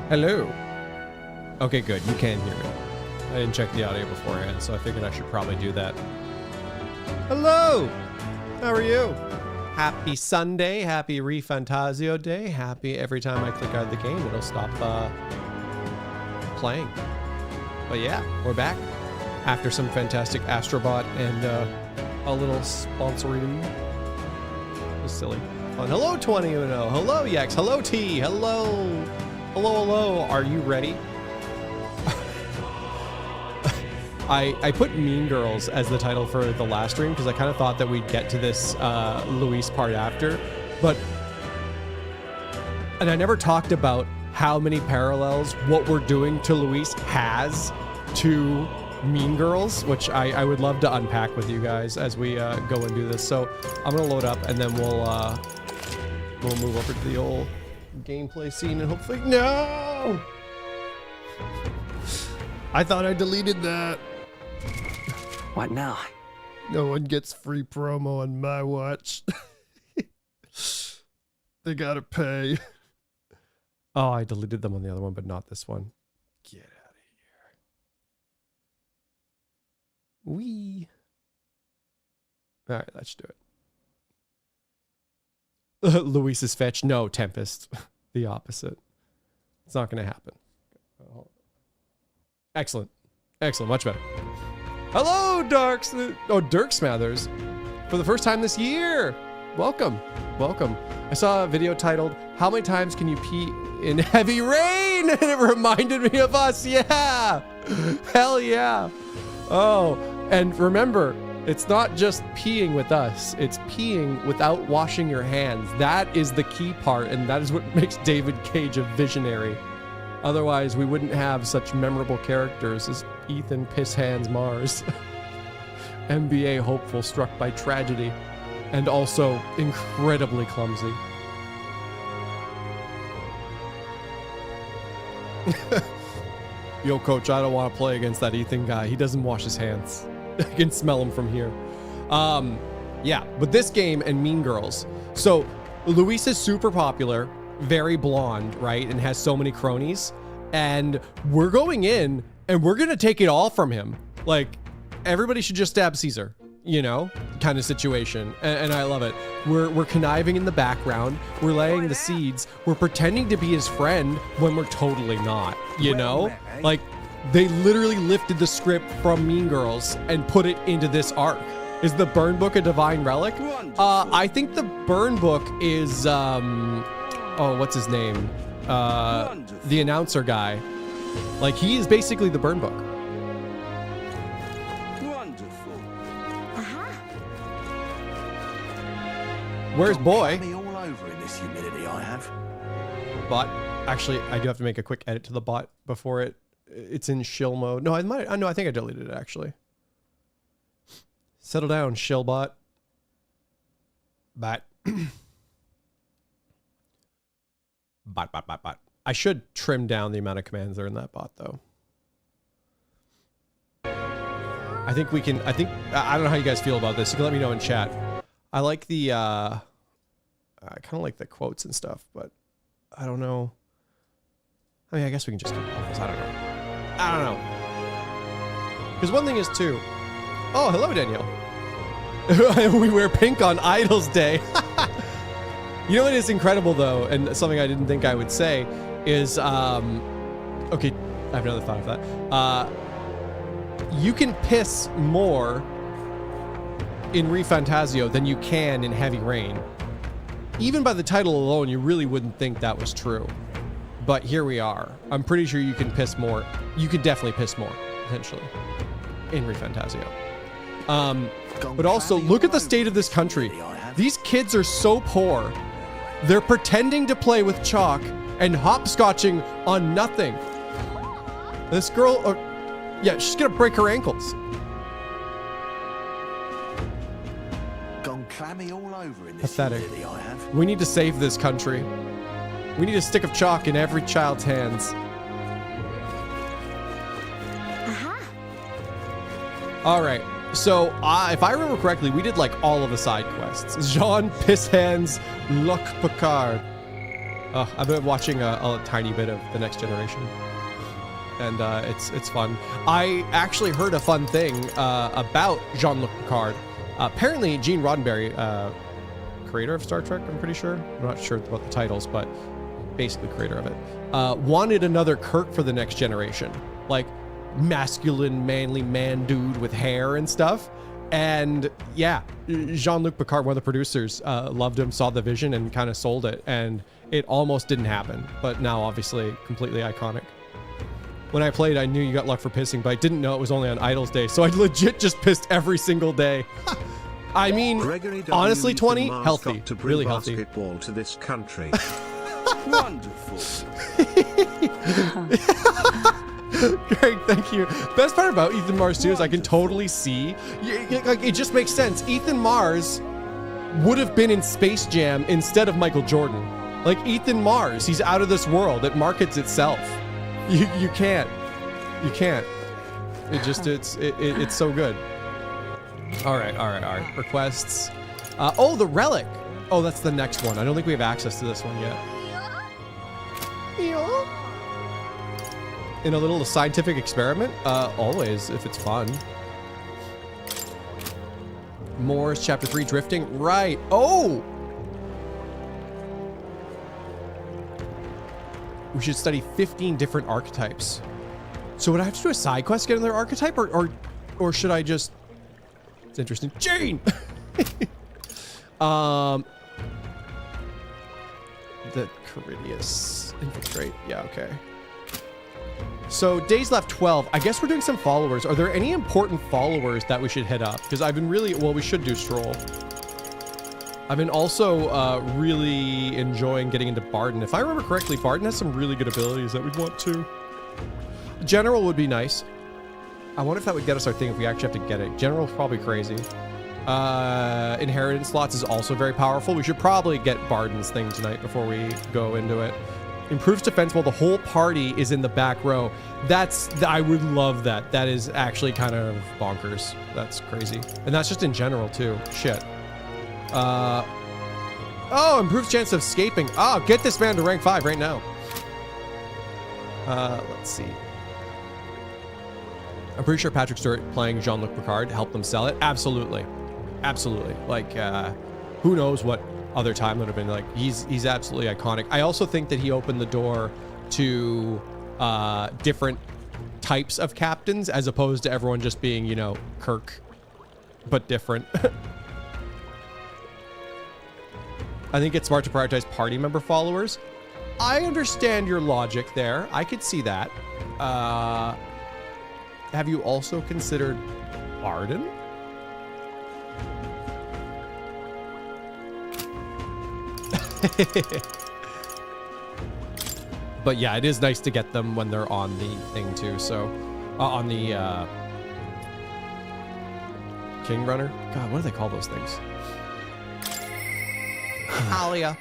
Hello. Okay, good. You can hear me. I didn't check the audio beforehand, so I figured I should probably do that. Hello. How are you? Happy Sunday. Happy ReFantazio day. Happy every time I click out of the game, it'll stop playing. But yeah, we're back after some fantastic Astrobot and a little sponsoring. Just silly fun. Hello, 20 Uno. Hello, Yex. Hello, T. Hello. Hello, hello. Are you ready? I put Mean Girls as the title for the last stream because I kind of thought that we'd get to this Luis part after, and I never talked about how many parallels what we're doing to Luis has to Mean Girls, which I would love to unpack with you guys as we go and do this. So I'm gonna load up and then we'll move over to the old gameplay scene and hopefully no. I thought I deleted that. What now? No one gets free promo on my watch. They gotta pay. Oh, I deleted them on the other one, but not this one. Get out of here. Wee. All right, let's do it. Luis's fetch. No, Tempest. The opposite. It's not gonna happen. Excellent. Excellent. Much better. Hello, Dirk Smathers. For the first time this year. Welcome. Welcome. I saw a video titled, "How many times can you pee in heavy rain?" And it reminded me of us. Yeah. Hell yeah. Oh, and remember, it's not just peeing with us. It's peeing without washing your hands. That is the key part, and that is what makes David Cage a visionary. Otherwise, we wouldn't have such memorable characters as Ethan Piss Hands Mars, NBA hopeful struck by tragedy, and also incredibly clumsy. Yo, coach, I don't want to play against that Ethan guy. He doesn't wash his hands. I can smell him from here. Yeah, but this game and Mean Girls. So Luis is super popular, very blonde, right? And has so many cronies. And we're going in and we're going to take it all from him. Like, everybody should just stab Caesar, you know, kind of situation. And I love it. We're conniving in the background. We're laying the seeds. We're pretending to be his friend when we're totally not, you know? Like, they literally lifted the script from Mean Girls and put it into this arc. Is the burn book a divine relic? I think the burn book is, oh, what's his name? The announcer guy. Like, he is basically the burn book. Wonderful. Where's boy? Me all over in this humidity I have. Bot. Actually, I do have to make a quick edit to the bot before it's in shill mode. No, I think I deleted it actually. Settle down, shill bot. Bot. Bot. I should trim down the amount of commands that are in that bot though. I think we can, I don't know how you guys feel about this. You can let me know in chat. I like the, I kind of like the quotes and stuff, but I don't know. I mean, I guess we can just keep this. I don't know. Because one thing is too. Oh, hello, Danielle. We wear pink on Idols Day. You know what is incredible though, and something I didn't think I would say is, okay, I have another thought of that. You can piss more in ReFantazio than you can in Heavy Rain. Even by the title alone, you really wouldn't think that was true. But here we are. I'm pretty sure you can piss more. You could definitely piss more, potentially, in ReFantazio. But also, look at the state of this country. These kids are so poor. They're pretending to play with chalk and hopscotching on nothing. This girl, yeah, she's gonna break her ankles. Gone clammy all over in this Pathetic. humidity I have. We need to save this country. We need a stick of chalk in every child's hands. All right. So, if I remember correctly, we did like all of the side quests. Jean Pisshands Luc Picard. I've been watching a tiny bit of The Next Generation, and it's fun. I actually heard a fun thing about Jean-Luc Picard. Apparently, Gene Roddenberry, creator of Star Trek, I'm pretty sure. I'm not sure about the titles, but basically creator of it, wanted another Kirk for The Next Generation, like masculine, manly man dude with hair and stuff. And yeah, Jean-Luc Picard, one of the producers, loved him, saw the vision, and kind of sold it. And it almost didn't happen, but now obviously completely iconic. When I played, I knew you got luck for pissing, but I didn't know it was only on Idols Day, so I legit just pissed every single day. I mean, honestly, 20, healthy, really healthy. Basketball to this country. Wonderful. Great, thank you. Best part about Ethan Mars too is I can totally see, like, it just makes sense. Ethan Mars would have been in Space Jam instead of Michael Jordan. Like, Ethan Mars, he's out of this world. It markets itself. You can't. It just it's so good. All right. Requests. Oh, the relic. Oh, that's the next one. I don't think we have access to this one yet. In a little scientific experiment? Always, if it's fun. Moore's Chapter 3, Drifting. Right. Oh! We should study 15 different archetypes. So would I have to do a side quest to get another archetype? Or should I just... It's interesting. Jane! The Caridius. Infiltrate. Yeah, okay. So days left 12. I guess we're doing some followers. Are there any important followers that we should hit up? Because I've been really, well, we should do Stroll. I've been also really enjoying getting into Barden. If I remember correctly, Barden has some really good abilities that we'd want to. General would be nice. I wonder if that would get us our thing if we actually have to get it. General's probably crazy. Inheritance slots is also very powerful. We should probably get Barden's thing tonight before we go into it. Improves defense while the whole party is in the back row. I would love that. That is actually kind of bonkers. That's crazy. And that's just in general too. Shit. Oh, improves chance of escaping. Oh, get this man to rank 5 right now. Let's see. I'm pretty sure Patrick Stewart playing Jean-Luc Picard helped them sell it. Absolutely. Absolutely. Like, who knows what other time would have been. Like, he's absolutely iconic. I also think that he opened the door to different types of captains as opposed to everyone just being, you know, Kirk, but different. I think it's smart to prioritize party member followers. I understand your logic there. I could see that. Have you also considered Arden? But yeah, it is nice to get them when they're on the thing too. So on the King Runner. God, what do they call those things? Alia.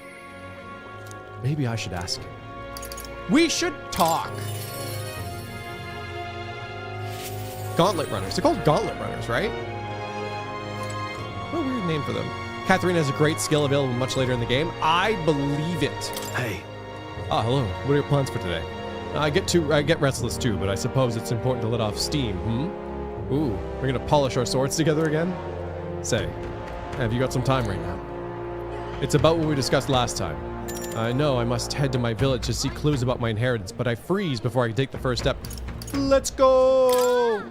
Maybe I should ask him. We should talk. Gauntlet Runners. They're called Gauntlet Runners, right? What a weird name for them. Catherine has a great skill available much later in the game. I believe it. Hey. Ah, hello. What are your plans for today? I get restless too, but I suppose it's important to let off steam, Ooh, we're gonna polish our swords together again? Say, have you got some time right now? It's about what we discussed last time. I know I must head to my village to see clues about my inheritance, but I freeze before I can take the first step. Let's go!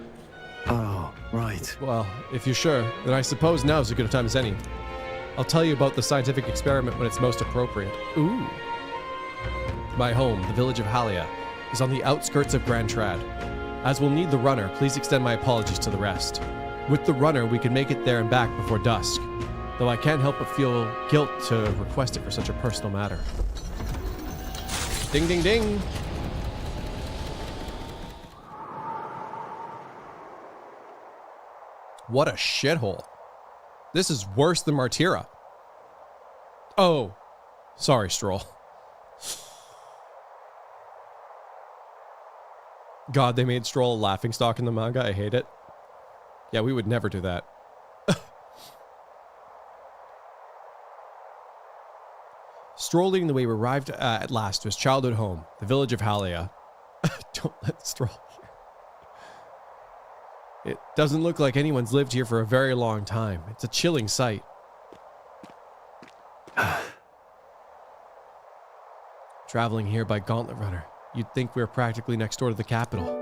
Oh, right. Well, if you're sure, then I suppose now's as good a time as any. I'll tell you about the scientific experiment when it's most appropriate. Ooh. My home, the village of Halia, is on the outskirts of Grand Trad. As we'll need the runner, please extend my apologies to the rest. With the runner, we can make it there and back before dusk, though I can't help but feel guilt to request it for such a personal matter. Ding, ding, ding. What a shithole. This is worse than Martyra. Oh, sorry, Stroll. God, they made Stroll a laughingstock in the manga. I hate it. Yeah, we would never do that. Strolling the way we arrived at last to his childhood home, the village of Halia. Don't let's stroll here. It doesn't look like anyone's lived here for a very long time. It's a chilling sight. Traveling here by Gauntlet Runner, you'd think we were practically next door to the capital.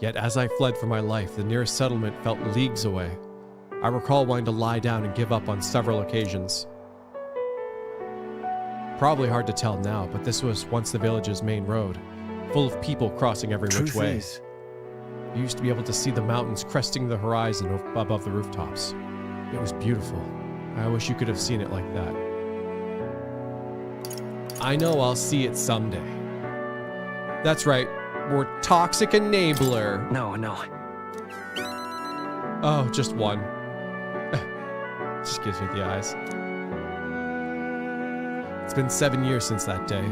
Yet as I fled for my life, the nearest settlement felt leagues away. I recall wanting to lie down and give up on several occasions. Probably hard to tell now, but this was once the village's main road, full of people crossing every which way. You used to be able to see the mountains cresting the horizon above the rooftops. It was beautiful. I wish you could have seen it like that. I know I'll see it someday. That's right, we're toxic enabler. No. Oh, just one. Just gives me the eyes. It's been 7 years since that day.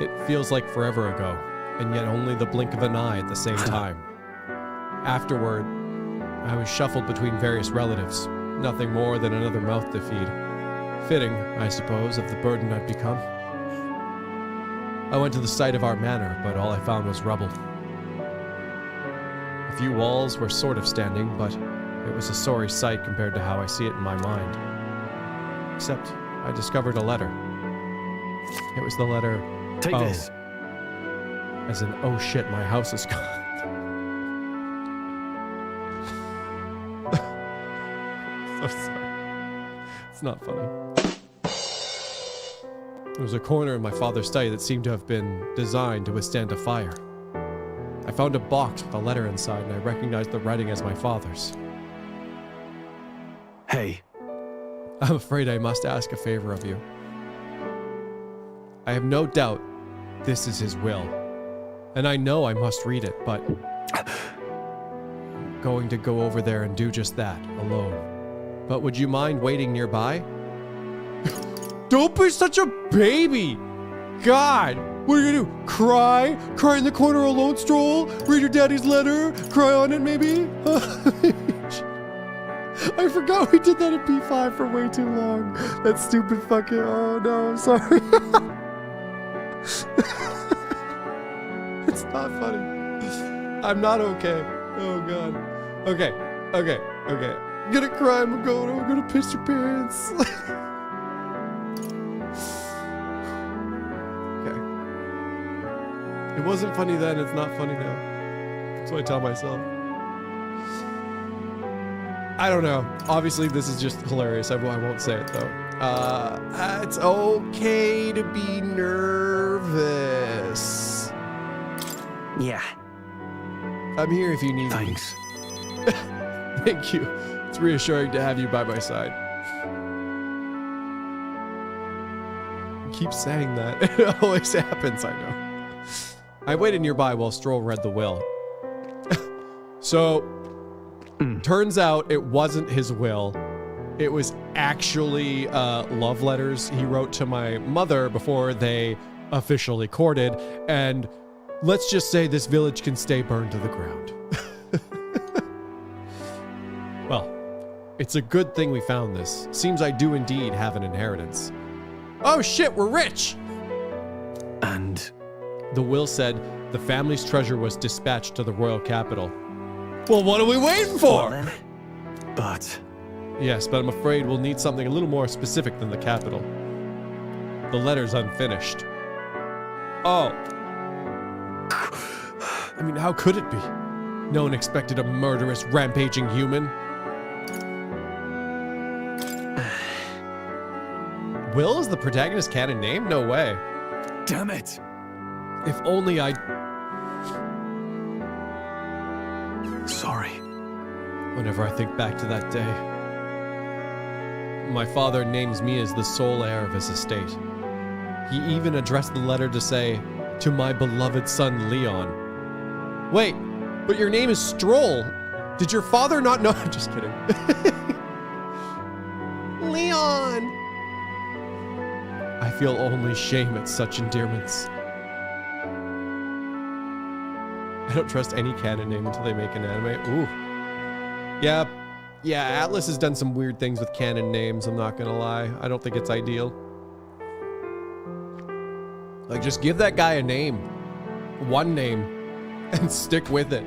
It feels like forever ago, and yet only the blink of an eye at the same time. Afterward, I was shuffled between various relatives, nothing more than another mouth to feed. Fitting, I suppose, of the burden I'd become. I went to the site of our manor, but all I found was rubble. A few walls were sort of standing, but it was a sorry sight compared to how I see it in my mind. Except, I discovered a letter. It was the letter Take O. this. As in, oh shit, my house is gone. So sorry. It's not funny. There was a corner in my father's study that seemed to have been designed to withstand a fire. I found a box with a letter inside, and I recognized the writing as my father's. Hey. I'm afraid I must ask a favor of you. I have no doubt this is his will, and I know I must read it, but I'm going to go over there and do just that, alone. But would you mind waiting nearby? Don't be such a baby! God! What are you gonna do? Cry? Cry in the corner alone, Stroll? Read your daddy's letter? Cry on it, maybe? I forgot we did that at P5 for way too long. That stupid fucking... Oh no, I'm sorry. It's not funny. I'm not okay. Oh god. Okay. I'm gonna cry, I'm gonna piss your pants. Okay. It wasn't funny then, it's not funny now. That's what I tell myself. I don't know. Obviously, this is just hilarious. I won't say it, though. It's okay to be nervous. Yeah. I'm here if you need me. Thanks. Thank you. It's reassuring to have you by my side. Keep saying that. It always happens, I know. I waited nearby while Stroll read the will. So... Turns out it wasn't his will. It was actually love letters he wrote to my mother before they officially courted. And let's just say this village can stay burned to the ground. Well, it's a good thing we found this. Seems I do indeed have an inheritance. Oh shit, we're rich! And? The will said the family's treasure was dispatched to the royal capital. Well, what are we waiting for? Well, then. But... Yes, but I'm afraid we'll need something a little more specific than the capital. The letter's unfinished. Oh. I mean, how could it be? No one expected a murderous, rampaging human. Will is the protagonist's canon name? No way. Damn it! If only I... Sorry. Whenever I think back to that day. My father names me as the sole heir of his estate. He even addressed the letter to say, to my beloved son Leon. Wait, but your name is Stroll. Did your father not know? I'm just kidding. Leon! I feel only shame at such endearments. I don't trust any canon name until they make an anime. Ooh. Yeah, Atlas has done some weird things with canon names, I'm not gonna lie. I don't think it's ideal. Like, just give that guy a name. One name. And stick with it.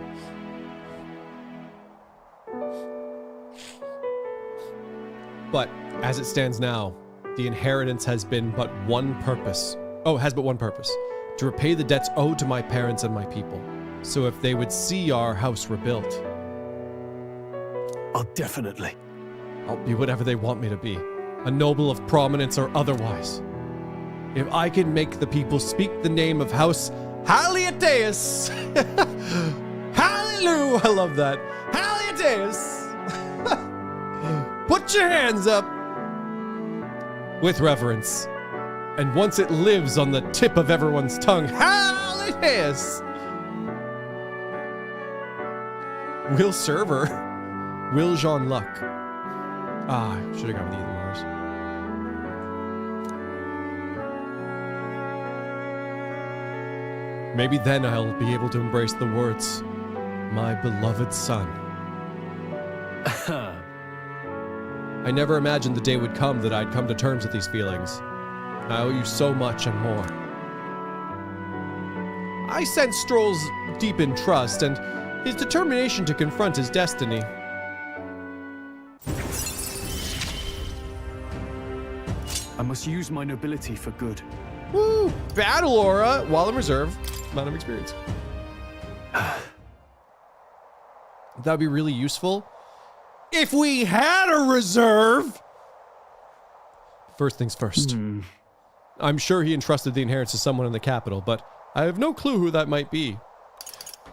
But as it stands now, the inheritance has been but one purpose. Oh, has but one purpose. To repay the debts owed to my parents and my people. So if they would see our house rebuilt, I'll definitely. I'll be whatever they want me to be. A noble of prominence or otherwise. If I can make the people speak the name of House Haliateus. Hallelujah! I love that. Haliateus! Put your hands up with reverence. And once it lives on the tip of everyone's tongue, Haliateus! Will Server. Will Jean Luc. Ah, should have gone with Ethan Mars. Maybe then I'll be able to embrace the words, my beloved son. I never imagined the day would come that I'd come to terms with these feelings. I owe you so much and more. I sense Stroll's deep in trust and his determination to confront his destiny. I must use my nobility for good. Woo! Battle aura while in reserve. Amount of experience. That would be really useful if we had a reserve. First things first. I'm sure he entrusted the inheritance to someone in the capital, but I have no clue who that might be.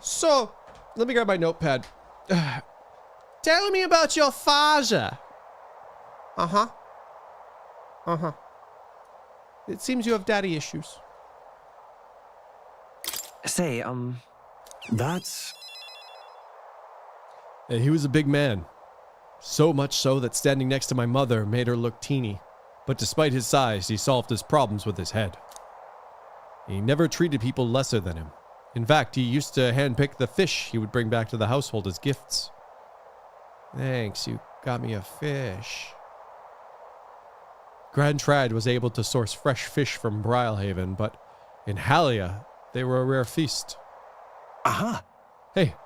So, let me grab my notepad. Tell me about your father. Uh-huh. Uh-huh. It seems you have daddy issues. Say, That's... And he was a big man. So much so that standing next to my mother made her look teeny. But despite his size, he solved his problems with his head. He never treated people lesser than him. In fact, he used to handpick the fish he would bring back to the household as gifts. Thanks, you got me a fish. Grand Trad was able to source fresh fish from Brylehaven, but in Halia, they were a rare feast. Aha! Hey,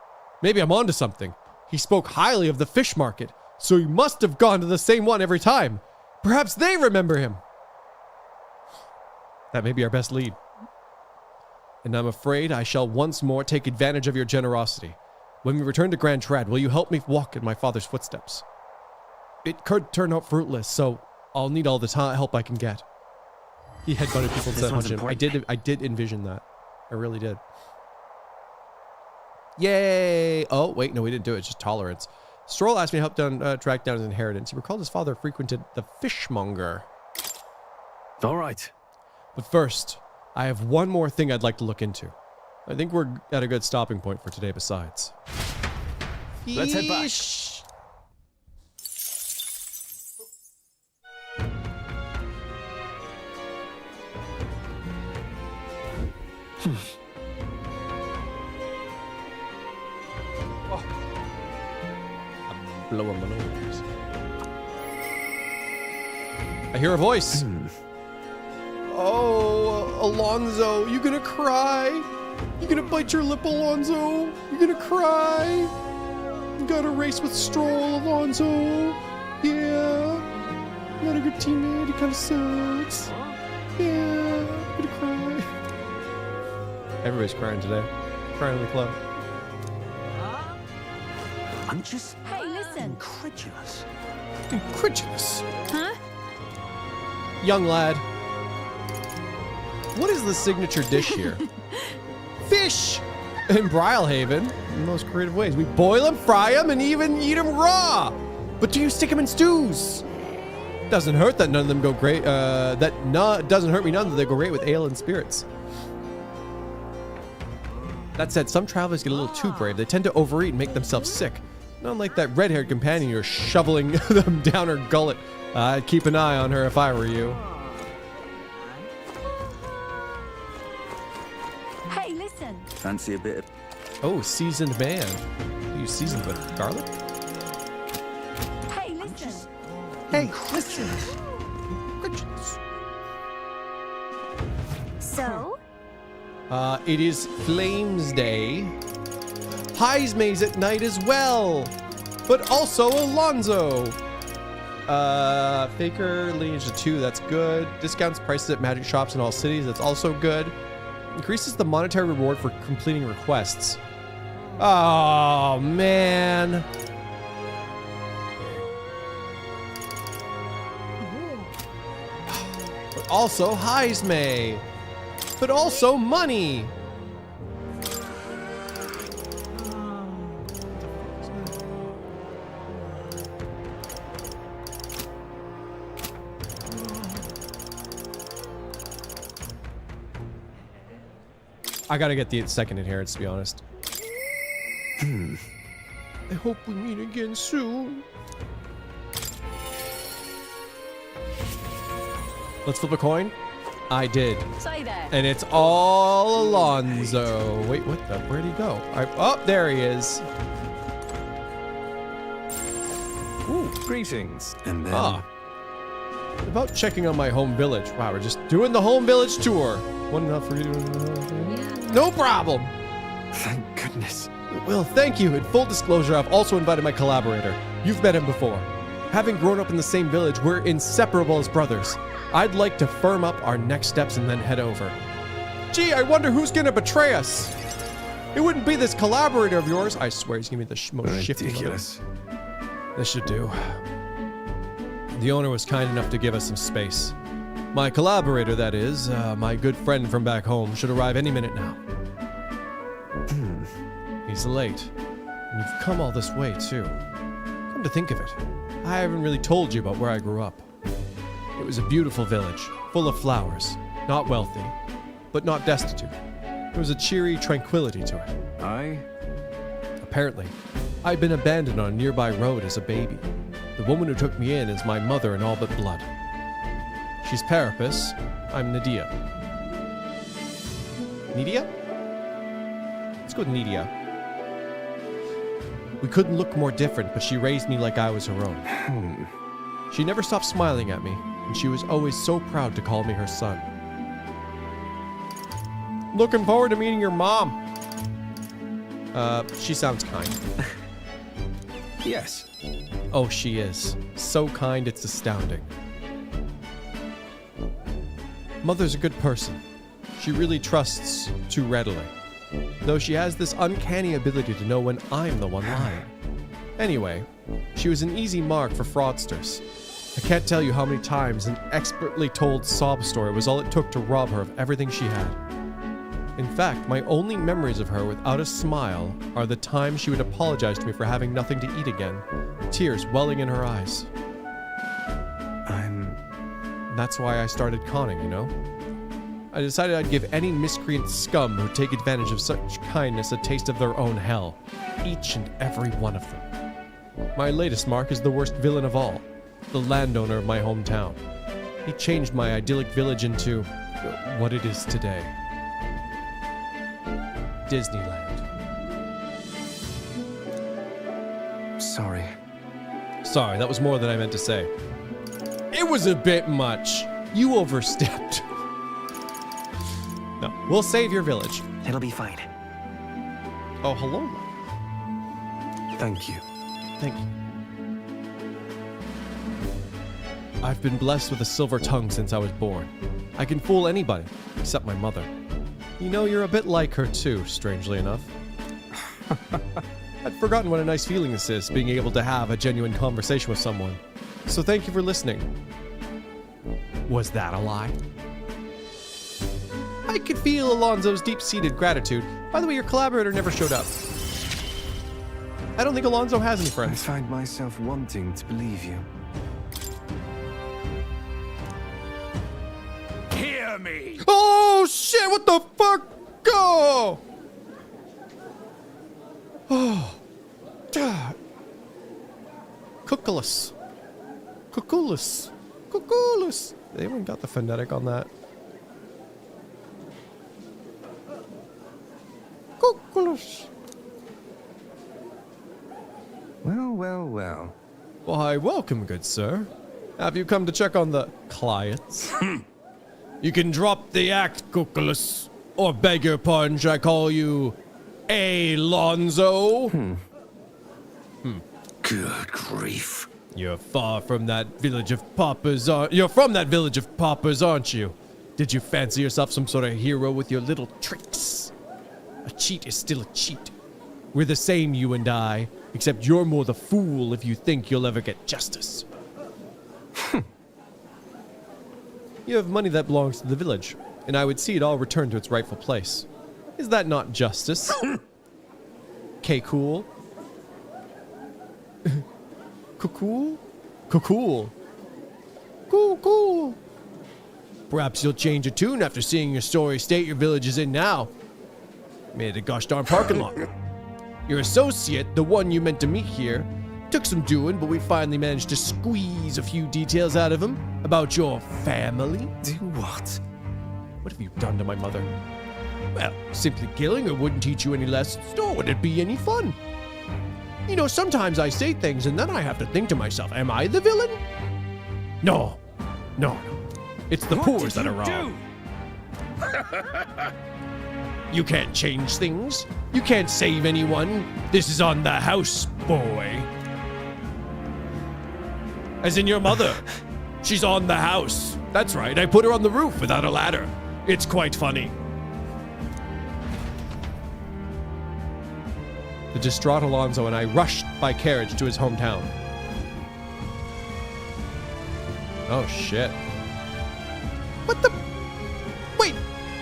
maybe I'm onto something. He spoke highly of the fish market, so he must have gone to the same one every time. Perhaps they remember him. That may be our best lead. And I'm afraid I shall once more take advantage of your generosity. When we return to Grand Trad, will you help me walk in my father's footsteps? It could turn out fruitless, so I'll need all the help I can get. He headbutted people instead of punching him. I did envision that. I really did. Yay! Oh, wait, no, we didn't do it. It's just tolerance. Stroll asked me to help track down his inheritance. He recalled his father frequented the fishmonger. All right. But first, I have one more thing I'd like to look into. I think we're at a good stopping point for today besides. Let's head back. I'm blowing my nose. I hear a voice. Oh, Alonzo, you gonna cry? You gonna bite your lip, Alonzo? You gonna cry? You gotta race with Stroll, Alonzo. Yeah. Not a good teammate. He kind of sucks. Yeah. I'm gonna cry. Everybody's crying today. Crying in the club. I'm just Hey, listen. incredulous. Incredulous. Huh? Young lad. What is the signature dish here? Fish! In Brylehaven, in the most creative ways. We boil them, fry them, and even eat them raw. But do you stick them in stews? Doesn't hurt that none of them go great. Doesn't hurt me none that they go great with ale and spirits. That said, some travelers get a little too brave. They tend to overeat and make themselves sick. Not unlike that red-haired companion you're shoveling them down her gullet. I'd keep an eye on her if I were you. Hey, listen. fancy a bit of... Oh, seasoned man. You seasoned with garlic? Hey, listen. Hey, listen. So? It is Flames Day. Heismay's at night as well, but also Alonzo. Faker lineage to 2, that's good. Discounts prices at magic shops in all cities, that's also good. Increases the monetary reward for completing requests. Oh, man. But also Heismay. But also money. I gotta get the second inheritance, to be honest. I hope we meet again soon. Let's flip a coin. I did. Say that. And it's all Alonzo. Wait, what the? Where'd he go? Oh, there he is. Ooh, greetings. And then About checking on my home village. Wow, we're just doing the home village tour. One enough for you? No problem. thank goodness. Well, thank you. In full disclosure, I've also invited my collaborator. You've met him before. Having grown up in the same village, we're inseparable as brothers. I'd like to firm up our next steps and then head over. Gee, I wonder who's gonna betray us. It wouldn't be this collaborator of yours. I swear he's gonna be the most shifty. Ridiculous. This should do. The owner was kind enough to give us some space. My collaborator, that is, my good friend from back home, should arrive any minute now. He's late. And you've come all this way, too. Come to think of it, I haven't really told you about where I grew up. It was a beautiful village, full of flowers, not wealthy, but not destitute. There was a cheery tranquility to it. Apparently, I'd been abandoned on a nearby road as a baby. The woman who took me in is my mother in all but blood. She's Parapus, I'm Nadia. Nidia? Let's go with Nidia. We couldn't look more different, but she raised me like I was her own. She never stopped smiling at me, and she was always so proud to call me her son. Looking forward to meeting your mom. She sounds kind. Yes. Oh, she is. So kind, it's astounding. Mother's a good person. She really trusts too readily. Though she has this uncanny ability to know when I'm the one lying. Anyway, she was an easy mark for fraudsters. I can't tell you how many times an expertly told sob story was all it took to rob her of everything she had. In fact, my only memories of her without a smile are the times she would apologize to me for having nothing to eat again, tears welling in her eyes. That's why I started conning, you know? I decided I'd give any miscreant scum who'd take advantage of such kindness a taste of their own hell. Each and every one of them. My latest mark is the worst villain of all, the landowner of my hometown. He changed my idyllic village into what it is today. Disneyland. Sorry. Sorry, that was more than I meant to say. It was a bit much. You overstepped. No, we'll save your village. It'll be fine. Oh, hello. Thank you. Thank you. I've been blessed with a silver tongue since I was born. I can fool anybody, except my mother. You know, you're a bit like her too, strangely enough. I'd forgotten what a nice feeling this is, being able to have a genuine conversation with someone. So thank you for listening. Was that a lie? I could feel Alonzo's deep-seated gratitude. By the way, your collaborator never showed up. I don't think Alonzo has any I friends. find myself wanting to believe you. Hear me! Oh shit, what the fuck? Go! Oh. God. Cuculus. Cuculus. Cuculus. They even got the phonetic on that. Cuculus. Well, well, well. Why, welcome, good sir. Have you come to check on the clients? You can drop the act, Cuculus. Or beg your pardon, should I call you Alonzo? Good grief. You're far from that village of paupers, you're from that village of paupers, aren't you? Did you fancy yourself some sort of hero with your little tricks? A cheat is still a cheat. We're the same, you and I, except you're more the fool if you think you'll ever get justice. You have money that belongs to the village, and I would see it all return to its rightful place. Is that not justice? K-cool? Cool? Cool. Cool. Perhaps you'll change your tune after seeing your sorry state your village is in now. Made it a gosh darn parking lot. Your associate, the one you meant to meet here, took some doing, but we finally managed to squeeze a few details out of him about your family. Do what? What have you done to my mother? Well, simply killing her wouldn't teach you any lessons, nor would it be any fun. You know, sometimes I say things and then I have to think to myself, am I the villain? No. It's the poors that are wrong. You can't change things. You can't save anyone. This is on the house, boy. As in your mother. She's on the house. That's right, I put her on the roof without a ladder. It's quite funny. The distraught Alonzo and I rushed by carriage to his hometown. Oh shit. What the? Wait,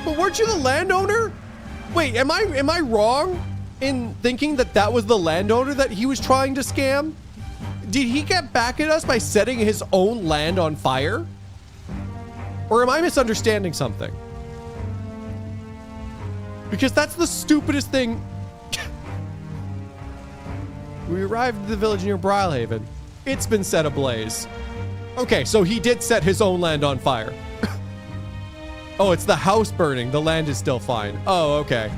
but weren't you the landowner? Wait, am I wrong in thinking that that was the landowner that he was trying to scam? Did he get back at us by setting his own land on fire? Or am I misunderstanding something? Because that's the stupidest thing. We arrived at the village near Brylehaven. It's been set ablaze. Okay, so he did set his own land on fire. Oh, it's the house burning. The land is still fine. Oh, okay.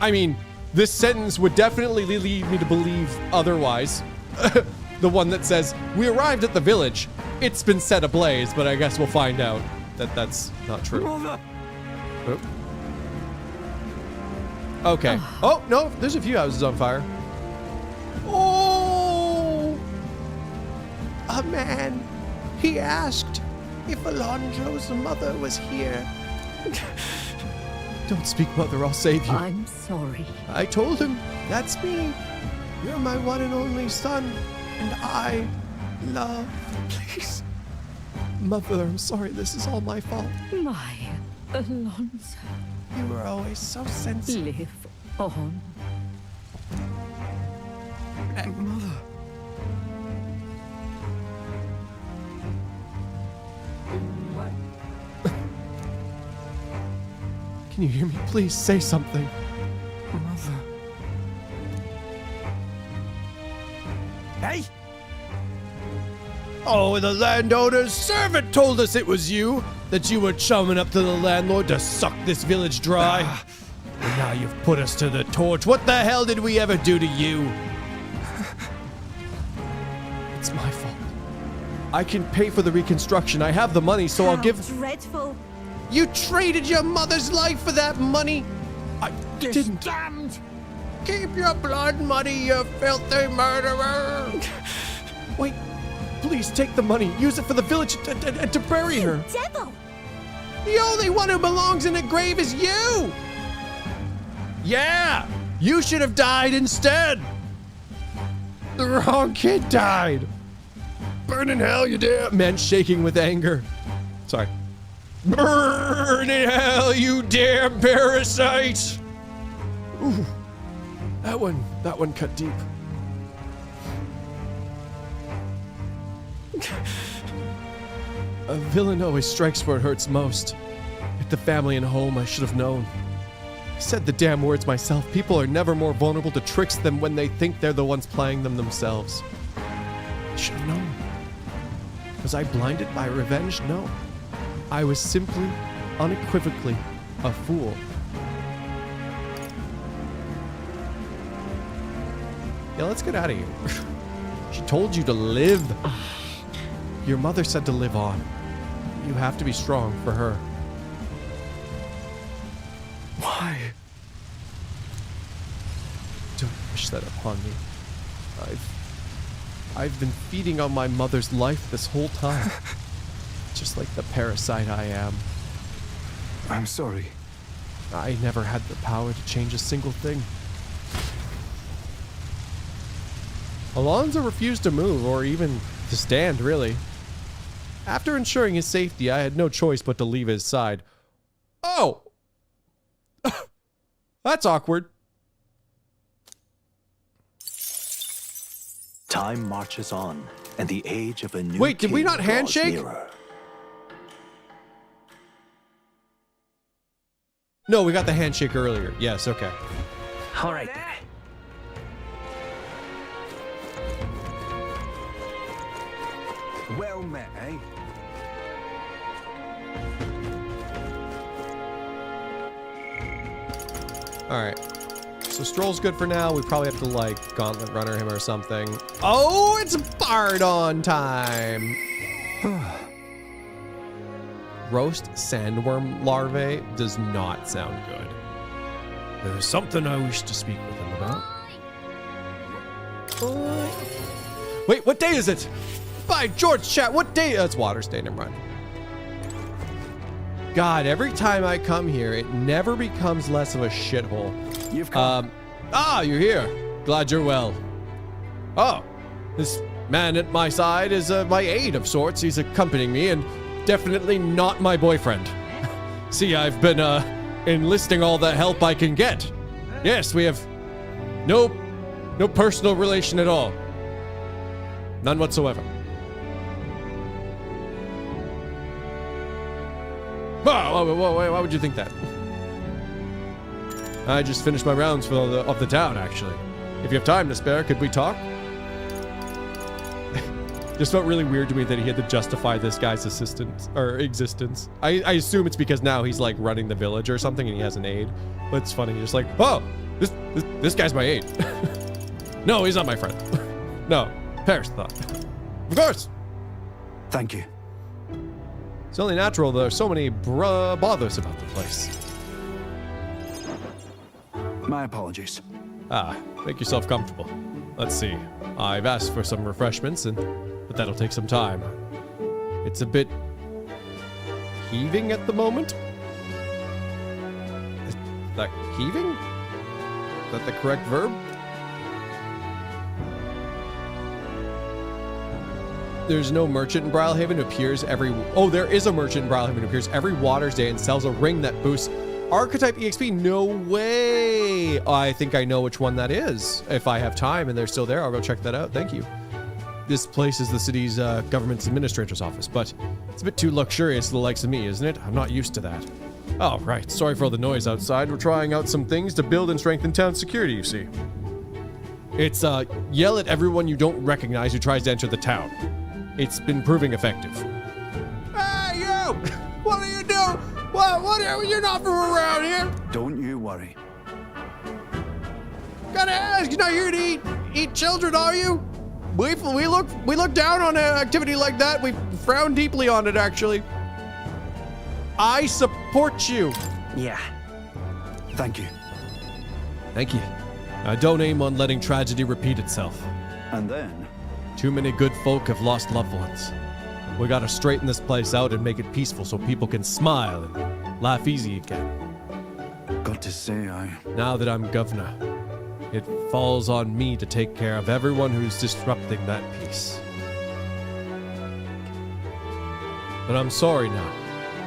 I mean, this sentence would definitely lead me to believe otherwise. The one that says, we arrived at the village. It's been set ablaze, but I guess we'll find out that that's not true. Oh. Okay. Oh, no, there's a few houses on fire. Oh! A man. He asked if Alonzo's mother was here. Don't speak, mother, I'll save you. I'm sorry. I told him, that's me. You're my one and only son, and I love. Please. Mother, I'm sorry, this is all my fault. My Alonzo. You were always so sensitive. Live on. Mother. Can you hear me? Please say something. Mother. Hey! Oh, the landowner's servant told us it was you, that you were chumming up to the landlord to suck this village dry. And now you've put us to the torch. What the hell did we ever do to you? It's my fault. I can pay for the reconstruction. I have the money, so I'll give... Dreadful. You traded your mother's life for that money? I didn't. Damned! Keep your blood money, you filthy murderer! Wait, please take the money. Use it for the village and to bury her. Devil. The only one who belongs in a grave is you! Yeah! You should have died instead! The wrong kid died! Burn in hell, you damn... Man shaking with anger. Sorry. Burn in hell, you damn parasite! Ooh. That one cut deep. A villain always strikes where it hurts most. At the family and home, I should have known. I said the damn words myself. People are never more vulnerable to tricks than when they think they're the ones playing them themselves. I should have known. Was I blinded by revenge? No. I was simply, unequivocally, a fool. Yeah, let's get out of here. She told you to live. Your mother said to live on. You have to be strong for her. Why? Don't wish that upon me. I've been feeding on my mother's life this whole time. Just like the parasite I am. I'm sorry. I never had the power to change a single thing. Alonzo refused to move, or even to stand, really. After ensuring his safety, I had no choice but to leave his side. Oh! That's awkward. Time marches on, and the age of a new Wait, did we king not draws handshake? nearer. No, we got the handshake earlier. Yes, okay. All right. Well met, eh? Alright. So Stroll's good for now. We probably have to, like, gauntlet runner him or something. Oh, it's Bardon time! Roast sandworm larvae does not sound good. There's something I wish to speak with him about. Wait, what day is it? By George, chat, what day? It's Water Stain, never mind. God, every time I come here, it never becomes less of a shithole. You've come. You're here. Glad you're well. Oh, this man at my side is my aide of sorts. He's accompanying me and definitely not my boyfriend. See, I've been enlisting all the help I can get. Yes, we have no personal relation at all. None whatsoever. Why would you think that? I just finished my rounds for of the town, actually. If you have time to spare, could we talk? Just felt really weird to me that he had to justify this guy's existence. I assume it's because now he's like running the village or something and he has an aide. But it's funny, just like, oh, this guy's my aide. No, he's not my friend. No, Paris thought. Of course. Thank you. It's only natural there are so many bothers about the place. My apologies. Make yourself comfortable. Let's see. I've asked for some refreshments, but that'll take some time. It's a bit heaving at the moment. Is that heaving? Is that the correct verb? There's no merchant in Brylehaven who appears every... Oh, there is a merchant in Brylehaven who appears every Water's Day and sells a ring that boosts Archetype EXP. No way. I think I know which one that is. If I have time and they're still there, I'll go check that out. Thank you. This place is the city's government's administrator's office, but it's a bit too luxurious to the likes of me, isn't it? I'm not used to that. Oh, right. Sorry for all the noise outside. We're trying out some things to build and strengthen town security, you see. It's yell at everyone you don't recognize who tries to enter the town. It's been proving effective. Hey, you! What are you doing? What are you're not from around here? Don't you worry. Gotta ask, you're not here to eat children, are you? We look down on an activity like that. We frown deeply on it, actually. I support you. Yeah. Thank you. Thank you. I don't aim on letting tragedy repeat itself. And then? Too many good folk have lost loved ones. We gotta straighten this place out and make it peaceful so people can smile and laugh easy again. Got to say, Now that I'm governor, it falls on me to take care of everyone who's disrupting that peace. But I'm sorry now.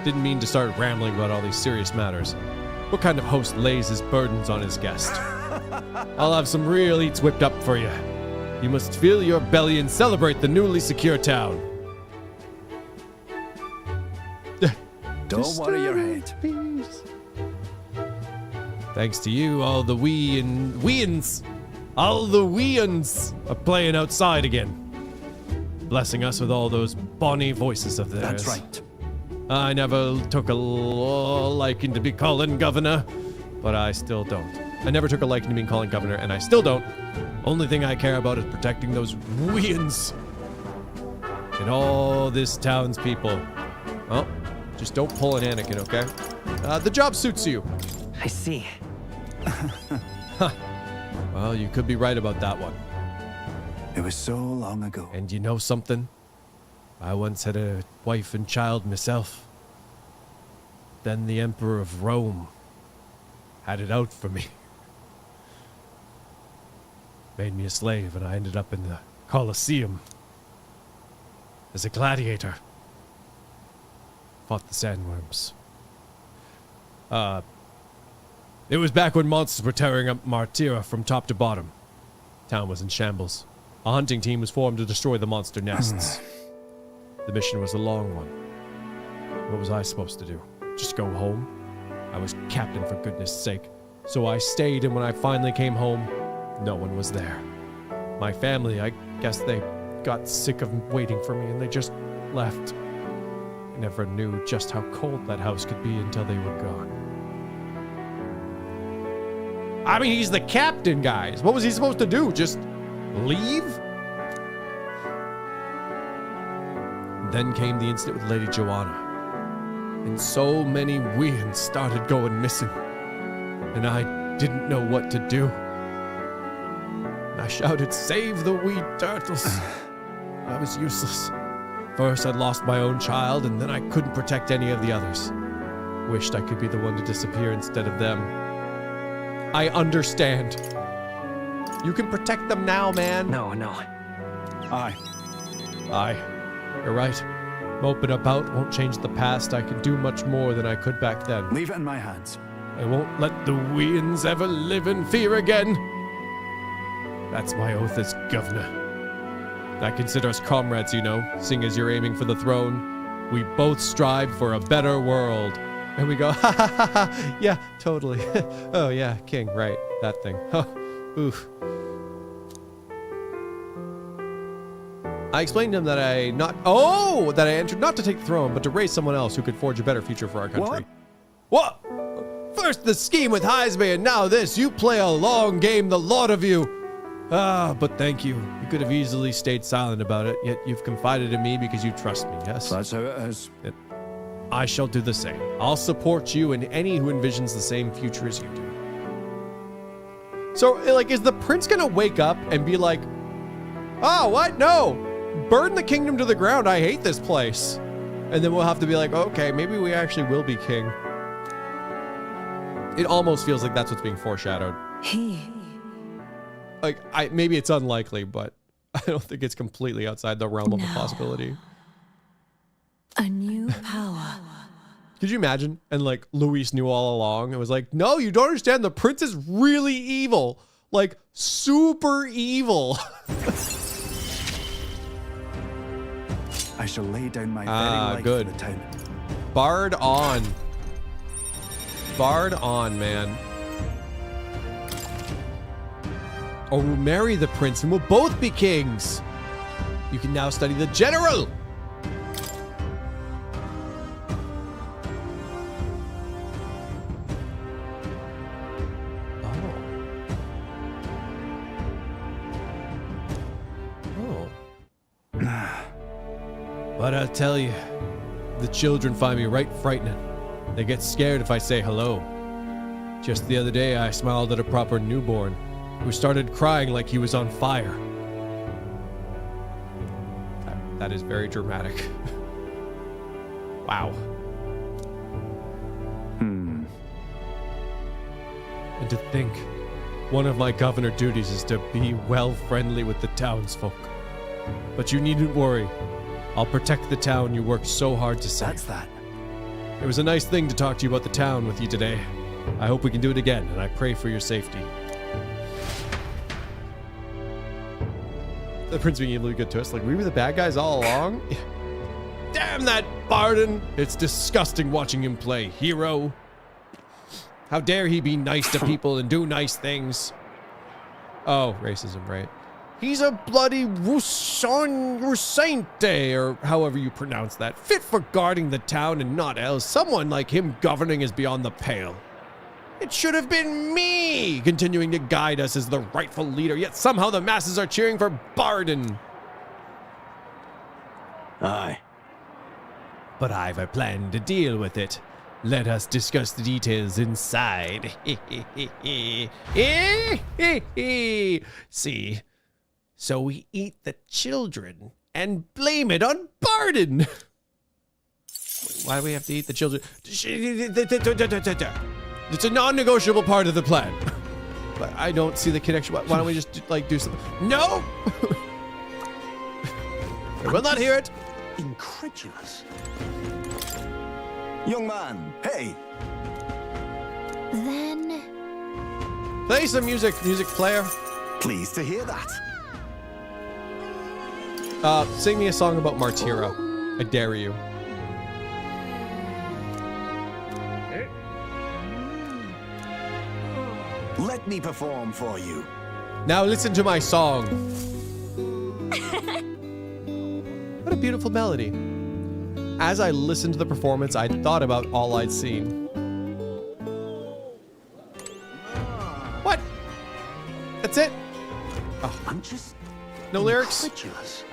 Didn't mean to start rambling about all these serious matters. What kind of host lays his burdens on his guest? I'll have some real eats whipped up for you. You must fill your belly and celebrate the newly secure town. don't worry your head. Peace. Thanks to you, all the weans are playing outside again, blessing us with all those bonny voices of theirs. That's right. I never took a liking to be calling governor, but I still don't. I never took a liking to being calling governor, and I still don't. Only thing I care about is protecting those weans and all this town's people. Well, just don't pull an Anakin, okay? The job suits you. I see. Well, you could be right about that one. It was so long ago. And you know something? I once had a wife and child myself. Then the Emperor of Rome had it out for me. Made me a slave, and I ended up in the Colosseum as a gladiator. Fought the sandworms. It was back when monsters were tearing up Martyra from top to bottom. Town was in shambles. A hunting team was formed to destroy the monster nests. The mission was a long one. What was I supposed to do? Just go home? I was captain, for goodness sake. So I stayed, and when I finally came home, no one was there. My family, I guess they got sick of waiting for me, and they just left. I never knew just how cold that house could be until they were gone. I mean, he's the captain, guys. What was he supposed to do? Just leave? Then came the incident with Lady Joanna. And so many weans started going missing. And I didn't know what to do. I shouted, "Save the wee turtles." I was useless. First, I'd lost my own child, and then I couldn't protect any of the others. Wished I could be the one to disappear instead of them. I understand. You can protect them now, man. No. Aye. Aye. You're right. Moping about won't change the past. I can do much more than I could back then. Leave it in my hands. I won't let the weans ever live in fear again. That's my oath as governor. I consider us comrades, you know, seeing as you're aiming for the throne. We both strive for a better world. And we go, ha ha ha ha, yeah, totally. Oh yeah, king, right, that thing. Oof. I explained to him that I entered not to take the throne, but to raise someone else who could forge a better future for our country. What? First the scheme with Heisme, and now this. You play a long game, the lot of you. But thank you. You could have easily stayed silent about it, yet you've confided in me because you trust me, yes? That's how it is. I shall do the same. I'll support you and any who envisions the same future as you do. So, like, is the prince gonna wake up and be like, oh, what? No! Burn the kingdom to the ground. I hate this place. And then we'll have to be like, okay, maybe we actually will be king. It almost feels like that's what's being foreshadowed. Like, maybe it's unlikely, but I don't think it's completely outside the realm of a possibility. A new power. Could you imagine? And like Luis knew all along. It was like, no, you don't understand. The prince is really evil. Like super evil. I shall lay down my very life good. for the town. Bard on. Bard on, man. Or we'll marry the prince and we'll both be kings. You can now study the general. But I'll tell you, the children find me right frightening. They get scared if I say hello. Just the other day, I smiled at a proper newborn who started crying like he was on fire. That is very dramatic. Wow. And to think, one of my governor duties is to be well friendly with the townsfolk. But you needn't worry. I'll protect the town you worked so hard to save. That's that. It was a nice thing to talk to you about the town with you today. I hope we can do it again, and I pray for your safety. The prince being really good to us. Like, we were the bad guys all along? Damn that Barden! It's disgusting watching him play hero. How dare he be nice to people and do nice things? Oh, racism, right? He's a bloody Rusante, or however you pronounce that. Fit for guarding the town and not else. Someone like him governing is beyond the pale. It should have been me, continuing to guide us as the rightful leader, yet somehow the masses are cheering for Barden. Aye. but I've a plan to deal with it. Let us discuss the details inside. See, so we eat the children and blame it on Barden. Why do we have to eat the children? It's a non-negotiable part of the plan. But I don't see the connection. Why don't we just like do something? No! I will not hear it. Incredulous. Young man, hey. Then Play some music, music player. Pleased to hear that. Sing me a song about Martira. I dare you. Let me perform for you. Now listen to my song. What a beautiful melody. As I listened to the performance, I thought about all I'd seen. What? That's it? Oh, I'm just no lyrics? incredulous.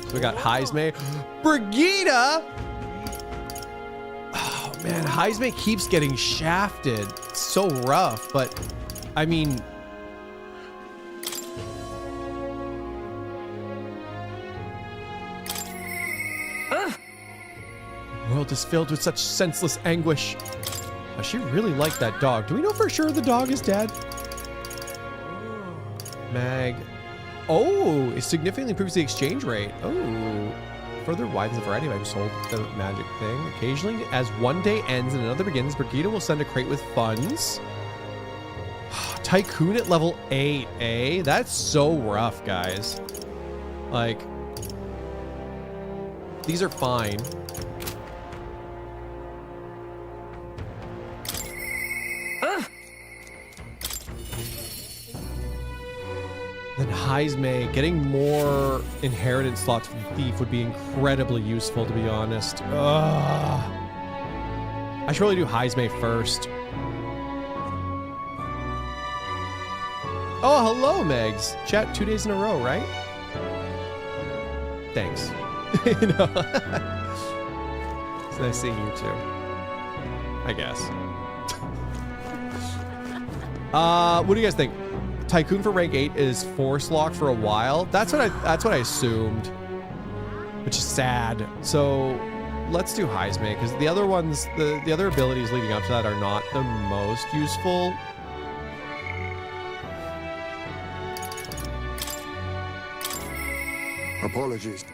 So we got Heisme. Brigida! Oh man, Heisme keeps getting shafted. It's so rough, but I mean... The world is filled with such senseless anguish. Oh, she really liked that dog. Do we know for sure the dog is dead? Mag. Oh, it significantly improves the exchange rate. Oh, further widens the variety of items sold. The magic thing. Occasionally, as one day ends and another begins, Brigida will send a crate with funds. Tycoon at level 8, eh? That's so rough, guys. Like, these are fine. Then Heisme, getting more inheritance slots for the thief would be incredibly useful, to be honest. Ugh. I should really do Heisme first. Oh, hello, Megs. Chat 2 days in a row, right? Thanks. You know, it's nice seeing you too. I guess. What do you guys think? Tycoon for rank 8 is force locked for a while. That's what I assumed, which is sad. So let's do Heisme, because the other ones, the other abilities leading up to that are not the most useful. Apologies.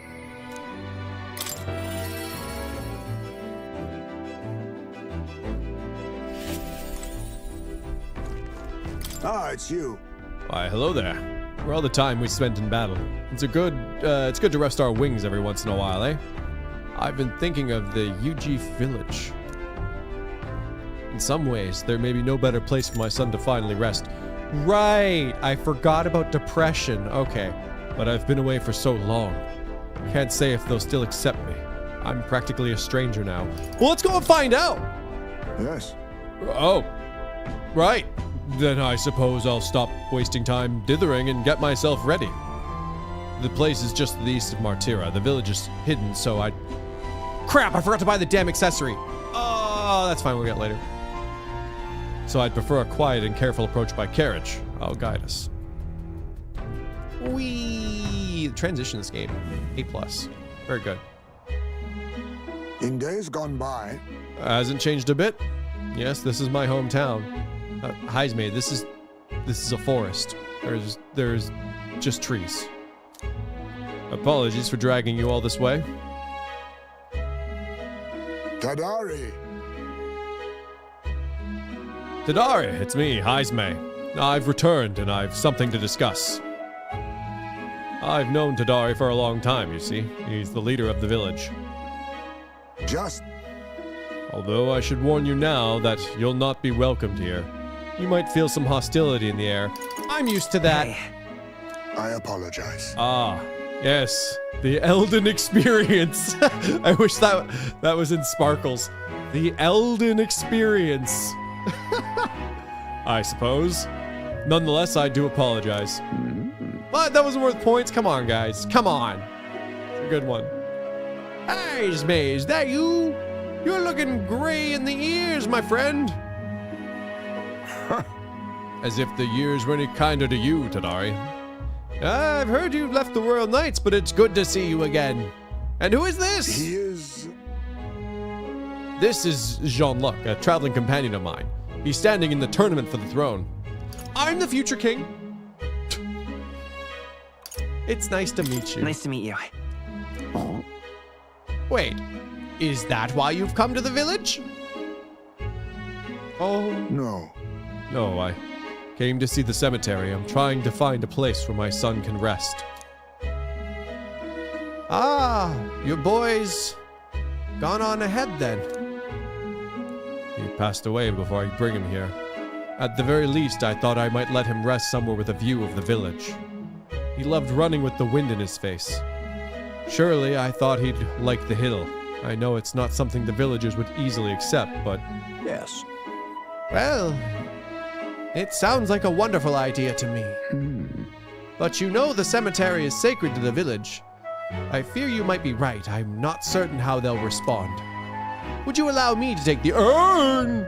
Ah, it's you. Why, hello there. For all the time we spent in battle, it's good to rest our wings every once in a while, eh? I've been thinking of the UG village. In some ways, there may be no better place for my son to finally rest. Right, I forgot about depression. Okay, but I've been away for so long. Can't say if they'll still accept me. I'm practically a stranger now. Well, let's go and find out. Yes. Oh, right. Then I suppose I'll stop wasting time dithering and get myself ready. The place is just to the east of Martira. The village is hidden, so I... Crap, I forgot to buy the damn accessory. Oh, that's fine, we'll get it later. So I'd prefer a quiet and careful approach by carriage. I'll guide us. Whee! The transition in this game, A+. Very good. In days gone by, Hasn't changed a bit. Yes, this is my hometown. Heisme, this is a forest. There's just trees. Apologies for dragging you all this way. Tadari. Tadari, it's me, Heisme. I've returned and I've something to discuss. I've known Tadari for a long time, you see. He's the leader of the village. Just Although I should warn you now that you'll not be welcomed here. You might feel some hostility in the air. I'm used to that. I apologize. Ah, yes. The Elden experience. I wish that was in Sparkles. The Elden experience. I suppose. Nonetheless, I do apologize. But that wasn't worth points. Come on, guys. Come on. It's a good one. Hey, Ismay, is that you? You're looking gray in the ears, my friend. As if the years were any kinder to you, Tadari. I've heard you've left the Royal Knights, but it's good to see you again. And who is this? He is... This is Jean-Luc, a traveling companion of mine. He's standing in the tournament for the throne. I'm the future king. It's nice to meet you. Nice to meet you. Wait, is that why you've come to the village? Oh. No. No, I came to see the cemetery. I'm trying to find a place where my son can rest. Ah, your boy's gone on ahead then. He passed away before I bring him here. At the very least, I thought I might let him rest somewhere with a view of the village. He loved running with the wind in his face. Surely I thought he'd like the hill. I know it's not something the villagers would easily accept, but... Yes. Well, it sounds like a wonderful idea to me. But you know the cemetery is sacred to the village. I fear you might be right. I'm not certain how they'll respond. Would you allow me to take the urn?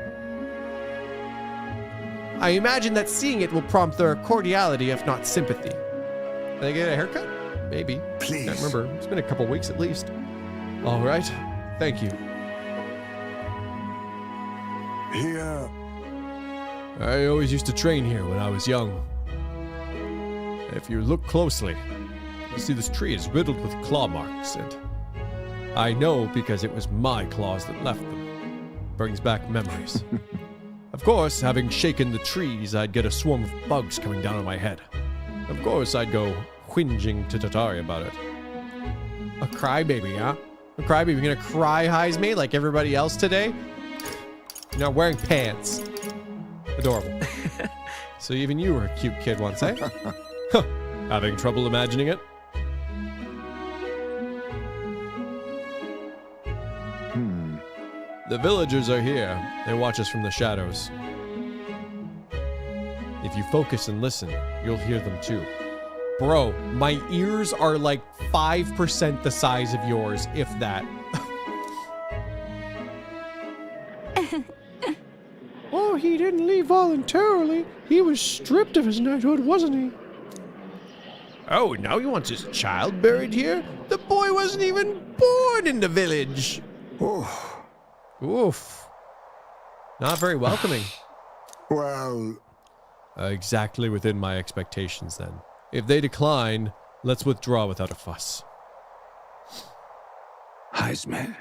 I imagine that seeing it will prompt their cordiality, if not sympathy. Can I get a haircut? Maybe. Please. Can't remember. It's been a couple weeks at least. All right. Thank you. Here... I always used to train here when I was young. If you look closely, you see this tree is riddled with claw marks, and I know because it was my claws that left them. Brings back memories. Of course, having shaken the trees, I'd get a swarm of bugs coming down on my head. Of course, I'd go whinging to Tatari about it. A crybaby, huh? A crybaby. You're gonna cry, Heisme, like everybody else today? You're not wearing pants. Adorable. So even you were a cute kid once, eh? Having trouble imagining it? The villagers are here. They watch us from the shadows. If you focus and listen, you'll hear them too. Bro, my ears are like 5% the size of yours, if that. Oh, he didn't leave voluntarily. He was stripped of his knighthood, wasn't he? Oh, now he wants his child buried here? The boy wasn't even born in the village. Oh, Oof. Not very welcoming. well... Exactly within my expectations, then. If they decline, let's withdraw without a fuss. Heisman.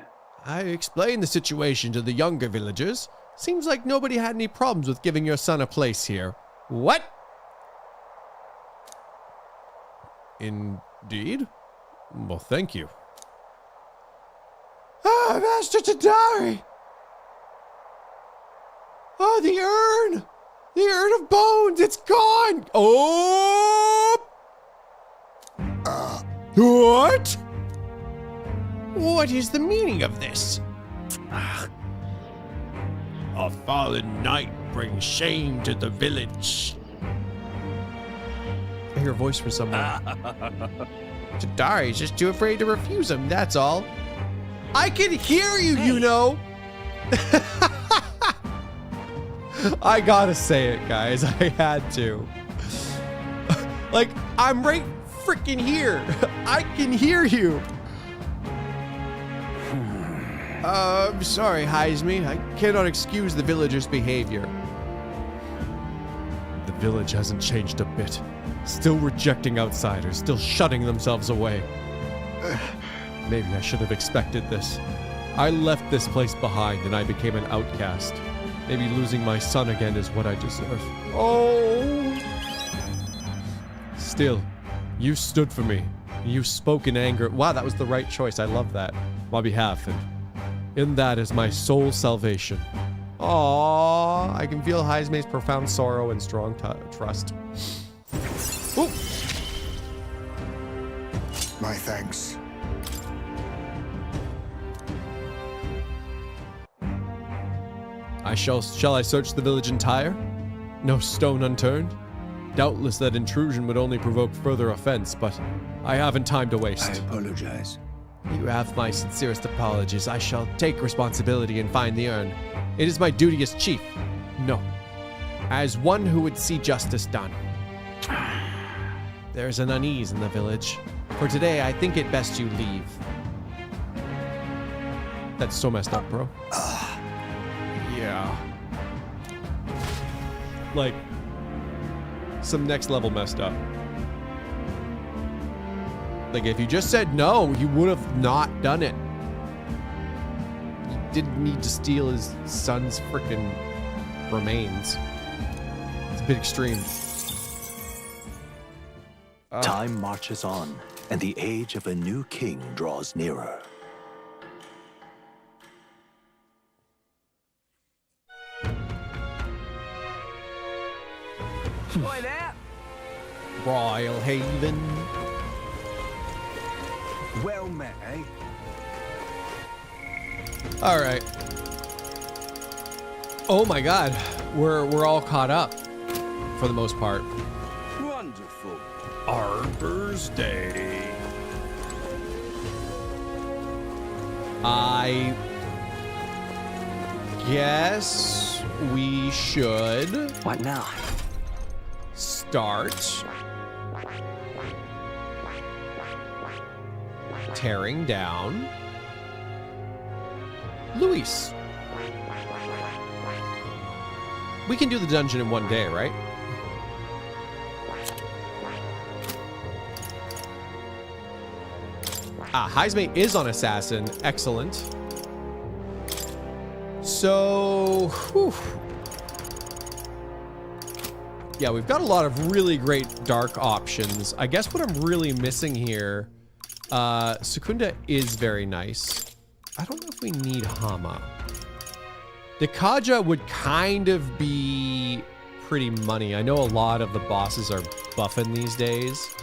I explained the situation to the younger villagers. Seems like nobody had any problems with giving your son a place here. What? Indeed? Well, thank you. Ah, Master Tadari! Oh, the urn! The urn of bones! It's gone! Oh! What? What is the meaning of this? A fallen knight brings shame to the village. I hear a voice from somewhere. Tadari's just too afraid to refuse him, that's all. I can hear you, you know! I gotta say it, guys. I had to. Like, I'm right freaking here. I can hear you. I'm sorry, Heisme. I cannot excuse the villagers' behavior. The village hasn't changed a bit. Still rejecting outsiders, still shutting themselves away. Maybe I should have expected this. I left this place behind and I became an outcast. Maybe losing my son again is what I deserve. Oh! Still, you stood for me. You spoke in anger. Wow, that was the right choice. I love that. On my behalf, and in that is my soul's salvation. Aww, I can feel Heisme's profound sorrow and strong trust. Ooh. My thanks. Shall I search the village entire? No stone unturned? Doubtless that intrusion would only provoke further offense, but I haven't time to I waste. apologize. You have my sincerest apologies. I shall take responsibility and find the urn. It is my duty as chief. No. As one who would see justice done. There's an unease in the village. For today, I think it best you leave. That's so messed up, bro. Yeah. Like, some next level messed up. Like, if you just said no, you would have not done it. You didn't need to steal his son's freaking remains. It's a bit extreme. Time marches on, and the age of a new king draws nearer. Boy, there. Royal Haven. Well met, eh? All right. Oh my God, we're all caught up for the most part. Wonderful. Arbor's Day. I guess we should What now? start tearing down Luis. We can do the dungeon in one day, right? Ah, Heismate is on Assassin. Excellent. So, whew. Yeah, we've got a lot of really great dark options. I guess what I'm really missing here, Secunda is very nice. I don't know if we need Hama. Deja would kind of be pretty money. I know a lot of the bosses are buffing these days.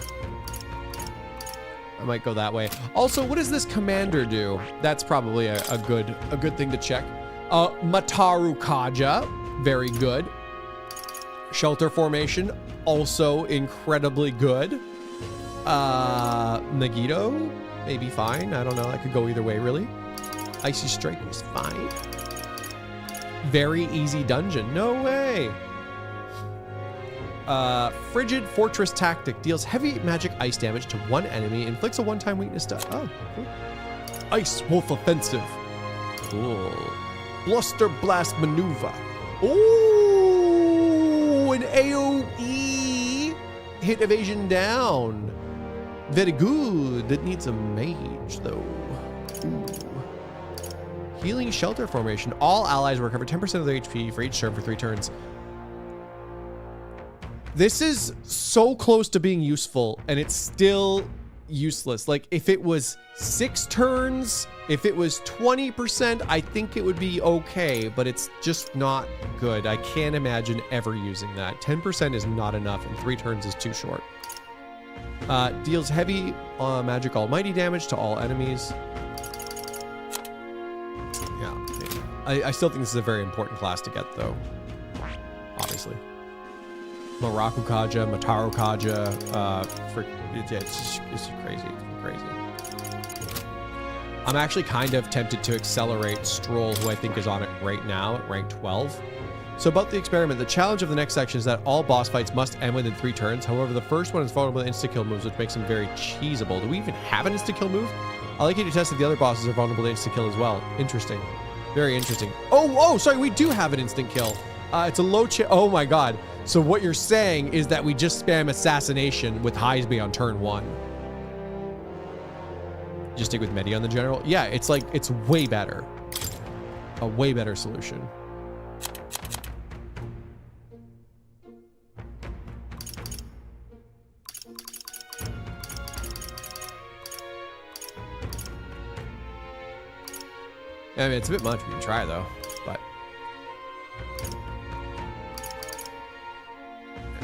I might go that way. Also, what does this commander do? That's probably a good thing to check. Mataru Kaja, very good. Shelter formation, also incredibly good. Nagito, maybe fine. I don't know. That could go either way, really. Icy Strike was fine. Very easy dungeon. No way. Frigid Fortress Tactic deals heavy magic ice damage to one enemy, inflicts a one-time weakness to... Oh, cool. Ice Wolf Offensive. Cool. Bluster Blast Maneuver. Ooh, an AoE. Hit evasion down. Very good. That needs a mage, though. Ooh. Healing Shelter Formation. All allies recover 10% of their HP for each turn for 3 turns. This is so close to being useful, and it's still useless. Like, if it was 6 turns, if it was 20%, I think it would be okay, but it's just not good. I can't imagine ever using that. 10% is not enough, and 3 turns is too short. Deals heavy magic almighty damage to all enemies. Yeah. I still think this is a very important class to get, though. Obviously. Maraku Kaja, Mataru Kaja, it's crazy, crazy. I'm actually kind of tempted to accelerate Stroll, who I think is on it right now at rank 12. So about the experiment, the challenge of the next section is that all boss fights must end within 3 turns. However, the first one is vulnerable to insta-kill moves, which makes them very cheesable. Do we even have an insta-kill move? I'd like you to test that the other bosses are vulnerable to insta-kill as well. Interesting. Very interesting. Oh, sorry, we do have an instant kill. It's a low oh my god. So what you're saying is that we just spam assassination with Heisby on turn 1. Just stick with Medi on the general? Yeah, it's like, it's way better. A way better solution. I mean, it's a bit much. We can try though, but.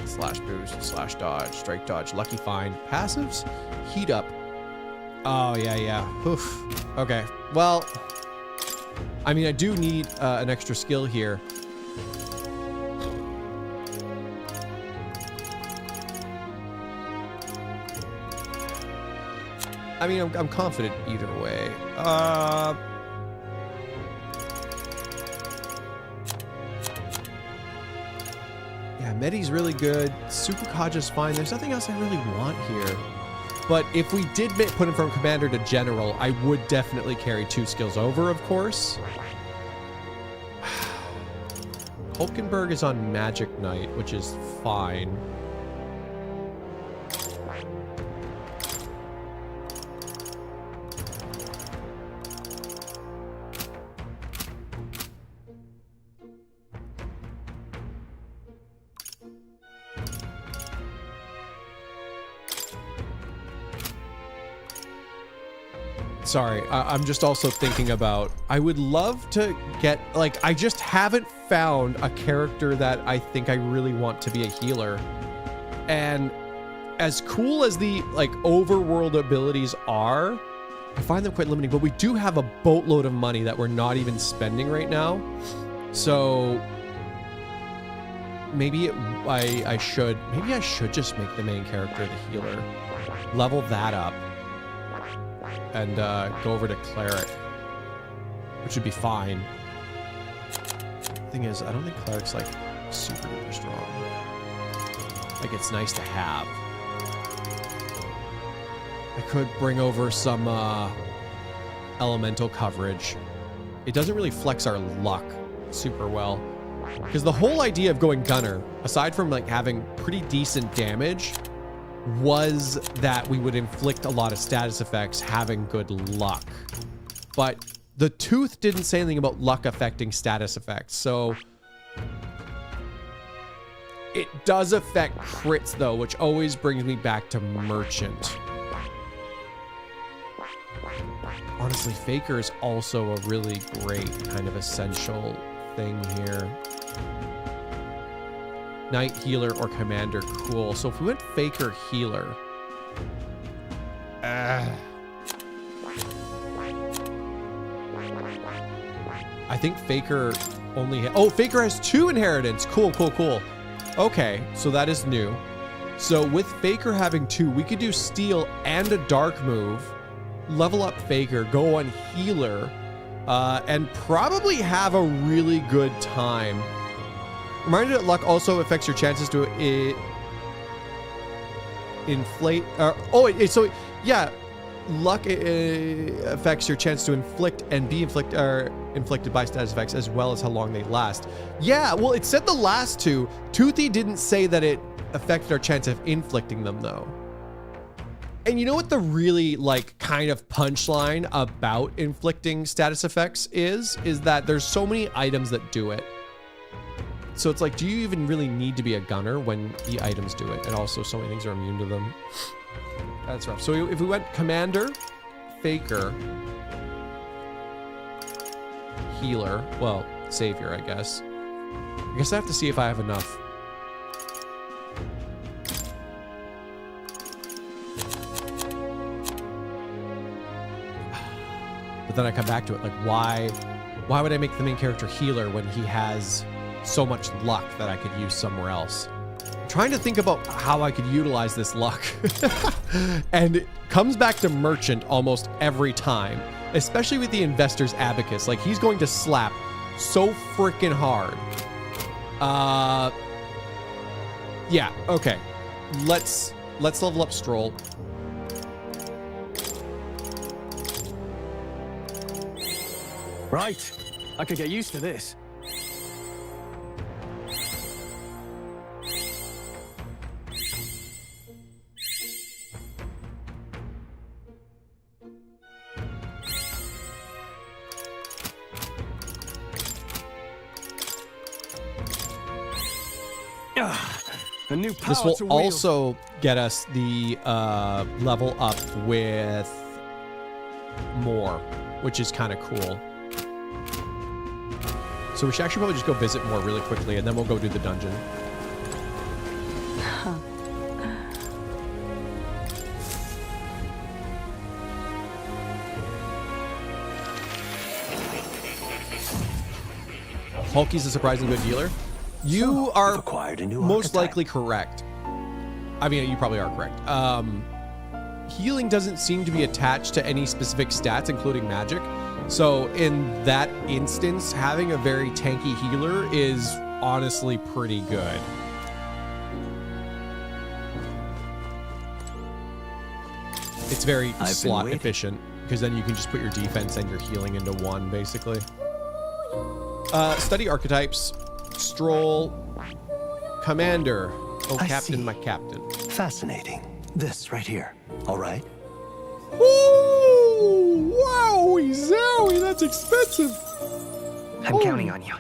Slash boost, slash dodge, strike dodge, lucky find, passives, heat up. Oh, yeah. Oof. Okay. Well, I mean, I do need an extra skill here. I mean, I'm confident either way. Yeah, Medi's really good. Supercharge is fine. There's nothing else I really want here. But if we did put him from Commander to General, I would definitely carry 2 skills over, of course. Hulkenberg is on Magic Knight, which is fine. Sorry, I'm just also thinking about, I would love to get, like, I just haven't found a character that I think I really want to be a healer. And as cool as the, like, overworld abilities are, I find them quite limiting, but we do have a boatload of money that we're not even spending right now. So maybe I should just make the main character the healer, level that up, and go over to Cleric, which would be fine. Thing is, I don't think Cleric's like super duper strong. Like, it's nice to have. I could bring over some elemental coverage. It doesn't really flex our luck super well, because the whole idea of going Gunner, aside from like having pretty decent damage, was that we would inflict a lot of status effects having good luck. But the Tooth didn't say anything about luck affecting status effects, so it does affect crits though, which always brings me back to Merchant. Honestly, Faker is also a really great kind of essential thing here. Knight, Healer, or Commander. Cool. So if we went Faker, Healer. I think Faker only... Oh, Faker has 2 inheritance. Cool, cool, cool. Okay, so that is new. So with Faker having 2, we could do Steal and a Dark move, level up Faker, go on Healer, and probably have a really good time. Reminder that luck also affects your chances to inflate. So yeah, luck affects your chance to inflict and be inflicted by status effects, as well as how long they last. Yeah, well, it said the last 2. Toothy didn't say that it affected our chance of inflicting them, though. And you know what the really, like, kind of punchline about inflicting status effects is that there's so many items that do it. So it's like, do you even really need to be a gunner when the items do it? And also, so many things are immune to them. That's rough. So if we went Commander, Faker, Healer, well, Savior, I guess. I guess I have to see if I have enough. But then I come back to it, like, why would I make the main character Healer when he has so much luck that I could use somewhere else? I'm trying to think about how I could utilize this luck. And it comes back to Merchant almost every time, especially with the Investor's Abacus. Like, he's going to slap so freaking hard. Yeah, okay. Let's level up Stroll. Right. I could get used to this. A new power This will to wield. also get us the level up with more, which is kind of cool. So we should actually probably just go visit more really quickly, and then we'll go do the dungeon. Hulky's a surprisingly good healer. You are acquired a new most archetype. likely correct. I mean, you probably are correct. healing doesn't seem to be attached to any specific stats, including magic. So in that instance, having a very tanky healer is honestly pretty good. It's very slot efficient, because then you can just put your defense and your healing into one, basically. Study archetypes. Stroll. Commander. Oh, I Captain, see. my Captain. Fascinating. This right here. All right. Ooh! Wowie zowie, that's expensive. I'm counting on you.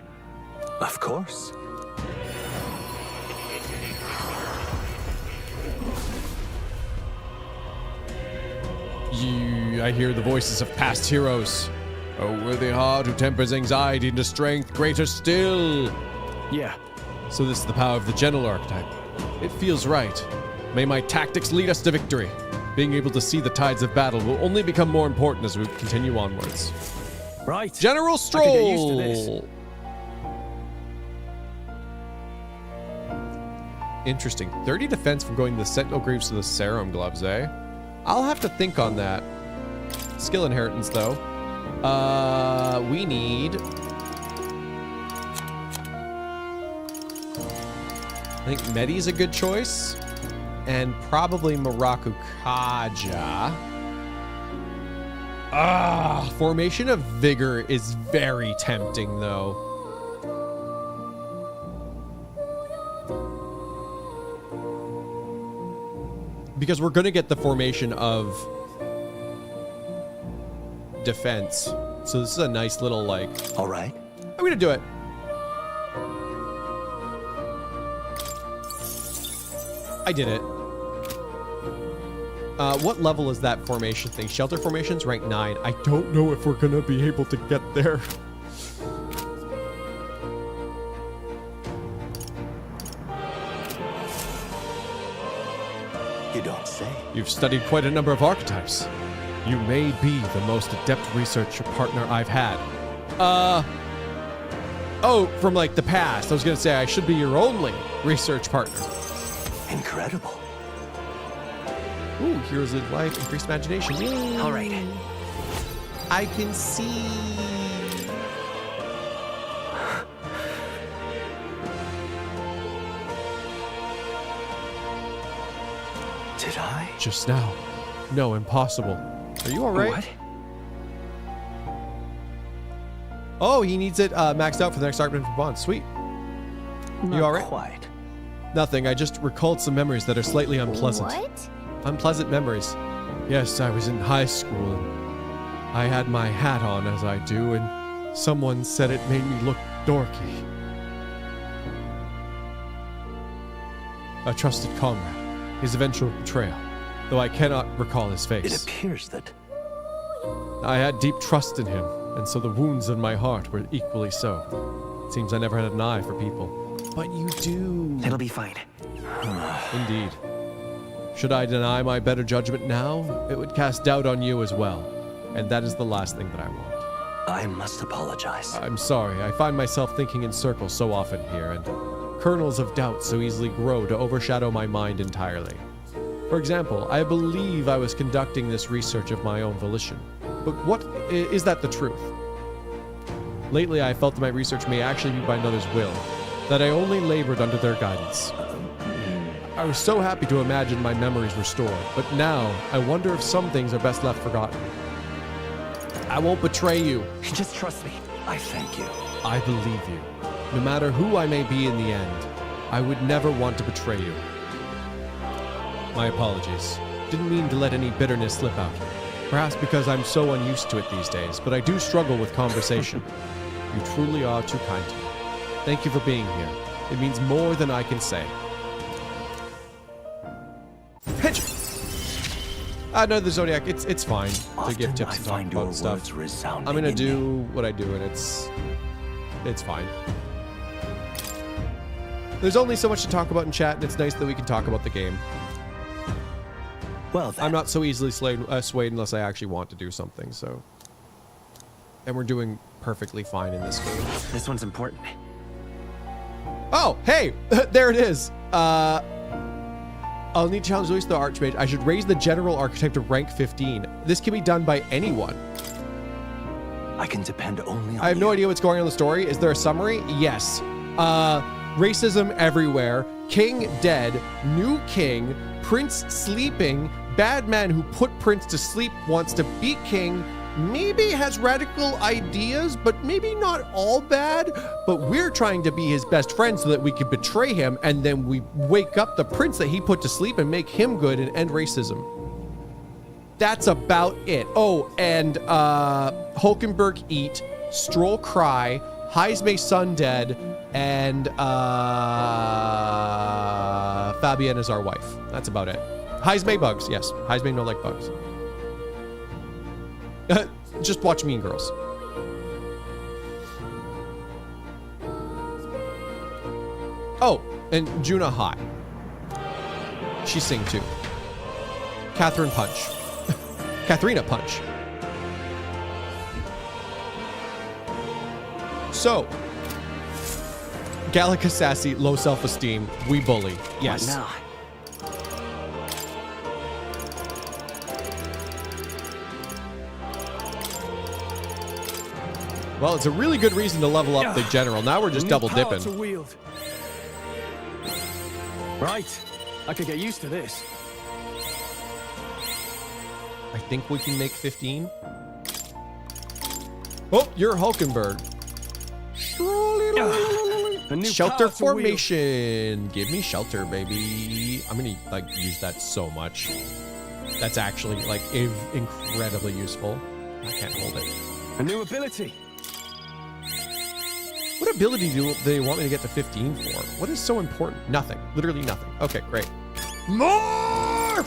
Of course. I hear the voices of past heroes. A worthy heart who tempers anxiety into strength greater still. Yeah. So this is the power of the gentle archetype. It feels right. May my tactics lead us to victory. Being able to see the tides of battle will only become more important as we continue onwards. Right. General Stroll! I could get used to this. Interesting. 30 defense from going to the Sentinel Greaves to the Serum Gloves, eh? I'll have to think on that. Skill inheritance, though. We need... I think Medi's a good choice. And probably Marakukaja. Formation of Vigor is very tempting, though. Because we're going to get the formation of defense. So this is a nice little, like... All right. I'm going to do it. I did it. What level is that formation thing? Shelter formations, rank 9. I don't know if we're going to be able to get there. You don't say. You've studied quite a number of archetypes. You may be the most adept research partner I've had. Oh, from like the past. I was gonna say I should be your only research partner. Incredible. Ooh, Heroes of Life, increased imagination. Yay. All right. I can see. Did I? Just now. No, impossible. Are you all right? What? Oh, he needs it maxed out for the next argument for Bond. Sweet. Not You all right? Quite. Nothing. I just recalled some memories that are slightly unpleasant. What? Unpleasant memories. Yes, I was in high school and I had my hat on as I do, and someone said it made me look dorky. A trusted comrade. His eventual betrayal, though I cannot recall his It face. appears that I had deep trust in him, and so the wounds in my heart were equally so. It seems I never had an eye for people. But you do. It'll be fine. Indeed. Should I deny my better judgment now, it would cast doubt on you as well. And that is the last thing that I want. I must apologize. I'm sorry, I find myself thinking in circles so often here, and kernels of doubt so easily grow to overshadow my mind entirely. For example, I believe I was conducting this research of my own volition. But what is that the truth? Lately, I felt that my research may actually be by another's will, that I only labored under their guidance. I was so happy to imagine my memories restored, but now I wonder if some things are best left forgotten. I won't betray you. Just trust me. I thank you. I believe you. No matter who I may be in the end, I would never want to betray you. My apologies. Didn't mean to let any bitterness slip out. Perhaps because I'm so unused to it these days, but I do struggle with conversation. You truly are too kind to me. Thank you for being here. It means more than I can say. Pinch! No, the Zodiac, it's fine to give Often tips I and talk find your about words stuff. resounding I'm gonna in me. do what I do, and it's fine. There's only so much to talk about in chat, and it's nice that we can talk about the game. Well, then. I'm not so easily swayed unless I actually want to do something, so. And we're doing perfectly fine in this game. This one's important. Oh, hey! There it is! I'll need to challenge Luis the Archmage. I should raise the general archetype to rank 15. This can be done by anyone. I can depend only on I have no you. idea what's going on in the story. Is there a summary? Yes. Racism everywhere. King dead. New king. Prince sleeping. Bad man who put Prince to sleep wants to beat king. Maybe has radical ideas, but maybe not all bad. But we're trying to be his best friend so that we could betray him, and then we wake up the prince that he put to sleep and make him good and end racism. That's about it. Oh, and Hulkenberg eat, Stroll cry, Heismay son dead, and Fabienne is our wife. That's about it. Heismay bugs, yes. Heismay no like bugs. Just watch Mean Girls. Oh, and Juna High. She sing too. Catherine Punch. Katharina Punch. So, Gallica sassy, low self-esteem, we bully. Yes. What now? Well, it's a really good reason to level up the general. Now we're just New double power dipping. to wield. Right. I could get used to this. I think we can make 15. Oh, you're Hulkenberg. A new Shelter power to wield. formation. Give me shelter, baby. I'm gonna like use that so much. That's actually like incredibly useful. I can't hold it. A new ability. What ability do they want me to get to 15 for? What is so important? Nothing. Literally nothing. Okay, great. Morph!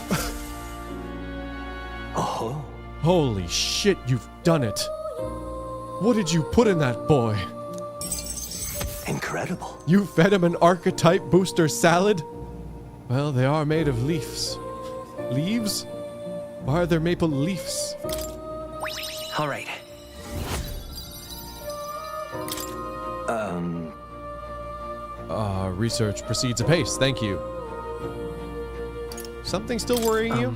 Oh, Holy shit, you've done it. What did you put in that boy? incredible. You fed him an archetype booster salad? Well, they are made of leaves. Leaves? Why are there maple leaves? All right. Research proceeds apace. Thank you. Something still worrying you?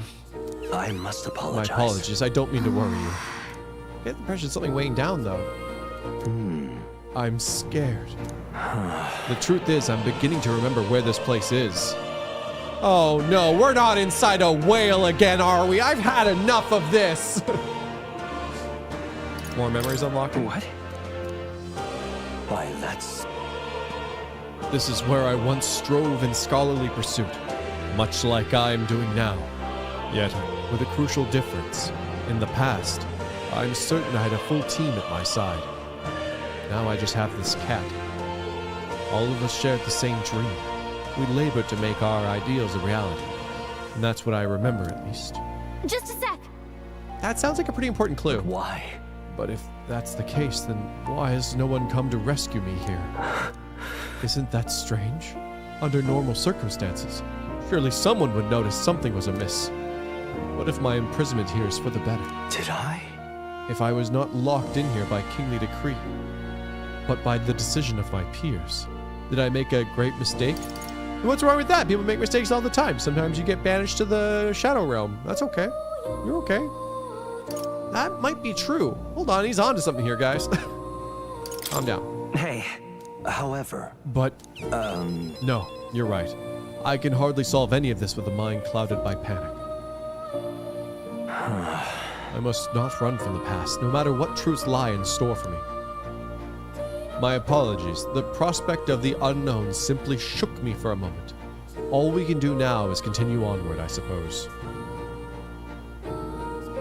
I must My apologize. apologies. I don't mean to worry you. I get the impression something weighing down, though. I'm scared. The truth is, I'm beginning to remember where this place is. Oh no, we're not inside a whale again, are we? I've had enough of this. More memories unlocking. What? Why, that's... This is where I once strove in scholarly pursuit, much like I'm doing now. Yet, with a crucial difference. In the past, I'm certain I had a full team at my side. Now I just have this cat. All of us shared the same dream. We labored to make our ideals a reality. And that's what I remember, at least. Just a sec. That sounds like a pretty important clue. Why? But if that's the case, then why has no one come to rescue me here? Isn't that strange? Under normal circumstances, surely someone would notice something was amiss. What if my imprisonment here is for the better? Did I? If I was not locked in here by kingly decree, but by the decision of my peers, did I make a great mistake? And what's wrong with that? People make mistakes all the time. Sometimes you get banished to the Shadow Realm. That's okay. You're okay. That might be true. Hold on, he's on to something here, guys. Calm down. Hey, However, But, no, you're right. I can hardly solve any of this with a mind clouded by panic. I must not run from the past, no matter what truths lie in store for me. My apologies. The prospect of the unknown simply shook me for a moment. All we can do now is continue onward, I suppose.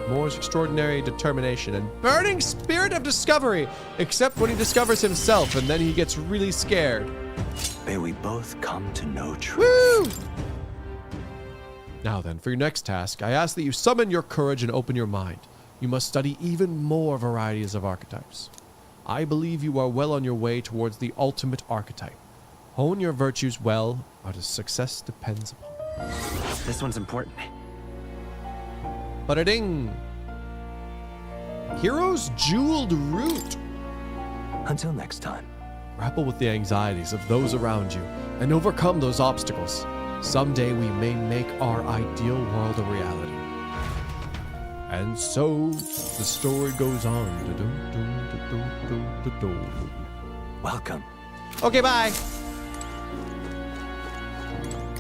Moore's extraordinary determination and burning spirit of discovery, except when he discovers himself and then he gets really scared. may we both come to know truth. Woo! Now then, for your next task, I ask that you summon your courage and open your mind. You must study even more varieties of archetypes. I believe you are well on your way towards the ultimate archetype. Hone your virtues well, or the success depends upon. this one's important. Ba-da-ding! Hero's Jeweled Root. Until next time. Grapple with the anxieties of those around you and overcome those obstacles. Someday we may make our ideal world a reality. And so the story goes on. Welcome. Okay, bye.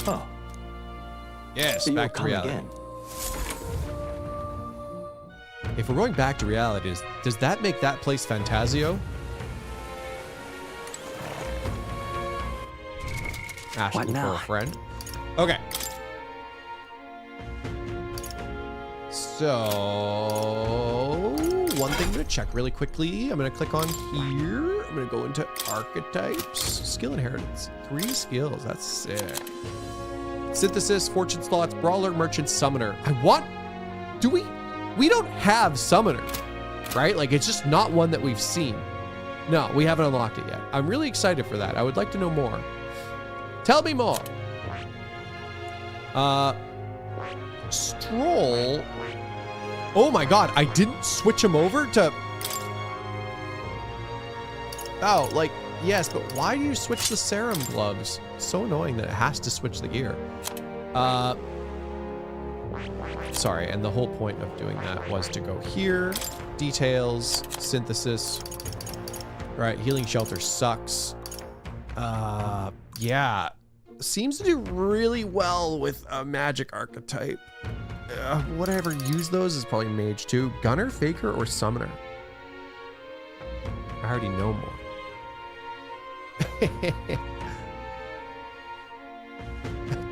Oh, Yes, you'll back to come reality. again. If we're going back to reality, does that make that place Fantazio? Ashley What for now? a friend. Okay. So, one thing I'm going to check really quickly. I'm going to click on here. I'm going to go into archetypes. Skill inheritance. 3 skills. That's sick. Synthesis, fortune slots, brawler, merchant, summoner. We don't have summoner, right? Like, it's just not one that we've seen. No, we haven't unlocked it yet. I'm really excited for that. I would like to know more. Tell me more. Stroll. Oh my God, I didn't switch him over to... Oh, like, yes, but why do you switch the serum gloves? It's so annoying that it has to switch the gear. Sorry, and the whole point of doing that was to go here, details, synthesis. All right, healing shelter sucks. Yeah, seems to do really well with a magic archetype. Would I ever use those? Is probably mage too. Gunner, faker, or summoner? I already know more.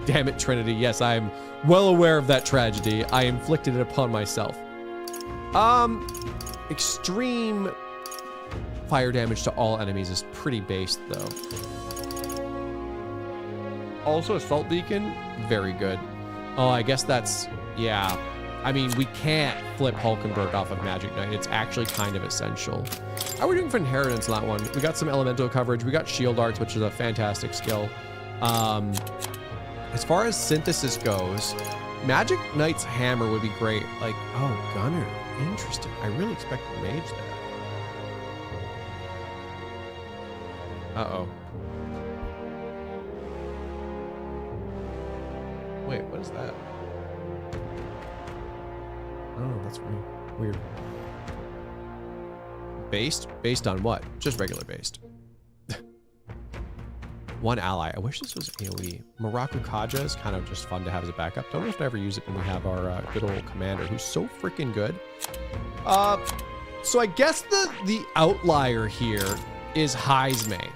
Damn it, Trinity. Yes, I am well aware of that tragedy. I inflicted it upon myself. Extreme fire damage to all enemies is pretty based, though. Also, Assault Beacon, very good. Oh, I guess that's, yeah. I mean, we can't flip Hulkenberg off of Magic Knight. It's actually kind of essential. How are we doing for inheritance on that one? We got some elemental coverage. We got shield arts, which is a fantastic skill. As far as synthesis goes, Magic Knight's hammer would be great. Like, oh, Gunner. Interesting. I really expect mage there. Uh-oh. Wait, what is that? Oh, that's weird. Based? Based on what? Just regular based. One ally. I wish this was AoE. Muraku Kaja is kind of just fun to have as a backup. Don't know if I ever use it when we have our good old commander, who's so freaking good. So I guess the outlier here is Heisme.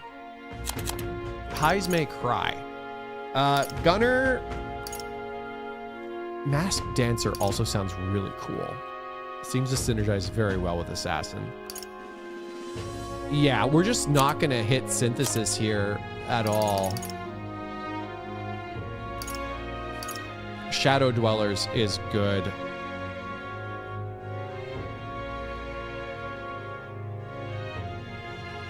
Heisme Cry. Gunner. Masked Dancer also sounds really cool. Seems to synergize very well with Assassin. Yeah, we're just not gonna hit synthesis here at all. Shadow Dwellers is good.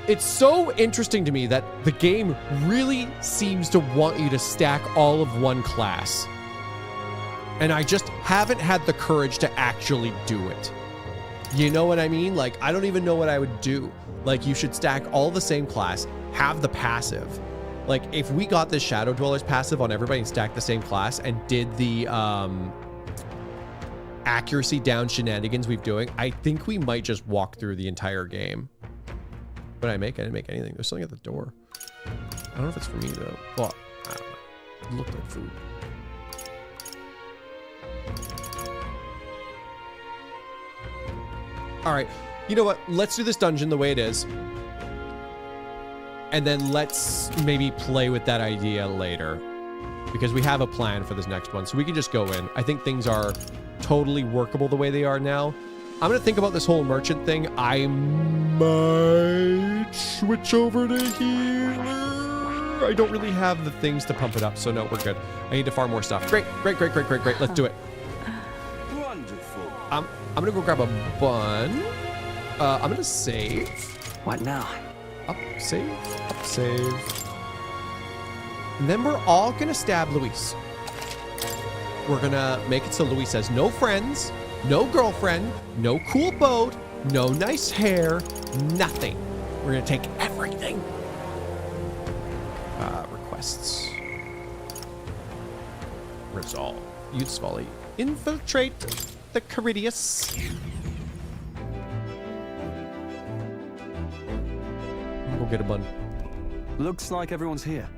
It's so interesting to me that the game really seems to want you to stack all of one class. And I just haven't had the courage to actually do it. You know what I mean? Like, I don't even know what I would do. Like, you should stack all the same class, have the passive. Like, if we got this Shadow Dwellers passive on everybody and stacked the same class and did the accuracy down shenanigans we've doing, I think we might just walk through the entire game. What did I make? I didn't make anything. There's something at the door. I don't know if it's for me, though. Well, I don't know. It looked like food. All right, you know what? Let's do this dungeon the way it is. And then let's maybe play with that idea later. Because we have a plan for this next one. So we can just go in. I think things are totally workable the way they are now. I'm going to think about this whole merchant thing. I might switch over to healer. I don't really have the things to pump it up. So no, we're good. I need to farm more stuff. Great. Let's do it. Wonderful. I'm gonna go grab a bun. I'm gonna save. What now? Up, save. And then we're all gonna stab Luis. We're gonna make it so Luis has no friends, no girlfriend, no cool boat, no nice hair, nothing. We're gonna take everything. Requests. Resolve. Use volley. Infiltrate the Caridius. Go get a bun. Looks like everyone's here.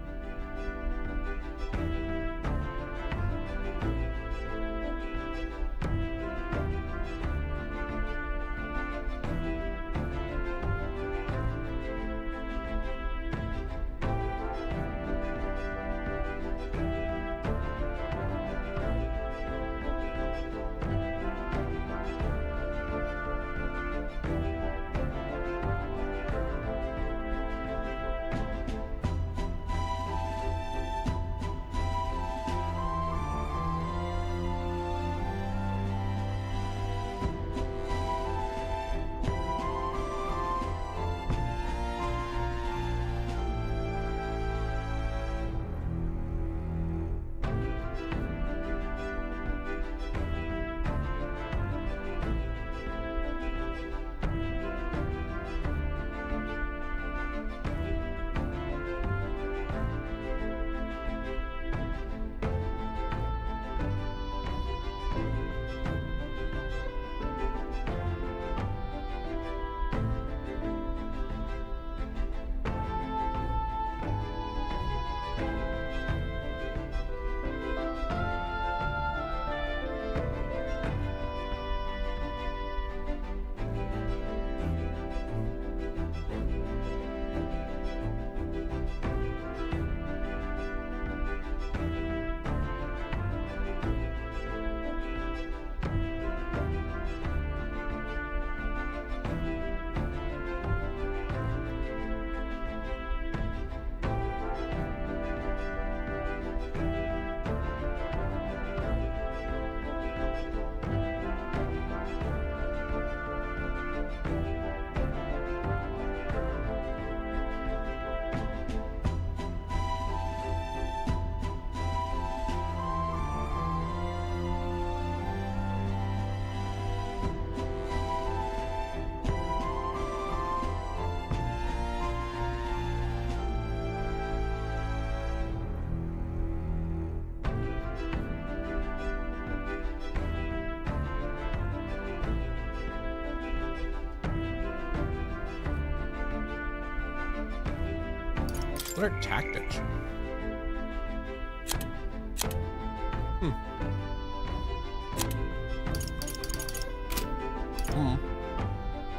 What are tactics?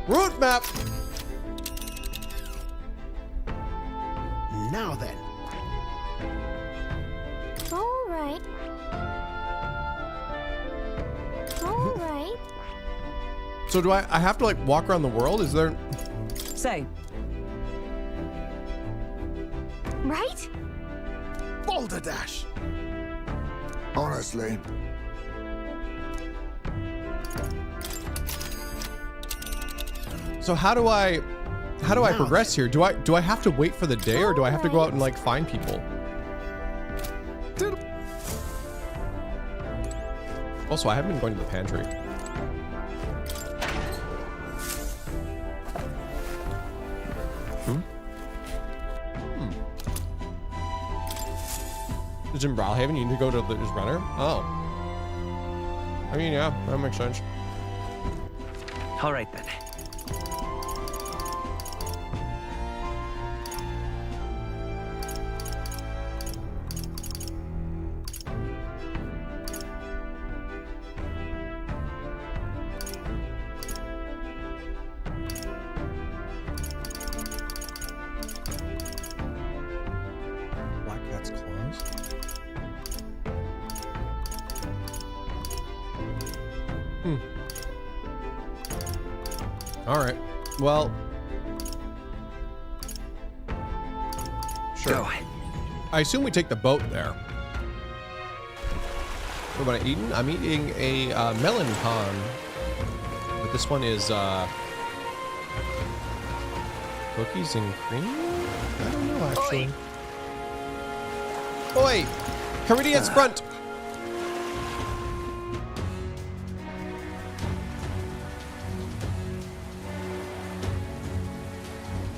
Route map. Now then. All right. All right. So do I have to like walk around the world? Is there? Say. Right? Boulder Dash. Honestly, So how do I progress here? Do I have to wait for the day, or do I have to go out and like find people? Also, I haven't been going to the pantry. Is in Brawlhaven, you need to go to the runner? Oh. I mean, yeah, that makes sense. All right then. Black Cat's claws. All right. Well, sure. Go. I assume we take the boat there. What am I eating? I'm eating a melon con, but this one is cookies and cream. I don't know actually. Oi! Caridian's front.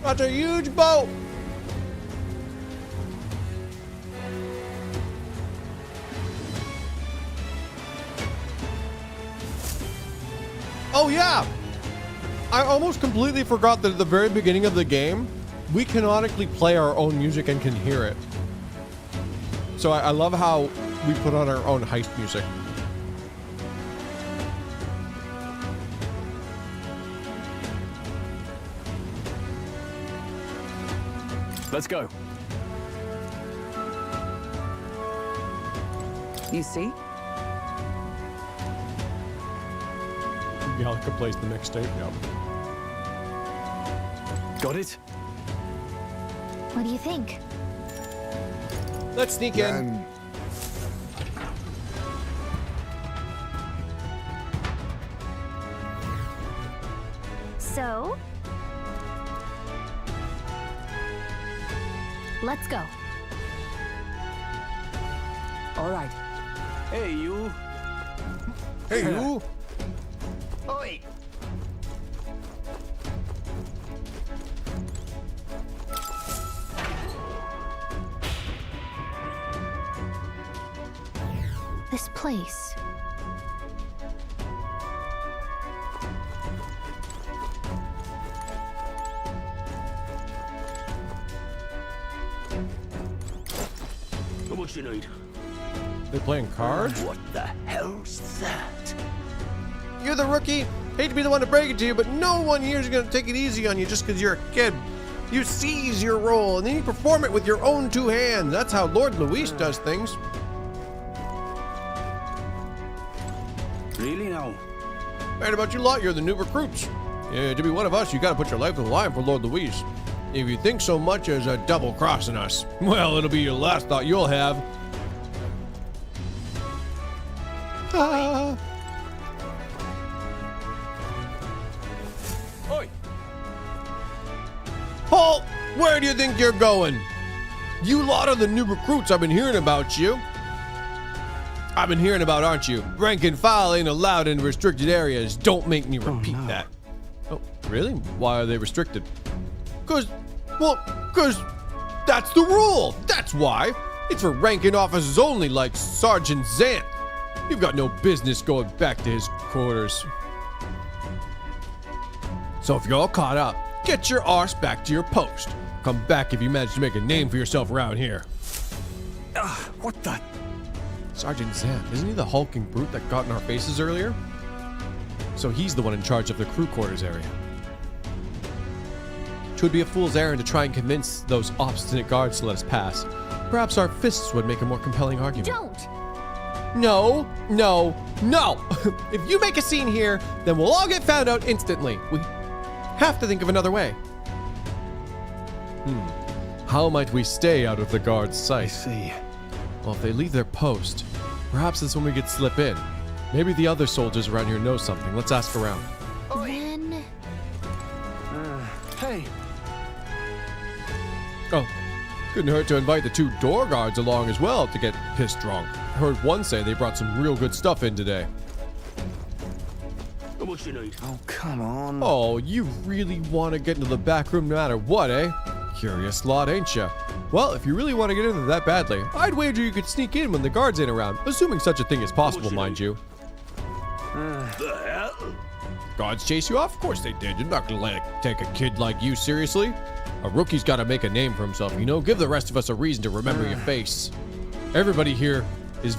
That's a huge boat. Oh yeah! I almost completely forgot that at the very beginning of the game, we canonically play our own music and can hear it. So I love how we put on our own heist music. Let's go. You see? Gallica plays the mixtape, yep. Got it? What do you think? Let's sneak in. Then So? Let's go. All right. Hey, you. Hey, you! Oi. This place. How much you need? They're playing cards? What the hell's that? You're the rookie. Hate to be the one to break it to you, but no one here is going to take it easy on you just because you're a kid. You seize your role, and then you perform it with your own two hands. That's how Lord Luis does things. Really now? Right about you lot, you're the new recruits. Yeah, to be one of us, you gotta put your life on the line for Lord Luis. If you think so much as a double-crossing us, well, it'll be your last thought you'll have. Ah. Oi. Halt! Where do you think you're going? You lot are the new recruits. I've been hearing about you. I've been hearing about, aren't you? Rank and file ain't allowed in restricted areas. Don't make me repeat that. Oh, really? Why are they restricted? Cause that's the rule. That's why. It's for ranking officers only, like Sergeant Zant. You've got no business going back to his quarters. So if you're all caught up, get your arse back to your post. Come back if you manage to make a name for yourself around here. What the? Sergeant Zant, isn't he the hulking brute that got in our faces earlier? So he's the one in charge of the crew quarters area. 'Twould be a fool's errand to try and convince those obstinate guards to let us pass. Perhaps our fists would make a more compelling argument. Don't! No, no, no! If you make a scene here, then we'll all get found out instantly. We have to think of another way. How might we stay out of the guards' I sight? see. Well, if they leave their post, perhaps that's when we could slip in. Maybe the other soldiers around here know something. Let's ask around. Then... Hey. Oh, couldn't hurt to invite the two door guards along as well to get pissed drunk. Heard one say they brought some real good stuff in today. How much you need? Oh, come on. Oh, you really want to get into the back room no matter what, eh? Curious lot, ain't ya? Well, if you really want to get into that badly, I'd wager you could sneak in when the guards ain't around, assuming such a thing is possible, mind you. The hell? Guards chase you off? Of course they did. You're not gonna take a kid like you seriously. A rookie's gotta make a name for himself, you know? Give the rest of us a reason to remember your face. Everybody here is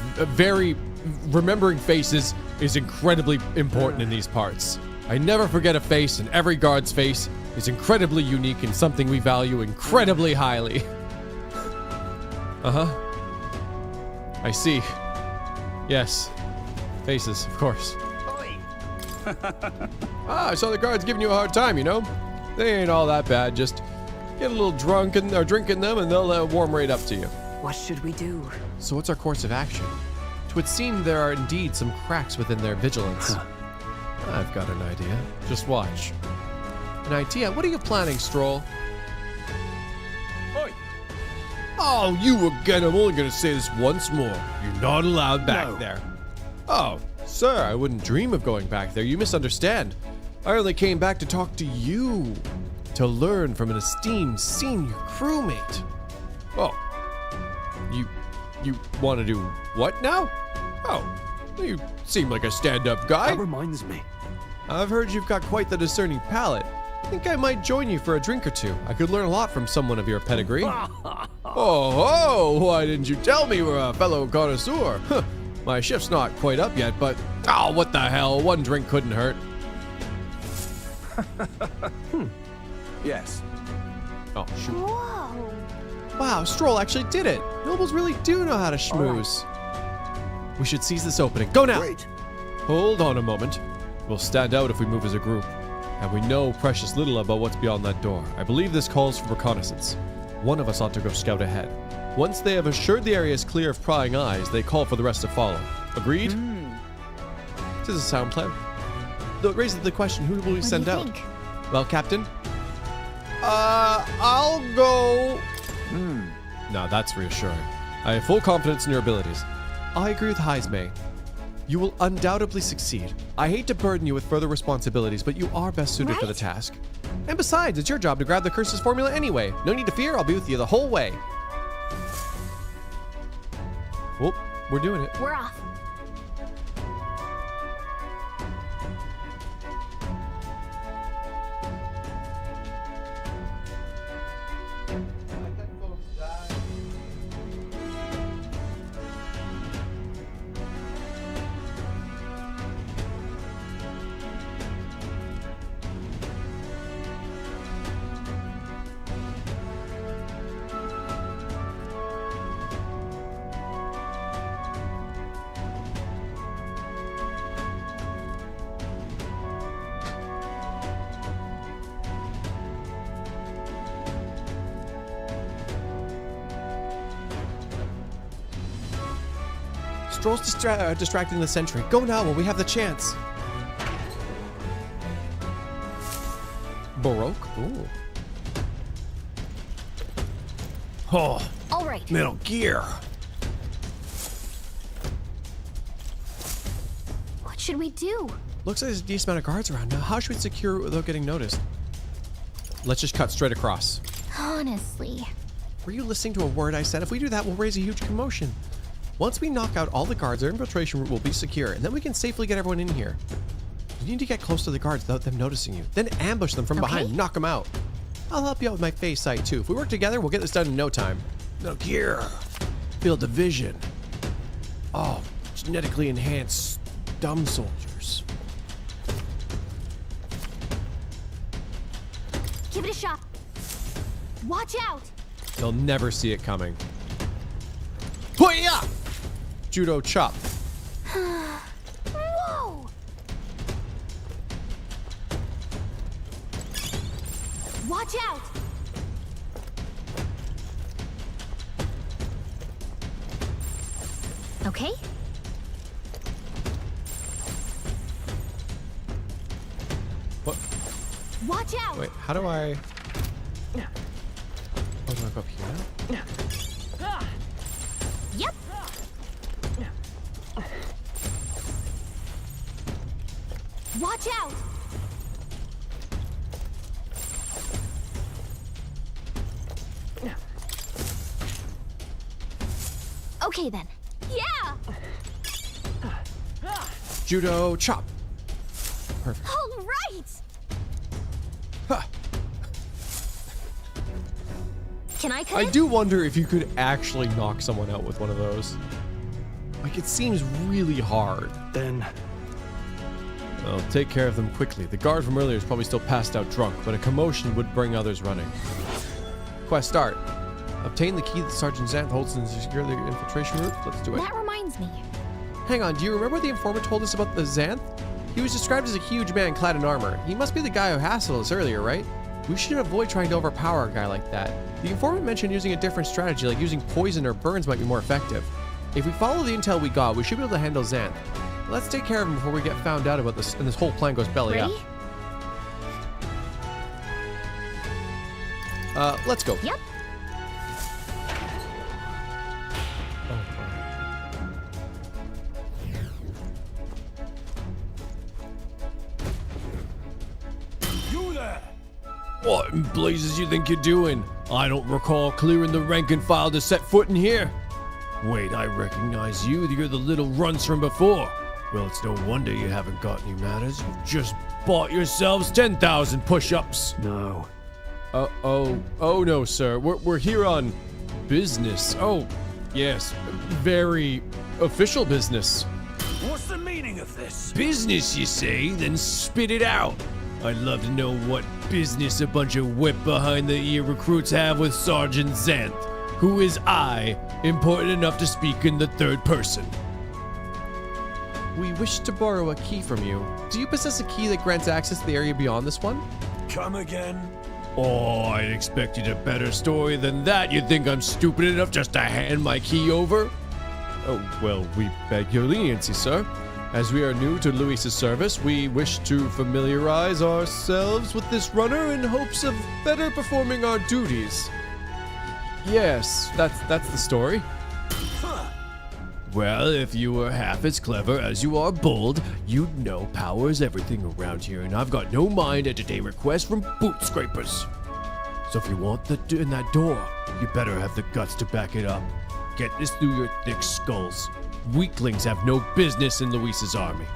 remembering faces is incredibly important in these parts. I never forget a face, and every guard's face is incredibly unique and something we value incredibly highly. Uh-huh. I see. Yes. Faces, of course. I saw the guards giving you a hard time, you know? They ain't all that bad. Just get a little drunk or drinking them and they'll warm right up to you. What should we do? So what's our course of action? 'Twould seem there are indeed some cracks within their vigilance. I've got an idea. Just watch. An idea? What are you planning, Stroll? Oi. Oh, you again. I'm only gonna say this once more. You're not allowed back there. Oh, sir, I wouldn't dream of going back there. You misunderstand. I only came back to talk to you. To learn from an esteemed senior crewmate. Oh. You want to do what now? Oh, you seem like a stand-up guy. That reminds me. I've heard you've got quite the discerning palate. I think I might join you for a drink or two. I could learn a lot from someone of your pedigree. Oh, why didn't you tell me we're a fellow connoisseur? Huh. My shift's not quite up yet, but oh, what the hell? One drink couldn't hurt. Yes. Oh, shoot. Whoa. Wow, Stroll actually did it. Nobles really do know how to schmooze. We should seize this opening. Go now. Wait. Hold on a moment. We'll stand out if we move as a group. And we know precious little about what's beyond that door. I believe this calls for reconnaissance. One of us ought to go scout ahead. Once they have assured the area is clear of prying eyes, they call for the rest to follow. Agreed? This is a sound plan. Though it raises the question, who will we send What do out? you think? Well, Captain? I'll go... Now that's reassuring. I have full confidence in your abilities. I agree with Heismay. You will undoubtedly succeed. I hate to burden you with further responsibilities, but you are best suited for the Right? task. And besides, it's your job to grab the curse's formula anyway. No need to fear, I'll be with you the whole way. Well, we're doing it. We're off. Stroll's distracting the sentry. Go now while we have the chance. Baroque? Ooh. Oh, All right. Metal Gear. What should we do? Looks like there's a decent amount of guards around now. How should we secure it without getting noticed? Let's just cut straight across. Honestly. Were you listening to a word I said? If we do that, we'll raise a huge commotion. Once we knock out all the guards, our infiltration route will be secure, and then we can safely get everyone in here. You need to get close to the guards without them noticing you. Then ambush them from behind and knock them out. I'll help you out with my phase sight too. If we work together, we'll get this done in no time. Metal Gear. Field of vision. Oh, genetically enhanced dumb soldiers. Give it a shot. Watch out. They'll never see it coming. Hoya! Judo chop. Whoa. Watch out. Okay. What? Watch out. Wait, how do I... Oh, do I go up here? Yep. Watch out. Okay then. Yeah. Judo chop. Perfect. All right. Ha. Can I cut I it? do wonder if you could actually knock someone out with one of those. Like, it seems really hard. Then I'll take care of them quickly. The guard from earlier is probably still passed out drunk, but a commotion would bring others running. Quest start. Obtain the key that Sergeant Xanth holds and secure the infiltration route. Let's do it. That reminds me. Hang on, do you remember what the informant told us about the Xanth? He was described as a huge man clad in armor. He must be the guy who hassled us earlier, right? We should avoid trying to overpower a guy like that. The informant mentioned using a different strategy, like using poison or burns might be more effective. If we follow the intel we got, we should be able to handle Xanth. Let's take care of him before we get found out about this and this whole plan goes belly Ready? up. Let's go. Yep. You there! What in blazes you think you're doing? I don't recall clearing the rank and file to set foot in here. Wait, I recognize you. You're the little runts from before. Well, it's no wonder you haven't got any manners. You've just bought yourselves 10,000 push-ups. No. Oh no, sir. We're here on business. Oh, yes, very official business. What's the meaning of this? Business, you say? Then spit it out. I'd love to know what business a bunch of whip behind the ear recruits have with Sergeant Xanth. Who is I, important enough to speak in the third person? We wish to borrow a key from you. Do you possess a key that grants access to the area beyond this one? Come again? Oh, I'd expected a better story than that. You think I'm stupid enough just to hand my key over? Oh, well, we beg your leniency, sir. As we are new to Luis's service, we wish to familiarize ourselves with this runner in hopes of better performing our duties. Yes, that's the story. Well, if you were half as clever as you are bold, you'd know power is everything around here, and I've got no mind to entertain requests from boot scrapers. So if you want in that door, you better have the guts to back it up. Get this through your thick skulls. Weaklings have no business in Luis's army.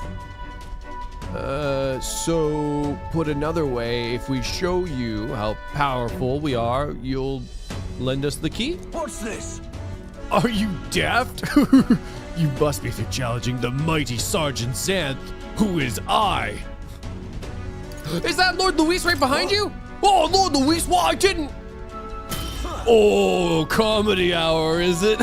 So put another way, if we show you how powerful we are, you'll lend us the key? What's this? Are you daft? You must be challenging the mighty Sergeant Xanth, who is I. Is that Lord Luis right behind you? Oh, Lord Luis, well, I didn't. Oh, comedy hour, is it?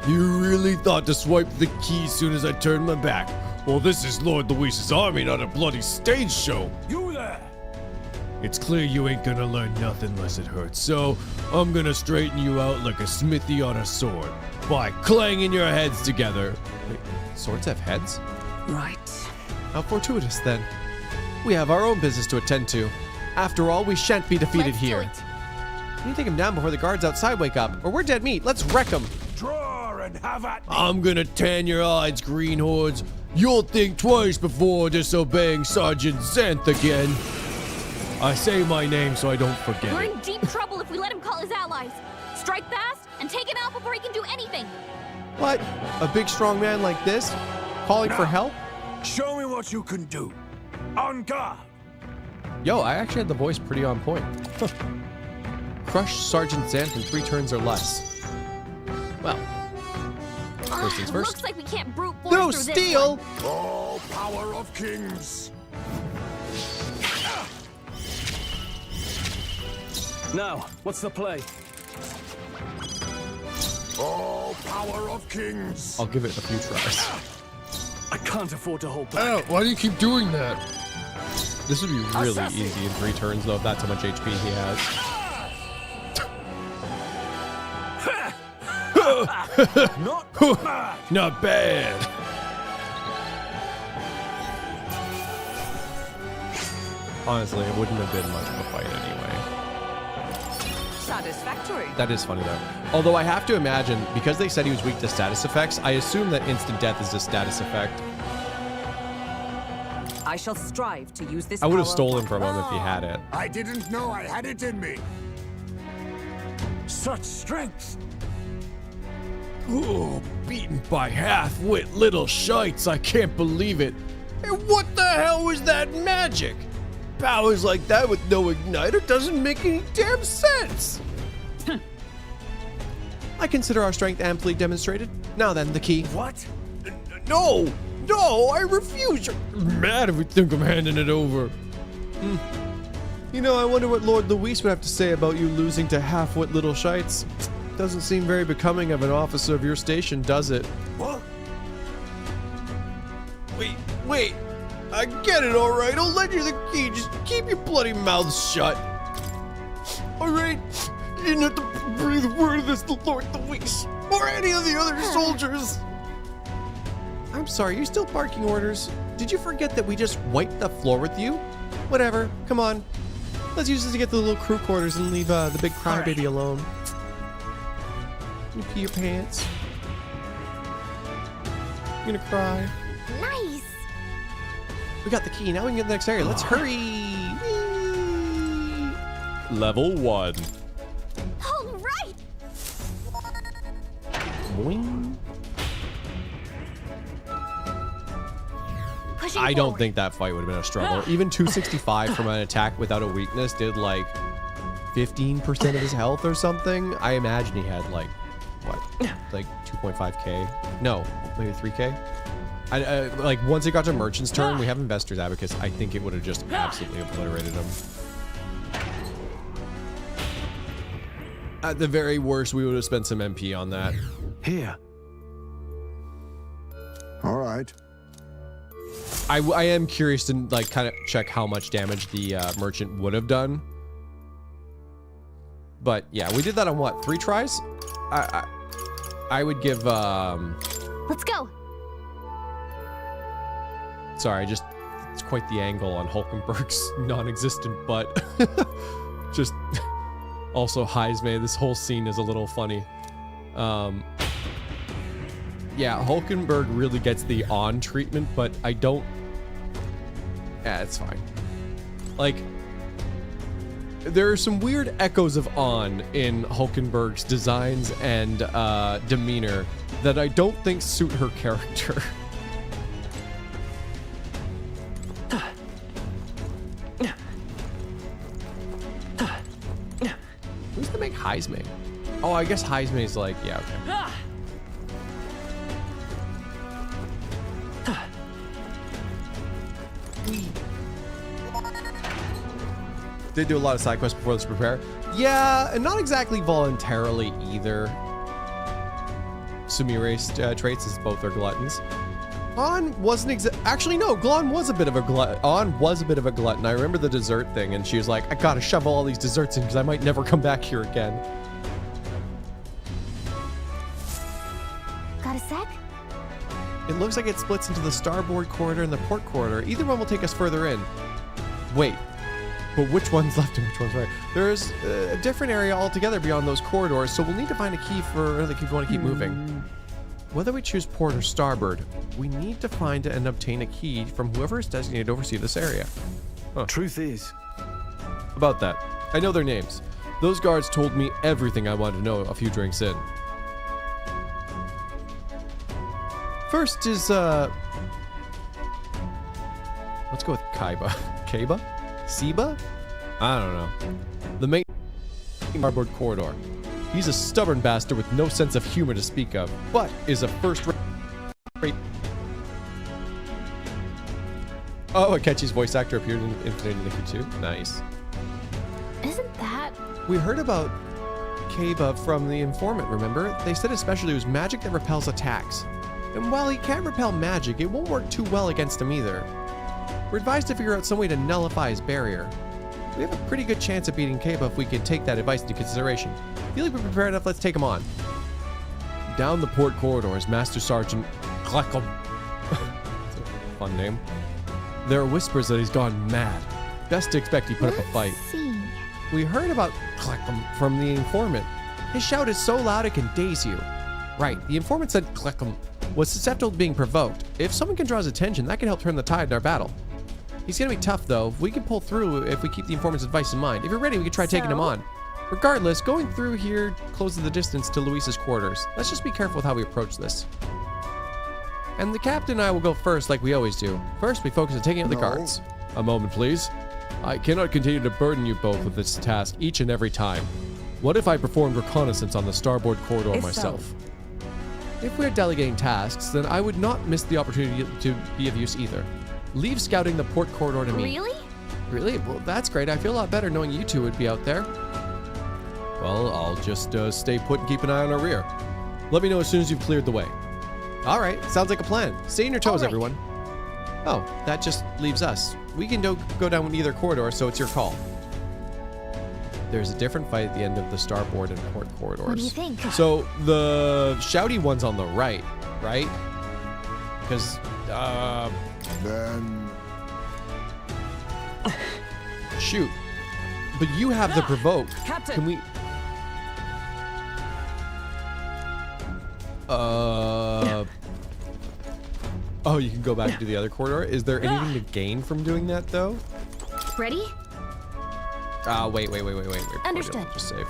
You really thought to swipe the key as soon as I turned my back. Well, this is Lord Luis's army, not a bloody stage show. You there! It's clear you ain't gonna learn nothing unless it hurts, so I'm gonna straighten you out like a smithy on a sword by clanging your heads together. Wait, swords have heads? Right. How fortuitous, then. We have our own business to attend to. After all, we shan't be defeated Let's do here. it. You need to take him down before the guards outside wake up, or we're dead meat. Let's wreck him. Draw and have at me! I'm gonna tan your hides, green hordes. You'll think twice before disobeying Sergeant Xanth again. I say my name so I don't forget We're it. in deep trouble if we let him call his allies. Strike fast and take him out before he can do anything. What? A big strong man like this? Calling for help? Show me what you can do. On guard! Yo, I actually had the voice pretty on point. Crush Sergeant Xanth in 3 turns or less. Well, first things first. Looks like we can't brute force No, through steal! This one. All power of kings. Now, what's the play? All power of kings. I'll give it a few tries. I can't afford to hold back. Oh, why do you keep doing that? This would be really easy in 3 turns, though, if that's how much HP he has. Not bad! Not bad. Honestly, it wouldn't have been much of a fight anyway. Satisfactory. That is funny, though. Although I have to imagine, because they said he was weak to status effects, I assume that instant death is a status effect. I shall strive to use this I would have power stolen from him if he had it. I didn't know I had it in me. Such strength! Oh, beaten by half-wit little shites, I can't believe it. And what the hell was that magic? Powers like that with no igniter doesn't make any damn sense. I consider our strength amply demonstrated. Now then, the key. What? No, I refuse. You're mad if we think I'm handing it over. You know, I wonder what Lord Luis would have to say about you losing to half-wit little shites. Doesn't seem very becoming of an officer of your station, does it? What? Wait. I get it, all right. I'll lend you the key. Just keep your bloody mouth shut. All right? You didn't have to breathe a word of this to Lord Luis or any of the other soldiers. I'm sorry, you're still barking orders. Did you forget that we just wiped the floor with you? Whatever. Come on. Let's use this to get to the little crew quarters and leave the big crybaby alone. Can you pee your pants? You're gonna cry. Nice. We got the key. Now we can get to the next area. Let's hurry. Whee! Level 1. All right. Boing. I don't think that fight would have been a struggle. Even 265 from an attack without a weakness did like 15% of his health or something. I imagine he had like, what, like 2.5k? No, maybe 3k? Like once it got to Merchant's turn, we have Investor's Abacus. I think it would have just absolutely obliterated him. At the very worst, we would have spent some MP on that. Here. All right. I am curious to like kind of check how much damage the Merchant would have done. But yeah, we did that on what, 3 tries? I would give Let's go. sorry, it's quite the angle on Hulkenberg's non-existent butt. Just also Heisme, this whole scene is a little funny. Yeah, Hulkenberg really gets the on treatment, but I don't. Yeah, it's fine. Like, there are some weird echoes of on in Hulkenberg's designs and demeanor that I don't think suit her character. Who's gonna make Heisme? Oh, I guess Heisme is like, yeah, okay. Did do a lot of side quests before this prepare. Yeah, and not exactly voluntarily either. Sumire's traits is both are gluttons. On wasn't actually no, Glon was a bit of a glutton. On was a bit of a glutton. I remember the dessert thing, and she was like, I gotta shovel all these desserts in because I might never come back here again. Got a sec? It looks like it splits into the starboard corridor and the port corridor. Either one will take us further in. Wait. But which one's left and which one's right? There's a different area altogether beyond those corridors, so we'll need to find a key for if we want to keep moving. Whether we choose port or starboard, we need to find and obtain a key from whoever is designated to oversee this area. Huh. Truth is, About that, I know their names. Those guards told me everything I wanted to know a few drinks in. First is, let's go with Kaiba. Kaiba? Siba? I don't know. The main starboard corridor. He's a stubborn bastard with no sense of humor to speak of, but is a first-rate. Oh, Akechi's voice actor appeared in Infinity Nikki too. Nice. Isn't that? We heard about Kaiba from the informant, remember? They said especially it was magic that repels attacks. And while he can't repel magic, it won't work too well against him either. We're advised to figure out some way to nullify his barrier. We have a pretty good chance of beating Kaiba if we can take that advice into consideration. Feel like we're prepared enough, let's take him on. Down the port corridors, Master Sergeant Klekum. That's a fun name. There are whispers that he's gone mad. Best to expect he put up a fight. Let's see. We heard about Klekum from the informant. His shout is so loud it can daze you. Right, the informant said Klekum was susceptible to being provoked. If someone can draw his attention, that can help turn the tide in our battle. He's gonna be tough though. We can pull through if we keep the informant's advice in mind. If you're ready, we can try taking him on. Regardless, going through here closes the distance to Luis's quarters. Let's just be careful with how we approach this. And the captain and I will go first like we always do. First, we focus on taking out the guards. A moment, please. I cannot continue to burden you both with this task each and every time. What if I performed reconnaissance on the starboard corridor myself? If we're delegating tasks, then I would not miss the opportunity to be of use either. Leave scouting the port corridor to me. Really? Really? Well, that's great. I feel a lot better knowing you two would be out there. Well, I'll just stay put and keep an eye on our rear. Let me know as soon as you've cleared the way. All right, sounds like a plan. Stay on your toes, everyone. Oh, that just leaves us. We can go down either corridor, so it's your call. There's a different fight at the end of the starboard and port corridors. What do you think? So the shouty one's on the right? Because, Then shoot. But you have the provoke. Captain. Can we? Oh, you can go back to the other corridor. Is there anything to gain from doing that, though? Ready? Wait. Understood. Just save.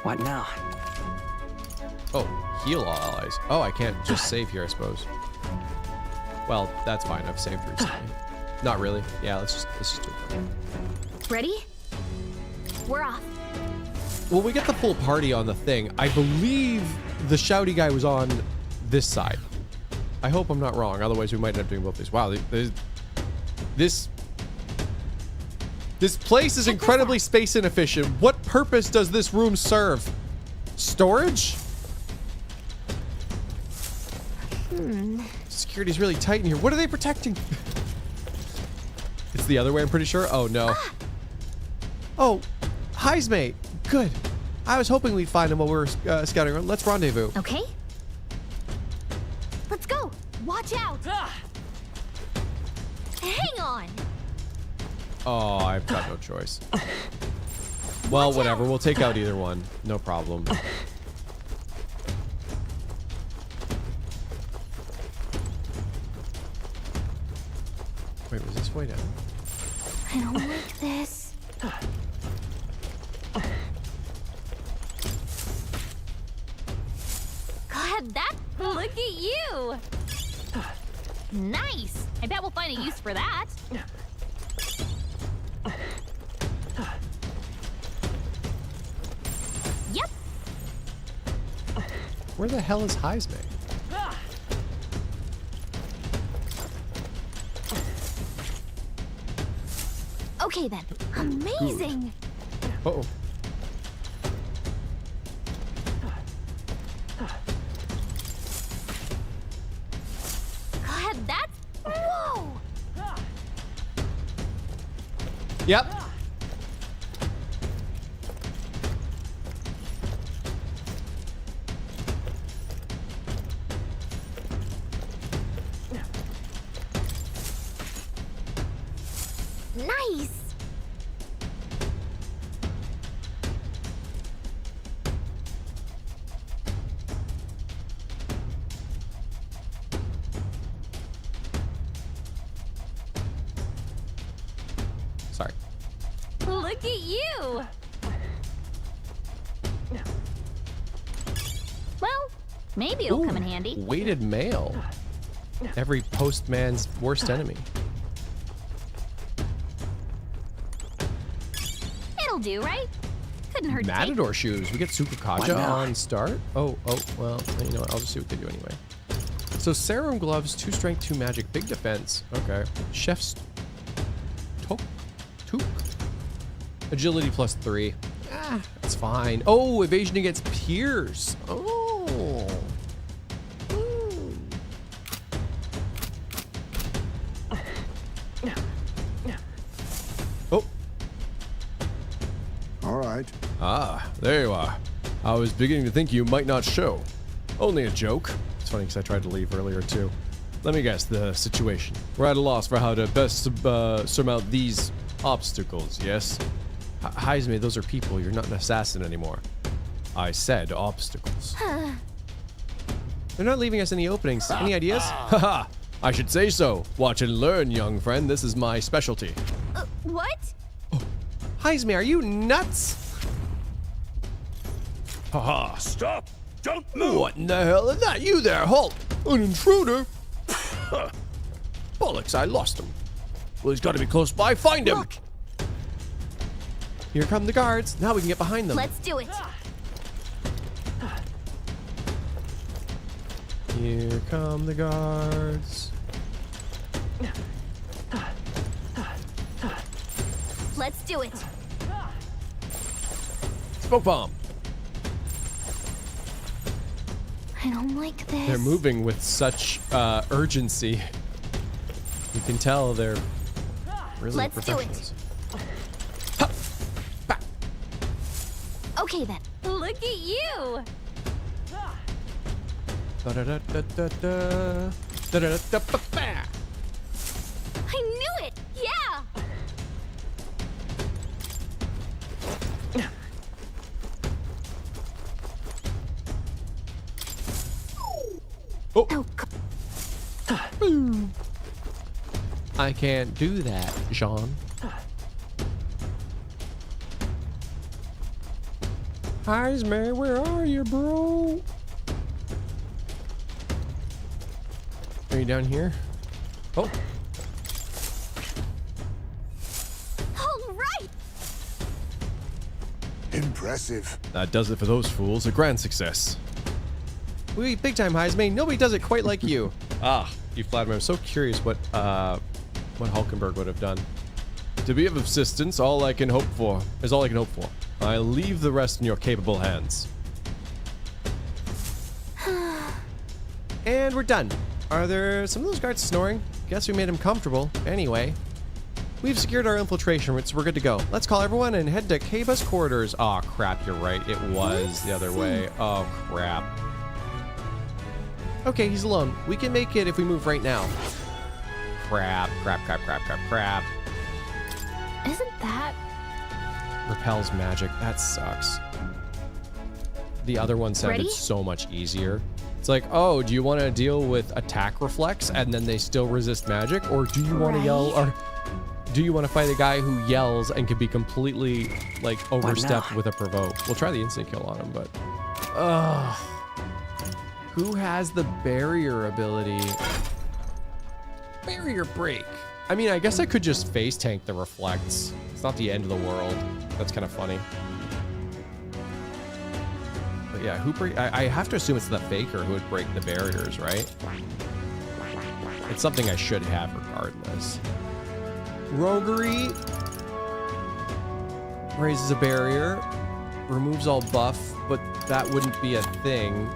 What now? Oh, heal all allies. Oh, I can't just save here, I suppose. Well, that's fine. I've saved recently. Not really. Yeah, let's just do it. Ready? We're off. Well, we get the full party on the thing. I believe the shouty guy was on this side. I hope I'm not wrong. Otherwise, we might end up doing both these. Wow, this place is incredibly space inefficient. What purpose does this room serve? Storage? Security's really tight in here. What are they protecting? It's the other way, I'm pretty sure. Oh, no. Oh, Heismate. Good. I was hoping we'd find him while we were scouting around. Let's rendezvous. Okay. Let's go. Watch out. Hang on. Oh, I've got no choice. Well, whatever. We'll take out either one. No problem. Wait, was this way down? I don't like this. God, look at you. Nice. I bet we'll find a use for that. Yep. Where the hell is Heismate? Okay then. Amazing. Uh-oh. God, whoa. Yep. Nice. Sorry. Look at you. Well, maybe it'll come in handy. Weighted mail. Every postman's worst enemy. It'll do, right? Couldn't hurt to take. Matador shoes. We get SUPERCHAT on start. Oh, well, you know what? I'll just see what they do anyway. So serum gloves, 2 strength, 2 magic, big defense. Okay. Chef's toque. Agility +3. Ah, that's fine. Oh, evasion against peers. Oh. Ooh. Oh. All right. Ah, there you are. I was beginning to think you might not show. Only a joke. It's funny because I tried to leave earlier too. Let me guess the situation. We're at a loss for how to best surmount these obstacles, yes? Heismate, those are people. You're not an assassin anymore. I said obstacles. They're not leaving us any openings. Any ideas? Haha, I should say so. Watch and learn, young friend. This is my specialty. What? Heismate, are you nuts? Haha. Stop! Don't move! What in the hell is that? You there, halt! An intruder? Bollocks, I lost him. Well, he's got to be close by. Find him! Look. Here come the guards. Now we can get behind them. Let's do it. Here come the guards. Let's do it. Smoke bomb. I don't like this. They're moving with such urgency. You can tell they're really Let's do it. professionals. Okay then. Look at you. Da-da-da-da-da-da. Da-da-da-da-ba-ba. I knew it. Yeah. Oh. I can't do that, Jean. Heismate, where are you, bro? Are you down here? Oh, All right. Impressive. that does it for those fools. A grand success. We big time, Heisman. Nobody does it quite like you. Ah, you flatter me. I'm so curious what Hulkenberg would have done. To be of assistance, is all I can hope for. I leave the rest in your capable hands. And we're done. Are there some of those guards snoring? Guess we made them comfortable. Anyway, we've secured our infiltration routes. We're good to go. Let's call everyone and head to K-Bus quarters. Oh crap, you're right. It was the other way. Oh crap. Okay, he's alone. We can make it if we move right now. Crap. Isn't that... Repels magic. That sucks. The other one sounded Ready? so much easier. It's like, oh, do you want to deal with attack reflex and then they still resist magic? Or do you want to yell, or do you want to fight a guy who yells and can be completely, like, overstepped with a provoke? We'll try the instant kill on him, but... Ugh. Who has the barrier ability? Barrier break. I mean, I guess I could just face tank the reflects. It's not the end of the world. That's kind of funny. But yeah, who break? I have to assume it's the faker who would break the barriers, right? It's something I should have regardless. Roguery raises a barrier, removes all buff, but that wouldn't be a thing.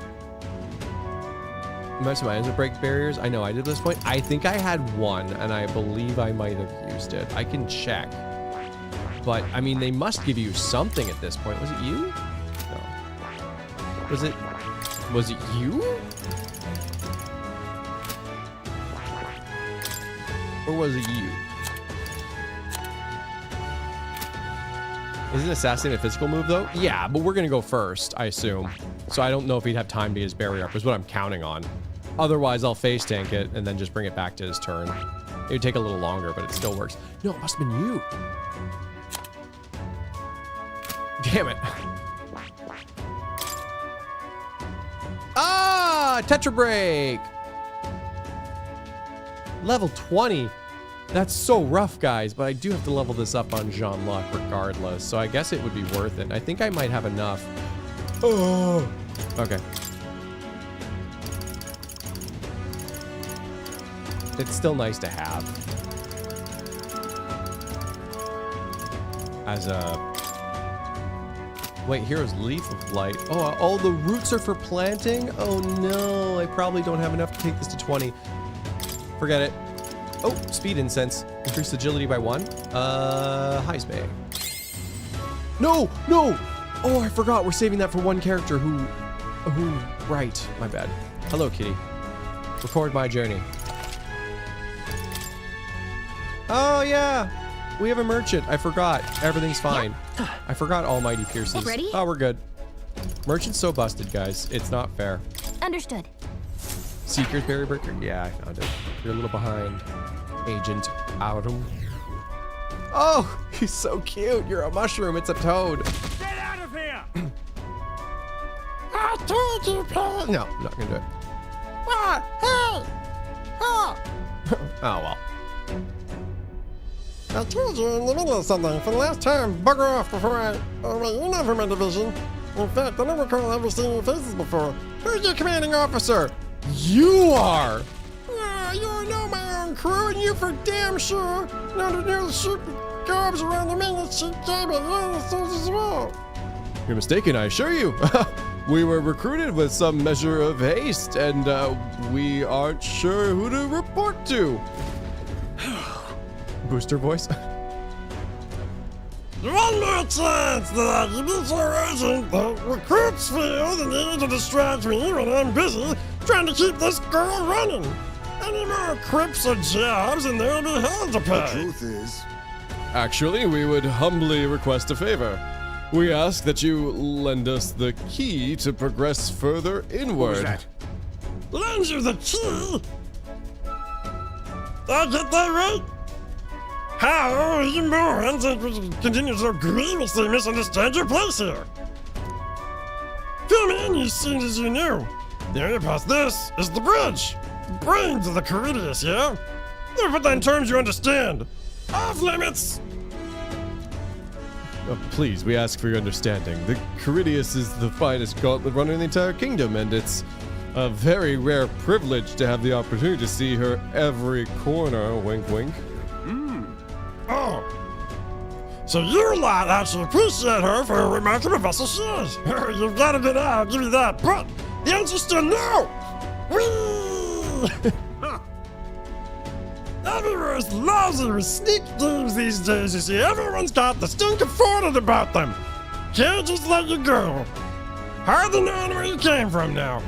Most of my items would break barriers. I know I did at this point. I think I had one, and I believe I might have used it. I can check. But, I mean, they must give you something at this point. Was it you? No. Was it you? Or was it you? Isn't Assassin a physical move, though? Yeah, but we're going to go first, I assume. So I don't know if he'd have time to get his barrier up, is what I'm counting on. Otherwise, I'll face tank it and then just bring it back to his turn. It would take a little longer, but it still works. No, it must have been you. Damn it. Ah, Tetra Break. Level 20. That's so rough, guys, but I do have to level this up on Jean-Luc regardless, so I guess it would be worth it. I think I might have enough. Oh, okay. It's still nice to have. As a... Wait, here's Leaf of Light. Oh, all the roots are for planting? Oh no, I probably don't have enough to take this to 20. Forget it. Oh, Speed Incense. Increased agility by 1. Heisman. No, no! Oh, I forgot. We're saving that for one character who... Right. My bad. Hello, kitty. Record my journey. Oh, yeah. We have a merchant. I forgot. Everything's fine. I forgot Almighty Pierces. Ready? Oh, we're good. Merchant's so busted, guys. It's not fair. Understood. Seeker's Berry Breaker? Yeah, I found it. You're a little behind. Agent Autumn. Oh, he's so cute. You're a mushroom. It's a toad. Get out of here! I told you, Pat. No, I'm not gonna do it. Ah, hey! Ah! Oh, well. I told you in the middle of something. For the last time, bugger off before I... Oh, wait, you're not from my division. In fact, I don't recall ever seeing your faces before. Who's your commanding officer? You are! You know my own crew, and you for damn sure know to do the ship garbs around the maintenance ship job and all the soldiers as well. You're mistaken, I assure you. We were recruited with some measure of haste, and we aren't sure who to report to. Booster voice. One more chance that I can be your agent. The recruits feel the need to distract me when I'm busy trying to keep this girl running. Any more quips or jobs and there'll be hell to pay. The truth is... Actually, we would humbly request a favor. We ask that you lend us the key to progress further inward. What was that? Lend you the key? Did I get that right? How you morons continue so grievously misunderstand your place here? Fill me in, you seemed as you knew. The area past this is the bridge. The brains of the Caridius, yeah? Put that in terms you understand. Off limits! Please, we ask for your understanding. The Caridius is the finest gauntlet runner in the entire kingdom, and it's a very rare privilege to have the opportunity to see her every corner. Wink, wink. Oh. So you lot actually appreciate her for a remarkable vessel she is. You've got to get out, I'll give you that. But the answer's still no. Whee! Everywhere's lousy with sneak games these days, you see. Everyone's got the stink of Fortnite about them. Can't just let you go. Hardly knowing where you came from now.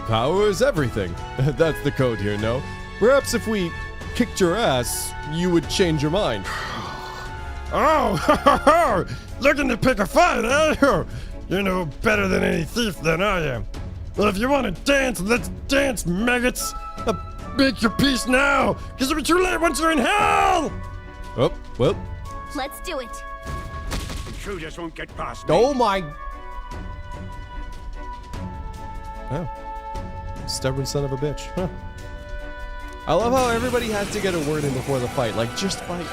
Power is everything. That's the code here, no? Perhaps if we kicked your ass, you would change your mind. Oh, looking to pick a fight, eh? You know better than any thief than I am. Well, if you want to dance, let's dance, maggots. Make your peace now, because it'll be too late once you're in hell! Oh, well. Let's do it. Intruders won't get past me. Oh my. Oh. Stubborn son of a bitch. Huh. I love how everybody has to get a word in before the fight. Like, just fight.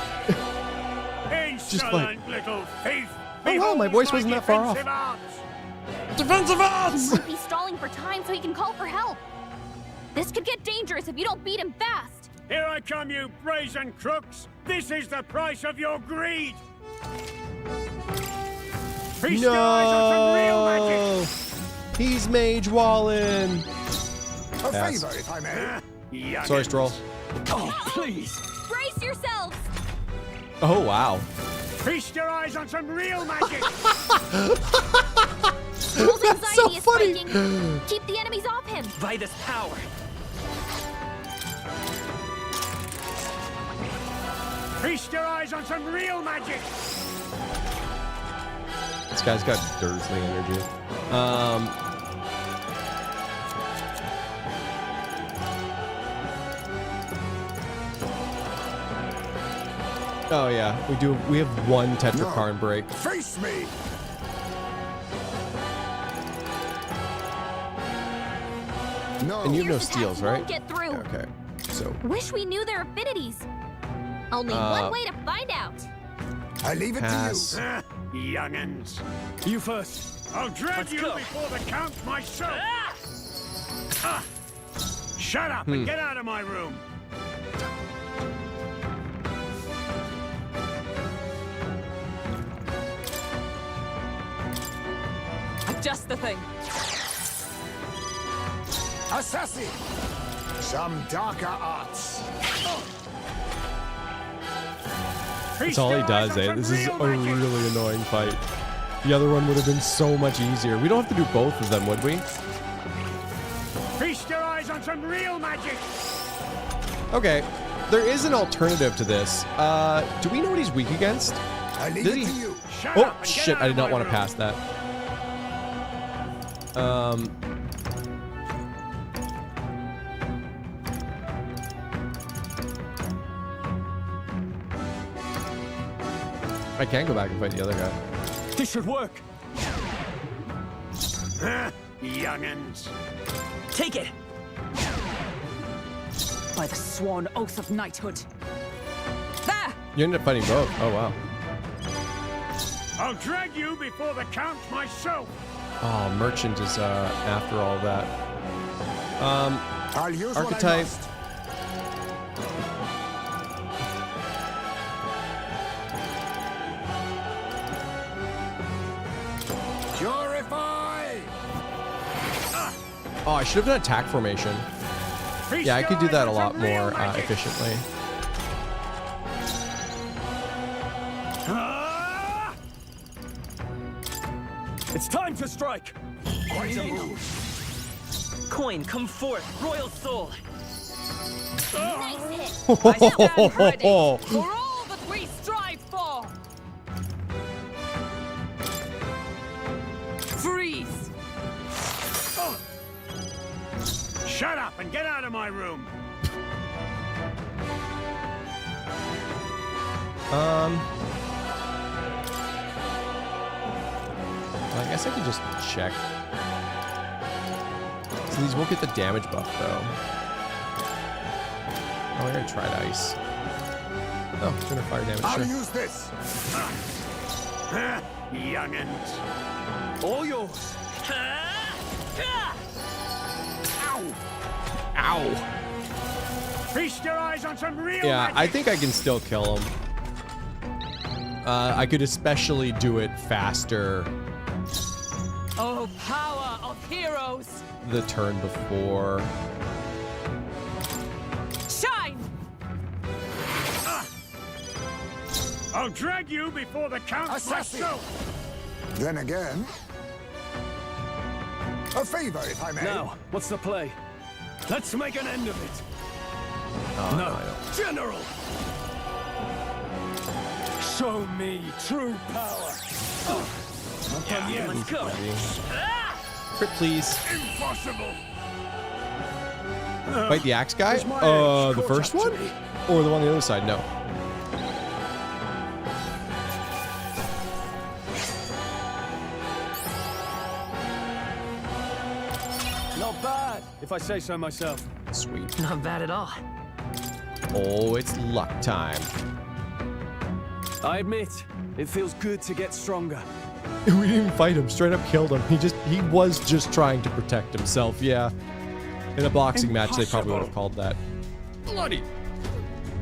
Just fight. Little thief. Oh wow, my voice wasn't that far off. Defensive arts! He might be stalling for time so he can call for help. This could get dangerous if you don't beat him fast. Here I come, you brazen crooks! This is the price of your greed! Feast your eyes on some real magic! He's Mage Wallen. A Pass. favor, if I may. Sorry, Stroll. Oh, please. Brace yourselves. Oh, wow. Feast your eyes on some real magic! Stroll's anxiety so is funny. spiking. Keep the enemies off him. By this power. Feast your eyes on some real magic! This guy's got Dursley energy. Oh yeah, we have one Tetrakarn break. Face me! No. And you have no Fierce attacks steals, right? won't get through. Okay. So Wish we knew their affinities. Only one way to find out. I leave it pass. to you. Young'uns. You first. I'll drag Let's you go. before the count myself! Shut up and get out of my room! Just the thing. Assassin! Some darker arts. That's all he does, eh? This is a really annoying fight. The other one would have been so much easier. We don't have to do both of them, would we? Feast your eyes on some real magic! Okay. There is an alternative to this. Do we know what he's weak against? I leave Does it he- to you. Shut Oh, up and get shit. out I of did not my want to room. pass that. I can go back and fight the other guy. This should work. Young'uns. Take it. By the sworn oath of knighthood. There! You ended up fighting both. Oh, wow. I'll drag you before the count myself! Oh, Merchant is after all that. I'll use what I Archetype. must. Purify! Oh, I should have done attack formation. Feast Yeah, I your could do eyes that a on lot some real more magic. efficiently. Ah! It's time to strike. Quite a move. Coin, come forth, royal soul. Nice hit. I stand ready for all that we strive for. Freeze. Shut up and get out of my room! I guess I could just check. So these won't get the damage buff though. Oh, I already tried ice. Oh, 200 fire damage. I'll Sure. use this. Young'uns. All yours. Ow. Feast your eyes on some real Yeah, magic. I think I can still kill him. I could especially do it faster Oh, power of heroes! the turn before. Shine! I'll drag you before the count myself. Then again, a favor, if I may. Now, what's the play? Let's make an end of it. Oh, No, I don't. General! Show me true power. Yeah, let's go. Crit, please. Impossible. Fight the axe guy? Where's my edge? The first one? Or the one on the other side? No. Not bad, if I say so myself. Sweet. Not bad at all. Oh, it's luck time. I admit, it feels good to get stronger. We didn't even fight him. Straight up killed him. He was just trying to protect himself. Yeah. In a boxing match, they probably would have called that. Bloody.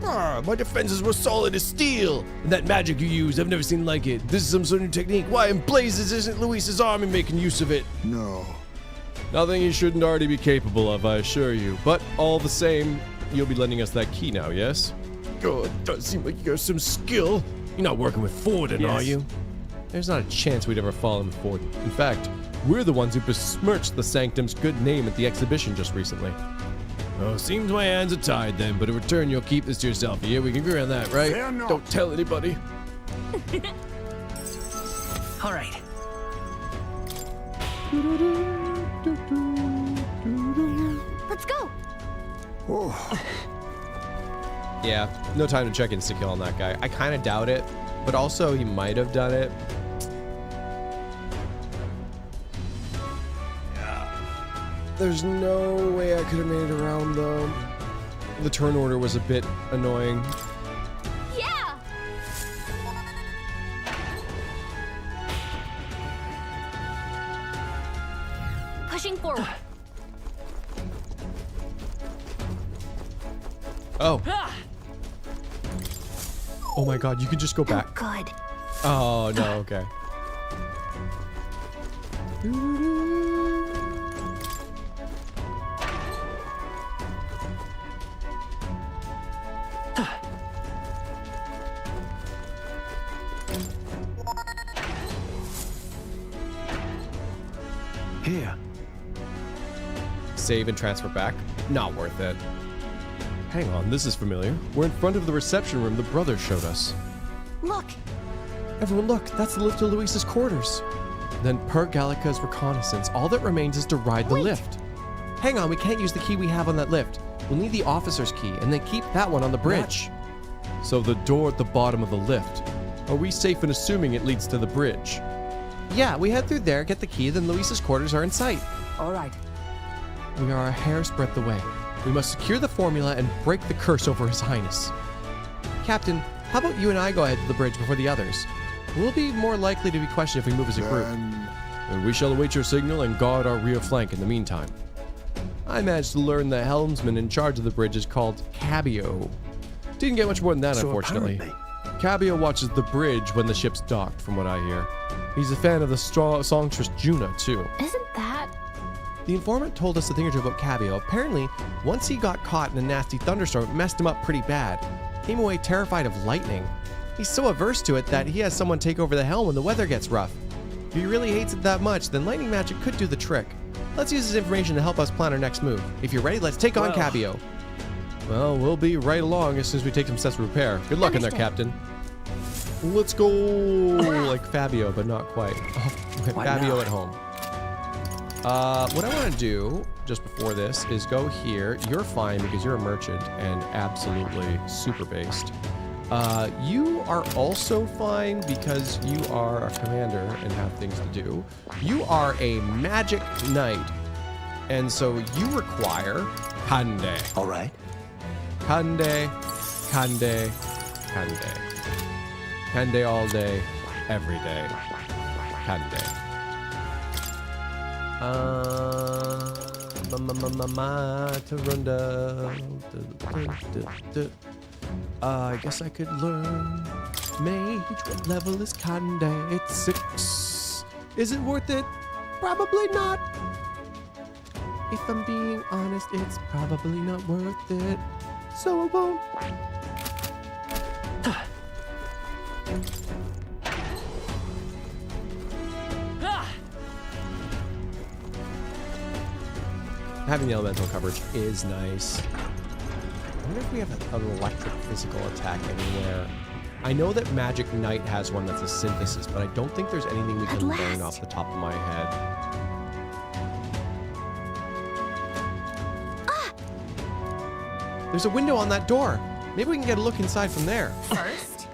Ah, my defenses were solid as steel. And that magic you use, I've never seen like it. This is some sort of new technique. Why in blazes isn't Luis's army making use of it? No. Nothing you shouldn't already be capable of, I assure you. But all the same, you'll be lending us that key now, yes? Oh, it does seem like you got some skill. You're not working with Forden, are Yes. you? There's not a chance we'd ever fall in with Forden. In fact, we're the ones who besmirched the Sanctum's good name at the exhibition just recently. Oh, seems my hands are tied then, but in return you'll keep this to yourself. Yeah, we can agree on that, right? Fear not. Don't tell anybody. All right. Let's go. Oh, Yeah, no time to check insta-kill on that guy. I kind of doubt it, but also he might have done it. There's no way I could have made it around, though. The turn order was a bit annoying. Yeah. Pushing forward. Oh. Oh my god, you could just go back. Good. Oh, no, okay. Here. Save and transfer back. Not worth it. Hang on, this is familiar. We're in front of the reception room the brother showed us. Look. Everyone look, that's the lift to Luis's quarters. Then per Gallica's reconnaissance, all that remains is to ride the Wait. lift. Hang on, we can't use the key we have on that lift. We'll need the officer's key and then keep that one on the bridge. So the door at the bottom of the lift. Are we safe in assuming it leads to the bridge? Yeah, we head through there, get the key, then Luis's quarters are in sight. All right. We are a hair's breadth away. We must secure the formula and break the curse over His Highness. Captain, how about you and I go ahead to the bridge before the others? We'll be more likely to be questioned if we move as a group. And we shall await your signal and guard our rear flank in the meantime. I managed to learn the helmsman in charge of the bridge is called Cabio. Didn't get much more than that, So unfortunately. apparently- Cabio watches the bridge when the ship's docked, from what I hear. He's a fan of the songstress Juna, too. Isn't that? The informant told us a thing or two about Cabio. Apparently, once he got caught in a nasty thunderstorm, it messed him up pretty bad. Came away terrified of lightning. He's so averse to it that he has someone take over the helm when the weather gets rough. If he really hates it that much, then lightning magic could do the trick. Let's use this information to help us plan our next move. If you're ready, let's take on Well. Cabio. Well, we'll be right along as soon as we take some steps to repair. Good luck in there, Understood. Captain. Let's go like Fabio, but not quite. Oh, Why Fabio not? at home. What I want to do just before this is go here. You're fine because you're a merchant and absolutely super based. You are also fine because you are a commander and have things to do. You are a magic knight, and so you require Hande. All right. Cande, Cande, Cande. Cande all day, every day. Cande. I guess I could learn mage. What level is Cande? It's 6. Is it worth it? Probably not. If I'm being honest, it's probably not worth it. So I won't. Having the elemental coverage is nice. I wonder if we have an electric physical attack anywhere. I know that Magic Knight has one that's a synthesis, but I don't think there's anything we can learn off the top of my head. There's a window on that door. Maybe we can get a look inside from there. First.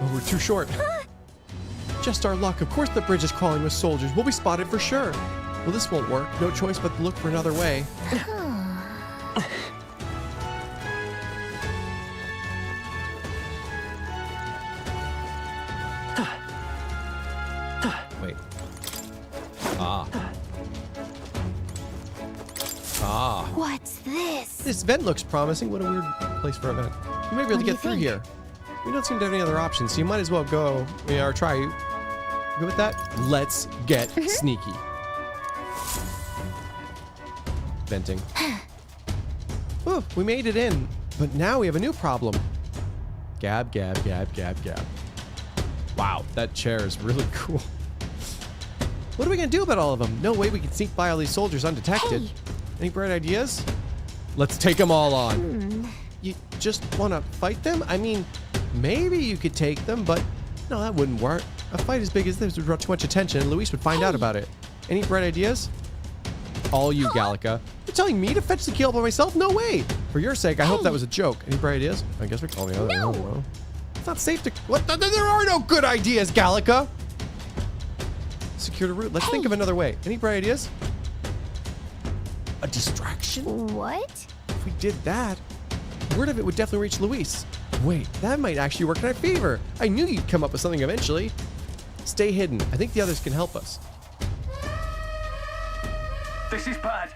Oh, we're too short. Just our luck. Of course the bridge is crawling with soldiers. We'll be spotted for sure. Well, this won't work. No choice but to look for another way. Wait. What's this? This vent looks promising. What a weird place for a vent. We may be able to get through here. We don't seem to have any other options, so you might as well go. Or try. You good with that? Let's get sneaky. Venting. Oh, we made it in. But now we have a new problem. Gab, gab, gab, gab, gab. Wow, that chair is really cool. What are we gonna do about all of them? No way we can sneak by all these soldiers undetected. Hey. Any bright ideas? Let's take them all on. You just want to fight them? I mean, maybe you could take them, but no, that wouldn't work. A fight as big as this would draw too much attention, and Luis would find out about it. Any bright ideas? All you, Gallica. You're telling me to fetch the kill by myself? No way! For your sake, I hope that was a joke. Any bright ideas? I guess we're calling the other. No. Well, it's not safe to... What? There are no good ideas, Gallica! Secure the route. Let's think of another way. Any bright ideas? A distraction? What? If we did that, word of it would definitely reach Luis. Wait, that might actually work in our favor. I knew you'd come up with something eventually. Stay hidden. I think the others can help us. This is bad.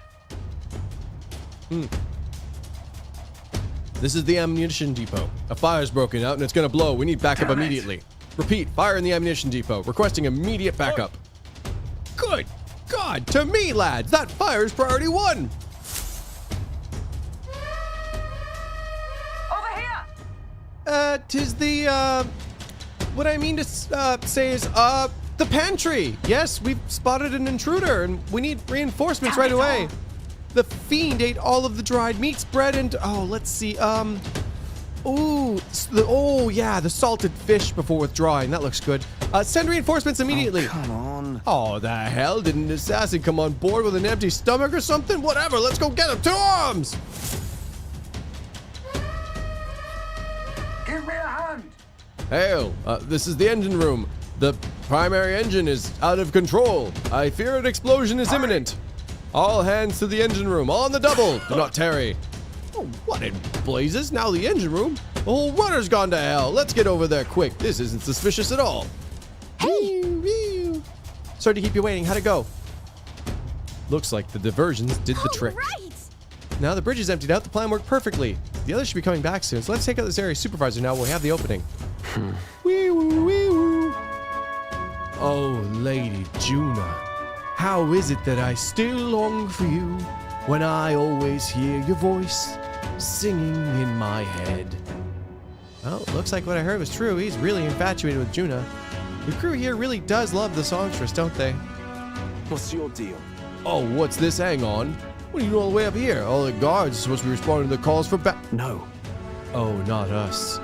This is the ammunition depot. A fire's broken out and it's gonna blow. We need backup immediately. Repeat, fire in the ammunition depot. Requesting immediate backup. Good God, to me, lads, that fire's priority 1. Over here! Tis the, what I mean to say is, the pantry. Yes, we've spotted an intruder and we need reinforcements right away. The fiend ate all of the dried meats, bread, and, oh, let's see, oh yeah, the salted fish before withdrawing. That looks good. Send reinforcements immediately. Oh, come on. Oh, the hell? Didn't an assassin come on board with an empty stomach or something? Whatever, let's go get him. To arms! Give me a hand! Hail, this is the engine room. The primary engine is out of control. I fear an explosion is imminent. All hands to the engine room, on the double. Do not tarry. Oh, what in blazes? Now the engine room? The whole rudder's gone to hell. Let's get over there quick. This isn't suspicious at all. Hey! Sorry to keep you waiting. How'd it go? Looks like the diversions did the trick. Right. Now the bridge is emptied out. The plan worked perfectly. The others should be coming back soon. So let's take out this area supervisor now while we have the opening. Wee woo, wee woo. Oh, Lady Juna. How is it that I still long for you when I always hear your voice singing in my head? Well, looks like what I heard was true. He's really infatuated with Juna. The crew here really does love the songstress, don't they? What's your deal? Oh, what's this? Hang on. What are you doing all the way up here? All the guards are supposed to be responding to the calls for No. Oh, not us.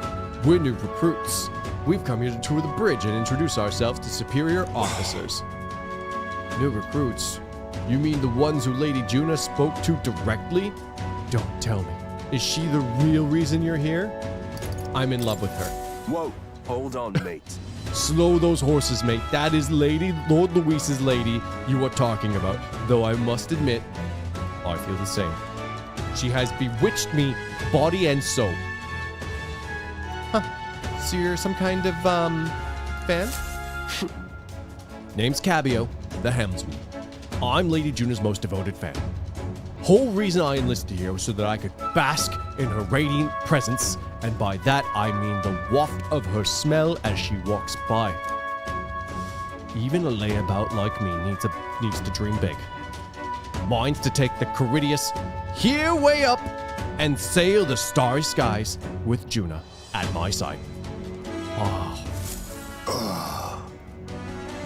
We're new recruits. We've come here to tour the bridge and introduce ourselves to superior officers. New recruits? You mean the ones who Lady Juna spoke to directly? Don't tell me. Is she the real reason you're here? I'm in love with her. Whoa. Hold on, mate. Slow those horses, mate. That is Lord Luis's lady you are talking about. Though I must admit, I feel the same. She has bewitched me, body and soul. Huh. So you're some kind of, fan? Name's Cabio, the helmsman. I'm Lady Juna's most devoted fan. Whole reason I enlisted here was so that I could bask in her radiant presence, and by that I mean the waft of her smell as she walks by. Even a layabout like me needs to dream big. Mine's to take the Caridius here way up and sail the starry skies with Juna at my side.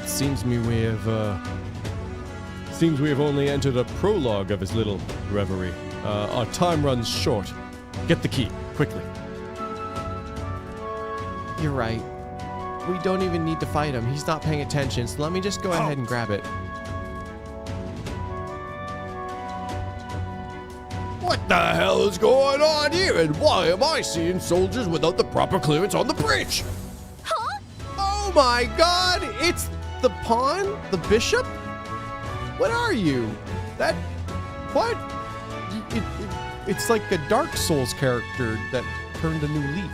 Seems we have only entered a prologue of his little reverie. Our time runs short. Get the key, quickly. You're right. We don't even need to fight him. He's not paying attention, so let me just go ahead and grab it. What the hell is going on here, and why am I seeing soldiers without the proper clearance on the bridge? Huh? Oh my god, it's the pawn? The bishop? What are you? What? It's like a Dark Souls character that turned a new leaf.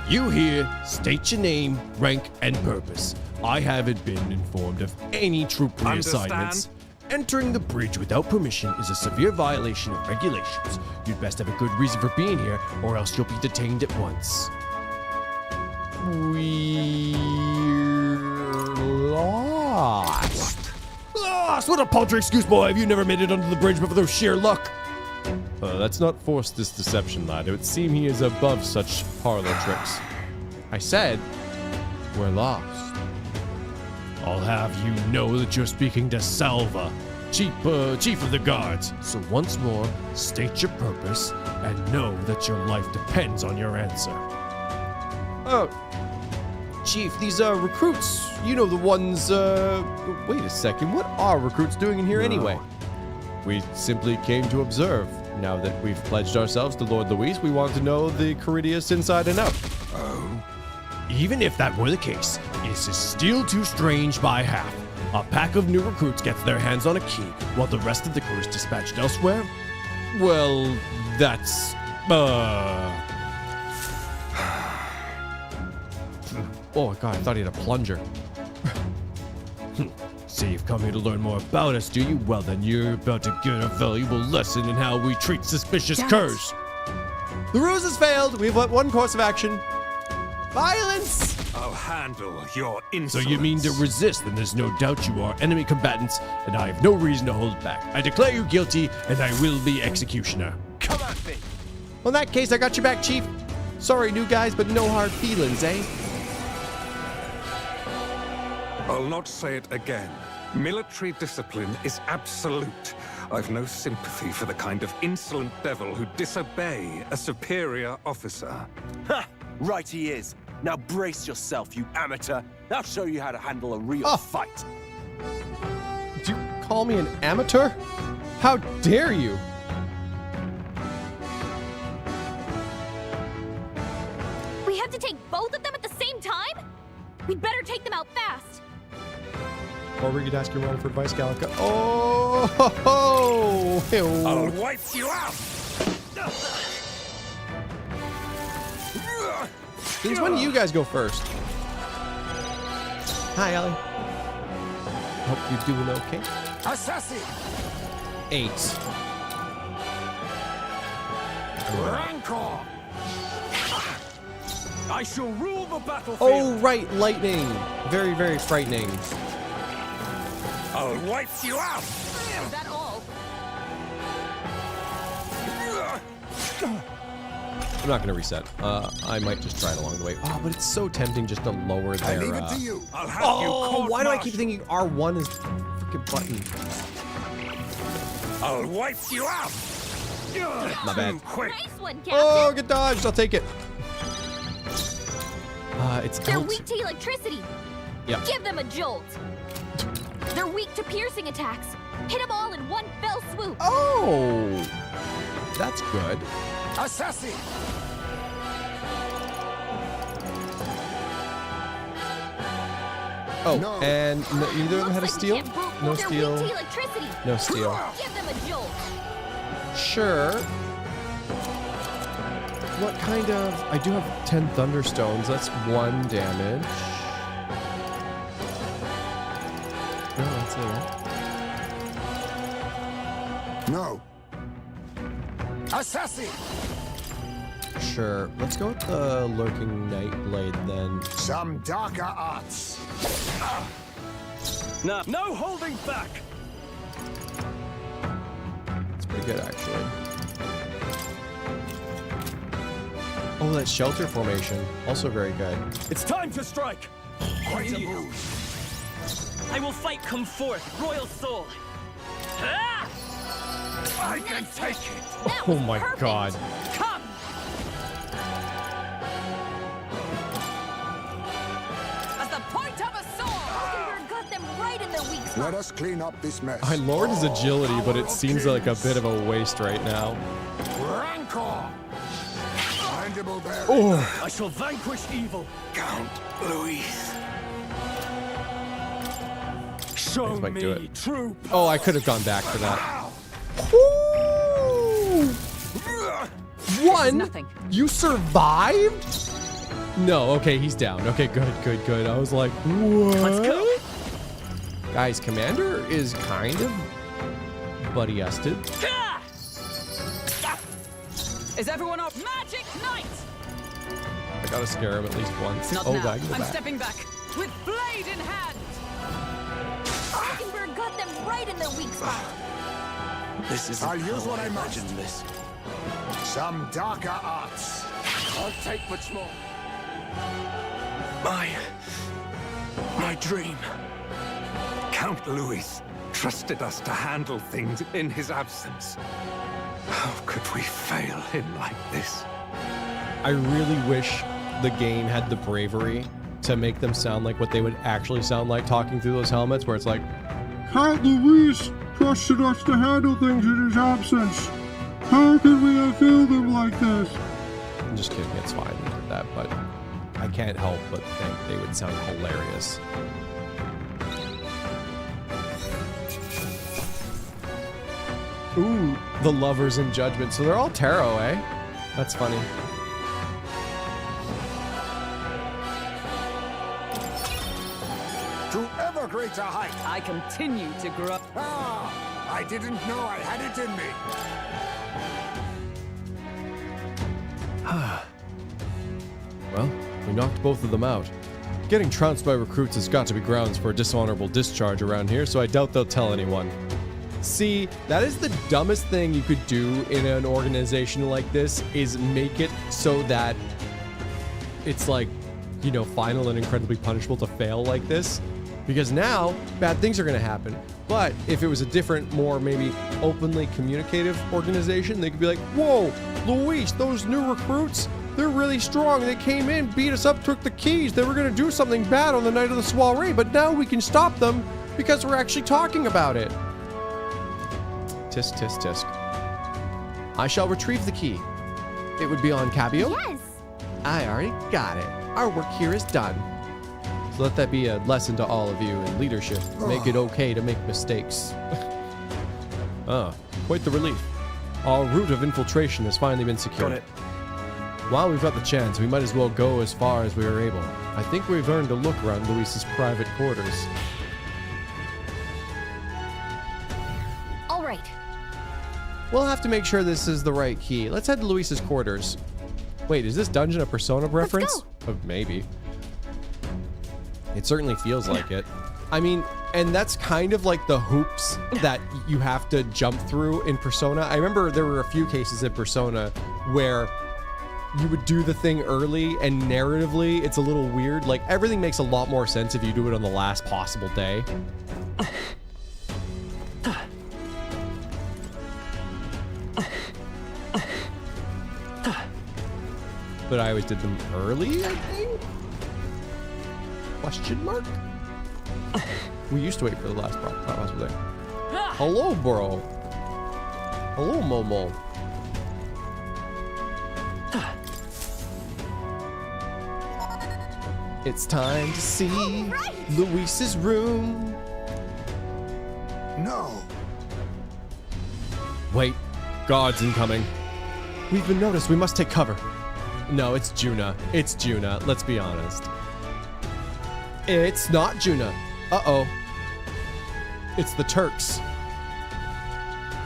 You here, state your name, rank, and purpose. I haven't been informed of any troop reassignments. Entering the bridge without permission is a severe violation of regulations. You'd best have a good reason for being here, or else you'll be detained at once. We're lost. Lost? What a paltry excuse, boy. Have you never made it under the bridge before through sheer luck? Let's not force this deception, lad. It would seem he is above such parlor tricks. I said, we're lost. I'll have you know that you're speaking to Salva, chief of the guards. So once more, state your purpose and know that your life depends on your answer. Chief, these recruits, you know the ones, wait a second, what are recruits doing in here anyway? We simply came to observe. Now that we've pledged ourselves to Lord Luis, we want to know the Caridius inside and out. Oh. Even if that were the case, this is still too strange by half. A pack of new recruits gets their hands on a key, while the rest of the crew is dispatched elsewhere? Well, that's, Oh god, I thought he had a plunger. So you've come here to learn more about us, do you? Well then, you're about to get a valuable lesson in how we treat suspicious curs. The ruse has failed. We've got one course of action. Violence! I'll handle your insolence. So you mean to resist, then there's no doubt you are enemy combatants, and I have no reason to hold back. I declare you guilty, and I will be executioner. Come at me! Well, in that case, I got your back, Chief. Sorry, new guys, but no hard feelings, eh? I'll not say it again. Military discipline is absolute. I've no sympathy for the kind of insolent devil who disobey a superior officer. Ha! Right he is. Now brace yourself, you amateur. I'll show you how to handle a real fight. Did you call me an amateur? How dare you? We have to take both of them at the same time? We'd better take them out fast. Or we could ask your mom for advice, Gallica. Oh, ho, ho. I'll wipe you out! Since when do you guys go first? Hi, Ellie. Hope you're doing okay. Assassin! 8. Rancor! I shall rule the battlefield! Oh, right, lightning. Very, very frightening. I'll wipe you out! Is that all? I'm not gonna reset. I might just try it along the way. Oh, but it's so tempting just to lower their. I leave it to you. I'll have oh, you why do I keep thinking R1 is the freaking button? I'll wipe you out. My bad. Nice one, Captain. Oh, get dodged. I'll take it. It's They're L2. weak to electricity. Yep. Give them a jolt. They're weak to piercing attacks. Hit them all in one fell swoop. Oh, that's good. Assassin! Oh, no. And neither of them had a Looks like we steal? can't brute No they're steal. weak to electricity. No steal. Give them them a jolt. Sure. What kind of... I do have 10 Thunderstones. That's 1 damage. No, that's it. No. Assassin! Sure. Let's go with the Lurking Nightblade then. Some darker arts. No holding back! It's pretty good, actually. Oh, that Shelter Formation. Also very good. It's time to strike! Quite a move. I will fight come forth, royal soul. Ah! I can take it. That Oh was my perfect. god. Come! As the point of a sword! Mockingbird got them right in their weak spot. Let us clean up this mess. I lowered his agility, but it seems like a bit of a waste right now. Rancor. Mandible bearing. Oh, I shall vanquish evil. Count Louis. Show might do me it. true oh, I could have gone back for that. One? Nothing. You survived? No, okay, he's down. Okay, good. I was like, what? Let's go. Guys, Commander is kind of buddy-ested. Ah! Is everyone up? Magic Knight! I gotta scare him at least once. Not oh, now. I can go I'm back. stepping back. With blade in hand! Mockingbird got them right in their weak spot. This is I'll use what I must. imagined this. Some darker arts. I'll take much more. My dream. Count Louis trusted us to handle things in his absence. How could we fail him like this? I really wish the game had the bravery to make them sound like what they would actually sound like talking through those helmets, where it's like, Count Louis trusted us to handle things in his absence. How could we have failed him like this? I'm just kidding, it's fine they did that, but I can't help but think they would sound hilarious. Ooh, the Lovers in Judgment. So they're all tarot, eh? That's funny. To ever greater height. I continue to grow. Ah, I didn't know I had it in me. Well, we knocked both of them out. Getting trounced by recruits has got to be grounds for a dishonorable discharge around here, so I doubt they'll tell anyone. See, that is the dumbest thing you could do in an organization like this, is make it so that it's like, you know, final and incredibly punishable to fail like this. Because now, bad things are going to happen. But if it was a different, more maybe openly communicative organization, they could be like, whoa, Luis, those new recruits, they're really strong. They came in, beat us up, took the keys. They were going to do something bad on the night of the soiree, but now we can stop them because we're actually talking about it. Tisk, tisk, tisk. I shall retrieve the key. It would be on Cabio? Yes. I already got it. Our work here is done. So let that be a lesson to all of you in leadership. Make it okay to make mistakes. Quite the relief. Our route of infiltration has finally been secured. Got it. While we've got the chance, we might as well go as far as we are able. I think we've earned a look around Luis's private quarters. All right. We'll have to make sure this is the right key. Let's head to Luis's quarters. Wait, is this dungeon a Persona reference? Oh, maybe. It certainly feels like it. I mean, and that's kind of like the hoops that you have to jump through in Persona. I remember there were a few cases in Persona where you would do the thing early and narratively it's a little weird. Like, everything makes a lot more sense if you do it on the last possible day. But I always did them early, I think? Question mark? We used to wait for the last possible day. Hello, bro. Hello, Momo. It's time to see Luis's room. No. Wait, guards incoming. We've been noticed. We must take cover. No, it's Juna. It's Juna. Let's be honest. It's not Juna. Uh-oh. It's the Turks.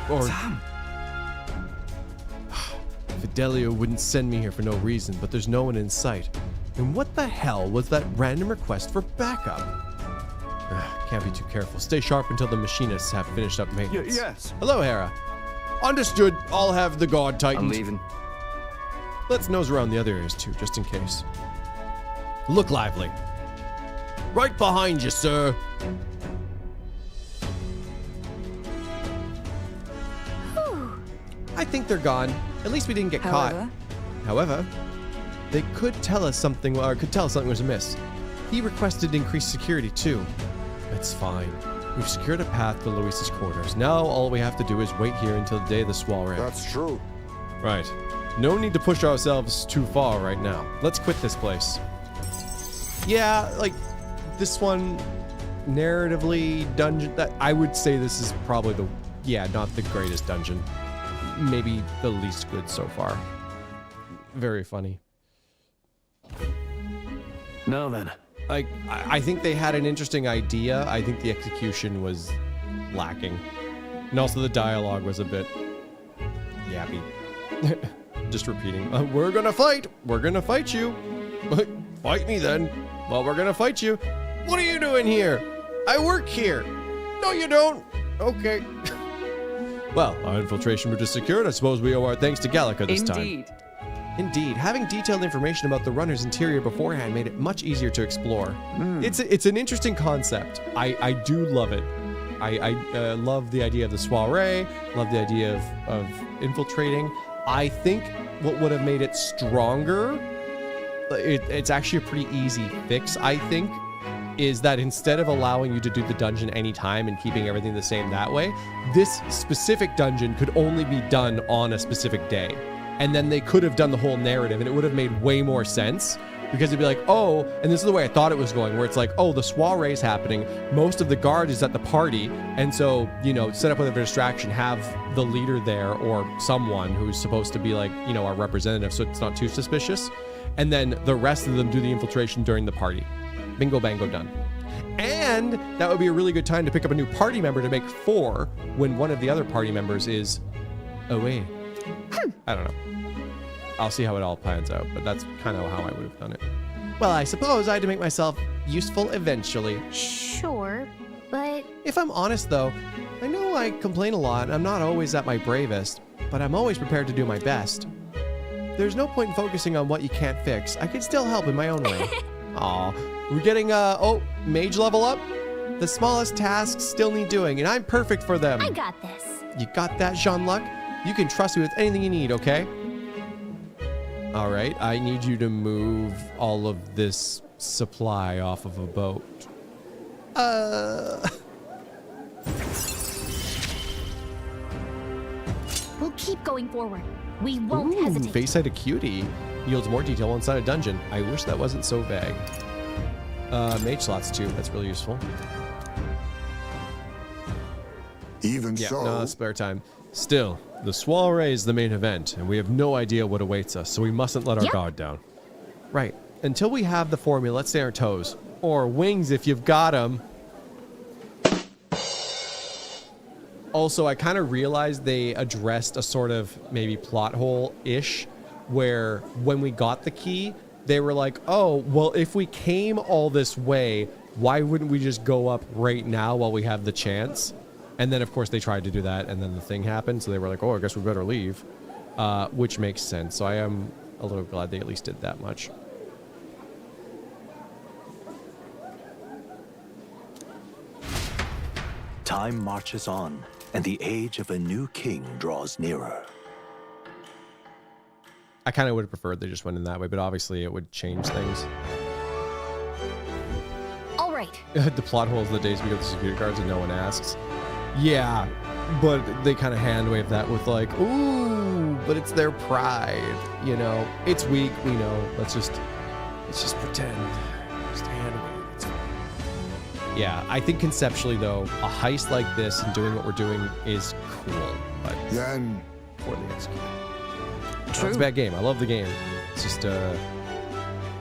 Or... Sam. Fidelio wouldn't send me here for no reason, but there's no one in sight. And what the hell was that random request for backup? Can't be too careful. Stay sharp until the machinists have finished up maintenance. Yes. Hello, Hera. Understood. I'll have the guard tightened. I'm leaving. Let's nose around the other areas too, just in case. Look lively. Right behind you, sir. I think they're gone. At least we didn't get caught. However, they could tell us something, or could tell us something was amiss. He requested increased security too. It's fine. We've secured a path to Luis's quarters. Now all we have to do is wait here until the day of the soiree. That's true. Right. No need to push ourselves too far right now. Let's quit this place. Yeah, like this one, narratively, dungeon. That I would say this is probably the, not the greatest dungeon. Maybe the least good so far. Very funny. Now then. I think they had an interesting idea. I think the execution was lacking. And also the dialogue was a bit yappy. Just repeating. We're gonna fight! We're gonna fight you! Fight me then! Well, we're gonna fight you! What are you doing here? I work here! No, you don't! Okay. Well, our infiltration route is secured. I suppose we owe our thanks to Gallica this time. Indeed, having detailed information about the runner's interior beforehand made it much easier to explore. It's an interesting concept. I do love it. I love the idea of the soiree, love the idea of infiltrating. I think what would have made it stronger, it's actually a pretty easy fix, I think, is that instead of allowing you to do the dungeon anytime and keeping everything the same that way, this specific dungeon could only be done on a specific day. And then they could have done the whole narrative and it would have made way more sense, because it'd be like, oh, and this is the way I thought it was going, where it's like, oh, the soiree is happening, most of the guard is at the party, and so, you know, set up with a distraction, have the leader there or someone who's supposed to be like, you know, our representative, so it's not too suspicious, and then the rest of them do the infiltration during the party. Bingo bango done. And that would be a really good time to pick up a new party member to make 4 when one of the other party members is away. I don't know. I'll see how it all plans out, but that's kind of how I would have done it. Well, I suppose I had to make myself useful eventually. Sure, but... If I'm honest, though, I know I complain a lot and I'm not always at my bravest, but I'm always prepared to do my best. There's no point in focusing on what you can't fix. I can still help in my own way. Aw, we're getting, oh, mage level up? The smallest tasks still need doing, and I'm perfect for them. I got this. You got that, Jean-Luc? You can trust me with anything you need, okay? All right, I need you to move all of this supply off of a boat. We'll keep going forward. We won't hesitate. Face-side acuity yields more detail inside a dungeon. I wish that wasn't so vague. Mage slots too, that's really useful. Even so. No, spare time. Still, the soiree is the main event, and we have no idea what awaits us, so we mustn't let our guard down. Right. Until we have the formula, let's stay on our toes. Or wings if you've got them. Also, I kind of realized they addressed a sort of maybe plot hole-ish, where when we got the key, they were like, oh, well, if we came all this way, why wouldn't we just go up right now while we have the chance? And then, of course, they tried to do that, and then the thing happened, so they were like, oh, I guess we better leave, which makes sense. So I am a little glad they at least did that much. Time marches on, and the age of a new king draws nearer. I kind of would have preferred they just went in that way, but obviously it would change things. All right. The plot holes of the days we get the security guards and no one asks. Yeah, but they kind of hand wave that with like, ooh, but it's their pride, you know. It's weak, we know. Let's just pretend. Just hand wave. It's fine. Yeah, I think conceptually though, a heist like this and doing what we're doing is cool, but Then poorly executed. It's a bad game. I love the game. It's just a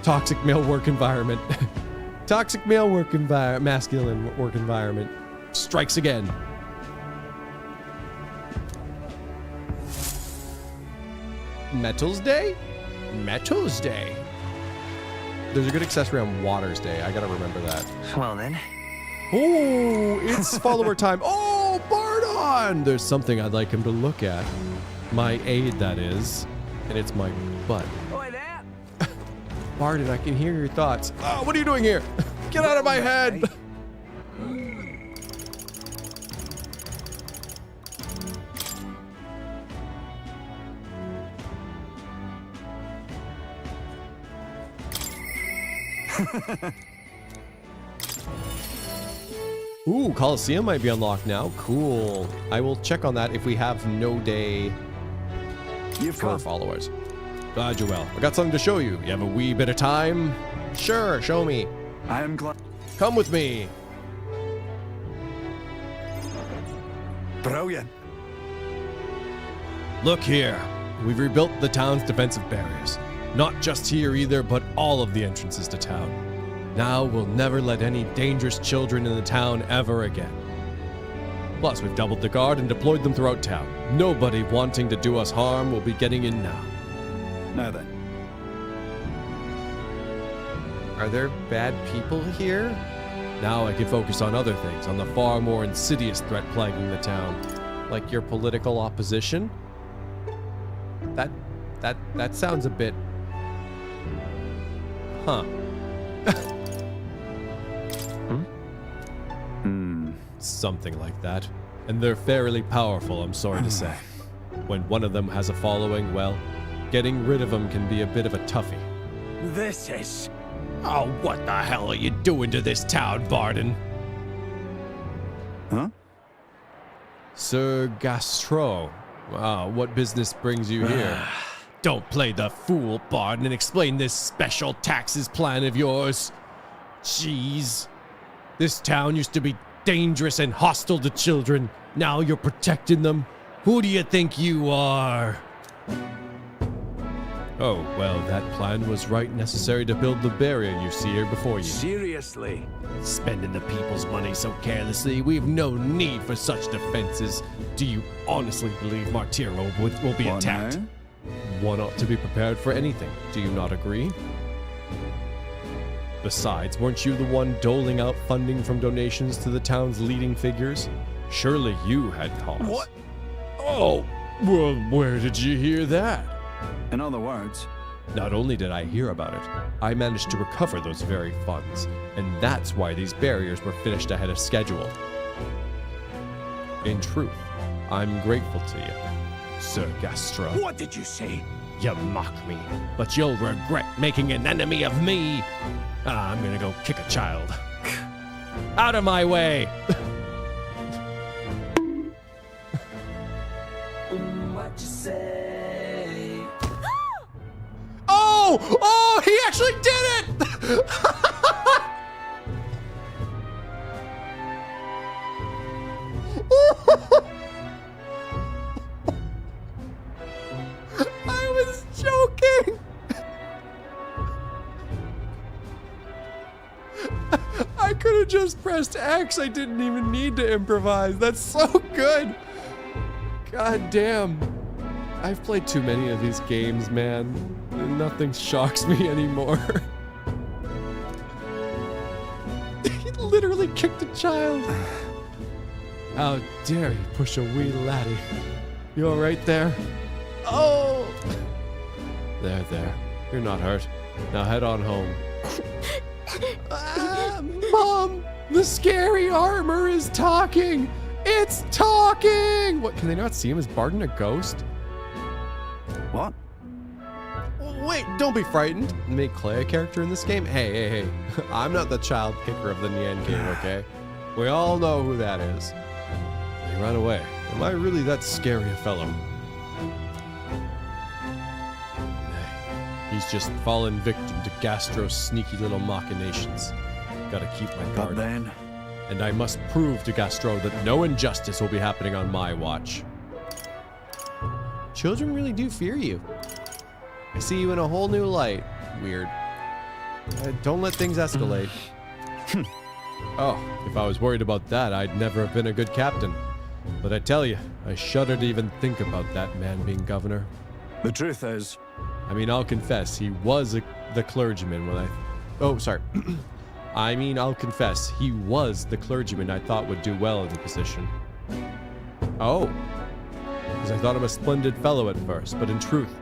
toxic male work environment. Toxic male work environment, masculine work environment strikes again. Metals Day? Metals Day. There's a good accessory on Waters Day. I gotta remember that. Well then. Oh, it's follower time. Oh, Bardon! There's something I'd like him to look at. My aid, that is. And it's my butt. Oi there! Bardon, I can hear your thoughts. Oh, what are you doing here? Get out of my head! Ooh, Coliseum might be unlocked now. Cool. I will check on that if we have no day for followers. Joel, I got something to show you. You have a wee bit of time? Sure, show me. I am glad. Come with me. Brilliant. Look here. We've rebuilt the town's defensive barriers. Not just here either, but all of the entrances to town. Now we'll never let any dangerous children in the town ever again. Plus, we've doubled the guard and deployed them throughout town. Nobody wanting to do us harm will be getting in now. Now then. Are there bad people here? Now I can focus on other things, on the far more insidious threat plaguing the town. Like your political opposition? That sounds a bit... Huh. Something like that. And they're fairly powerful, I'm sorry to say. When one of them has a following, well, getting rid of them can be a bit of a toughie. This is... Oh, what the hell are you doing to this town, Bardon? Huh? Sir Gastro. Wow, what business brings you here? Don't play the fool, Bardon, and explain this special taxes plan of yours. Jeez. This town used to be dangerous and hostile to children. Now you're protecting them? Who do you think you are? Oh, well, that plan was right necessary to build the barrier you see here before you. Seriously? Spending the people's money so carelessly, we've no need for such defenses. Do you honestly believe Martiro will be attacked? One ought to be prepared for anything. Do you not agree? Besides, weren't you the one doling out funding from donations to the town's leading figures? Surely you had cause. What? Oh, well, where did you hear that? In other words, Not only did I hear about it, I managed to recover those very funds, and that's why these barriers were finished ahead of schedule. In truth, I'm grateful to you, Sir Gastro. What did you say? You mock me, but you'll regret making an enemy of me. I'm gonna go kick a child. Out of my way! What you say? Oh! Oh, he actually did it! I was joking. I could have just pressed X. I didn't even need to improvise. That's so good. God damn. I've played too many of these games, man. Nothing shocks me anymore. He literally kicked a child. How dare you push a wee laddie. You all right there? Oh! There. You're not hurt. Now head on home. Mom! The scary armor is talking! It's talking! What, can they not see him? Is Bardon a ghost? what? Wait, don't be frightened. Make Clay a character in this game? Hey. I'm not the child kicker of the Nyan game, okay? We all know who that is. He ran away. Am I really that scary a fellow? Nay, he's just fallen victim to Gastro's sneaky little machinations. Gotta keep my But guard. then, and I must prove to Gastro that no injustice will be happening on my watch. Children really do fear you. I see you in a whole new light. Weird. Don't let things escalate. Oh, if I was worried about that, I'd never have been a good captain. But I tell you, I shudder to even think about that man being governor. The truth is... I mean, I'll confess, he was the clergyman when I... Oh, sorry. I'll confess, he was the clergyman I thought would do well in the position. Oh. Because I thought him a splendid fellow at first, but in truth,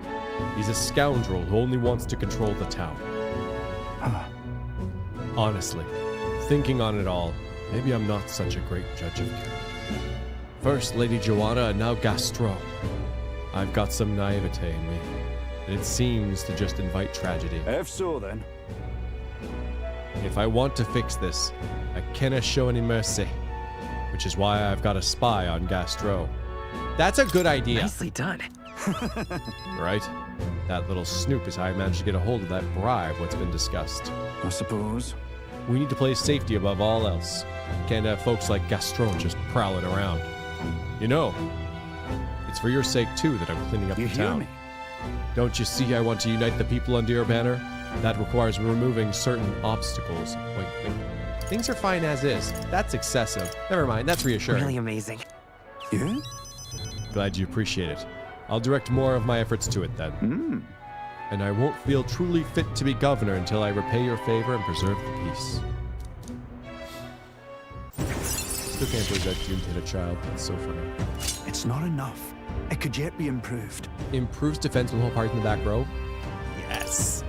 he's a scoundrel who only wants to control the town. Honestly, thinking on it all, maybe I'm not such a great judge of character. First Lady Joanna and now Gastro. I've got some naivete in me, and it seems to just invite tragedy. If so, then. If I want to fix this, I cannot show any mercy, which is why I've got a spy on Gastro. That's a good idea. Nicely done. Right? That little snoop is how I managed to get a hold of that bribe, what's been discussed. I suppose. We need to place safety above all else. Can't have folks like Gastron just prowling around. You know, it's for your sake too that I'm cleaning up the town. Me? Don't you see I want to unite the people under your banner? That requires removing certain obstacles. Wait. Things are fine as is. That's excessive. Never mind, that's reassuring. Really amazing. Yeah? Glad you appreciate it. I'll direct more of my efforts to it then. And I won't feel truly fit to be governor until I repay your favor and preserve the peace. Still can't believe that June hit a child. That's so funny. It's not enough. It could yet be improved. Improves defense with whole parts in the back row. Yes.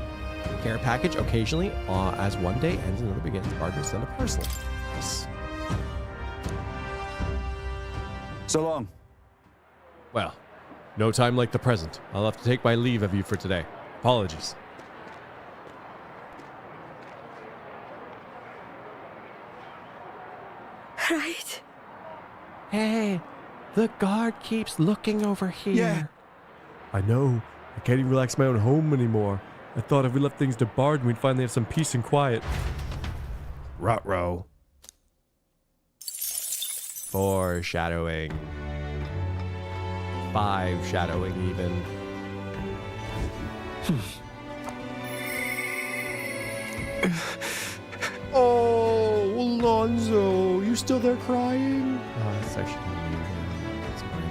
Care package occasionally, as one day ends, another begins. Partner send a parcel. Yes. So long. Well, no time like the present. I'll have to take my leave of you for today. Apologies. Right? Hey, the guard keeps looking over here. Yeah. I know. I can't even relax my own home anymore. I thought if we left things to Bard, we'd finally have some peace and quiet. Ruh-roh. Foreshadowing. 5 shadowing even. Oh, Alonzo, you still there crying? Oh, that's actually kind of mean. That's fine.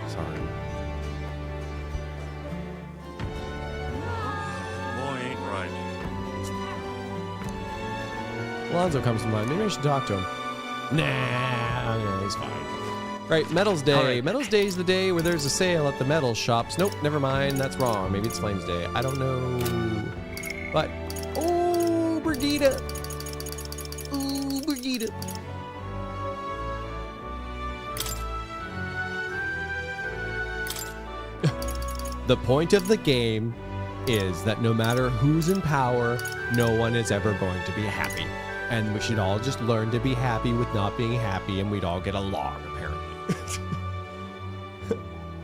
Sorry. Boy ain't right. Alonzo comes to mind. Maybe I should talk to him. Nah, no, he's fine. Right, Metals Day. Right. Metals Day is the day where there's a sale at the metal shops. Nope, never mind. That's wrong. Maybe it's Flames Day. I don't know. But, oh, Brigida. Ooh, Brigida. The point of the game is that no matter who's in power, no one is ever going to be happy. And we should all just learn to be happy with not being happy, and we'd all get along, apparently.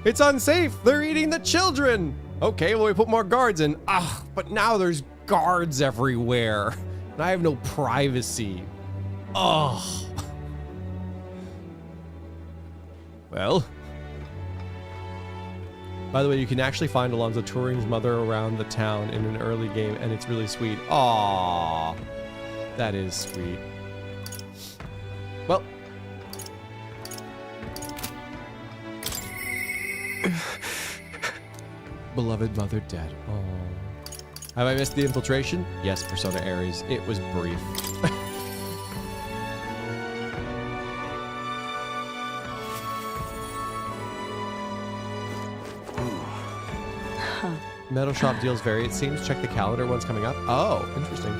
It's unsafe. They're eating the children. Okay, well, we put more guards in. Ah, but now there's guards everywhere. And I have no privacy. Oh. Well. By the way, you can actually find Alonzo touring his mother around the town in an early game, and it's really sweet. Aww. That is sweet. Well. Beloved mother dead. Oh. Have I missed the infiltration? Yes, Persona Ares. It was brief. Metal shop deals vary, it seems. Check the calendar, when's coming up. Oh, interesting.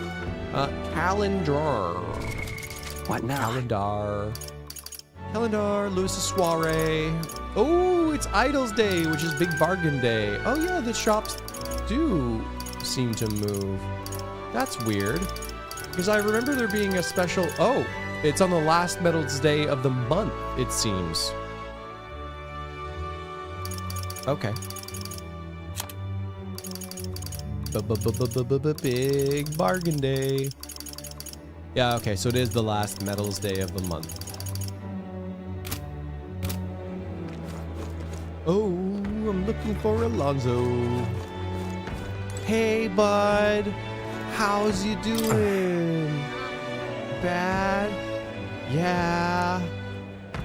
Calendar. What now? Calendar, Lewis's soiree. Oh, it's Idols Day, which is Big Bargain Day. Oh yeah, the shops do seem to move. That's weird. Because I remember there being a special... Oh, it's on the last Metals Day of the month, it seems. Okay. Big Bargain Day. Yeah, okay, so it is the last medals day of the month. Oh, I'm looking for Alonzo. Hey, bud. How's you doing? Bad? Yeah.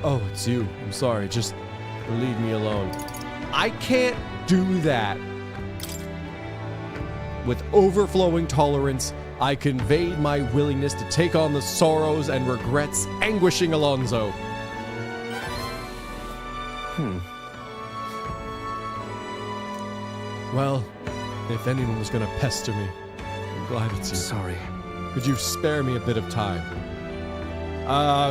Oh, it's you. I'm sorry. Just leave me alone. I can't do that. With overflowing tolerance, I conveyed my willingness to take on the sorrows and regrets anguishing Alonzo. Well, if anyone was gonna pester me, I'm glad it's you. Sorry. Could you spare me a bit of time?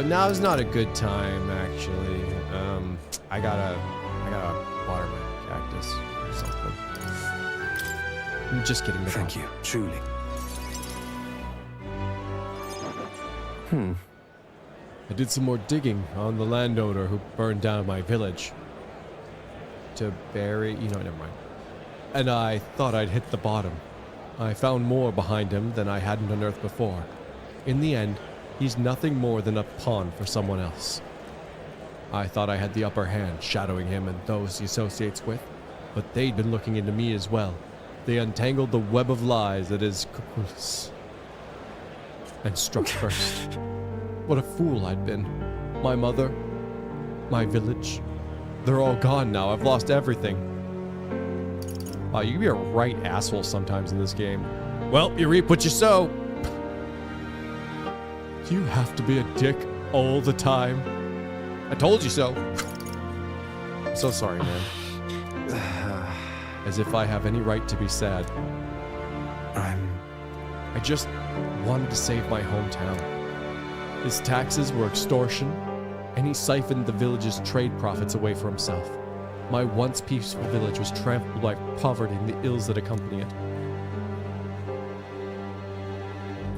Now's not a good time, actually. I gotta water my cactus or something. I'm just kidding. Thank you, truly. I did some more digging on the landowner who burned down my village. To bury, never mind. And I thought I'd hit the bottom. I found more behind him than I hadn't unearthed before. In the end, he's nothing more than a pawn for someone else. I thought I had the upper hand, shadowing him and those he associates with, but they'd been looking into me as well. They untangled the web of lies that is Cucullus, and struck first. What a fool I'd been. My mother, my village, they're all gone now. I've lost everything. Wow, you can be a right asshole sometimes in this game. Well, you reap what you sow. Do you have to be a dick all the time? I told you so. I'm so sorry, man. As if I have any right to be sad. I just wanted to save my hometown. His taxes were extortion, and he siphoned the village's trade profits away for himself. My once peaceful village was trampled by poverty and the ills that accompany it.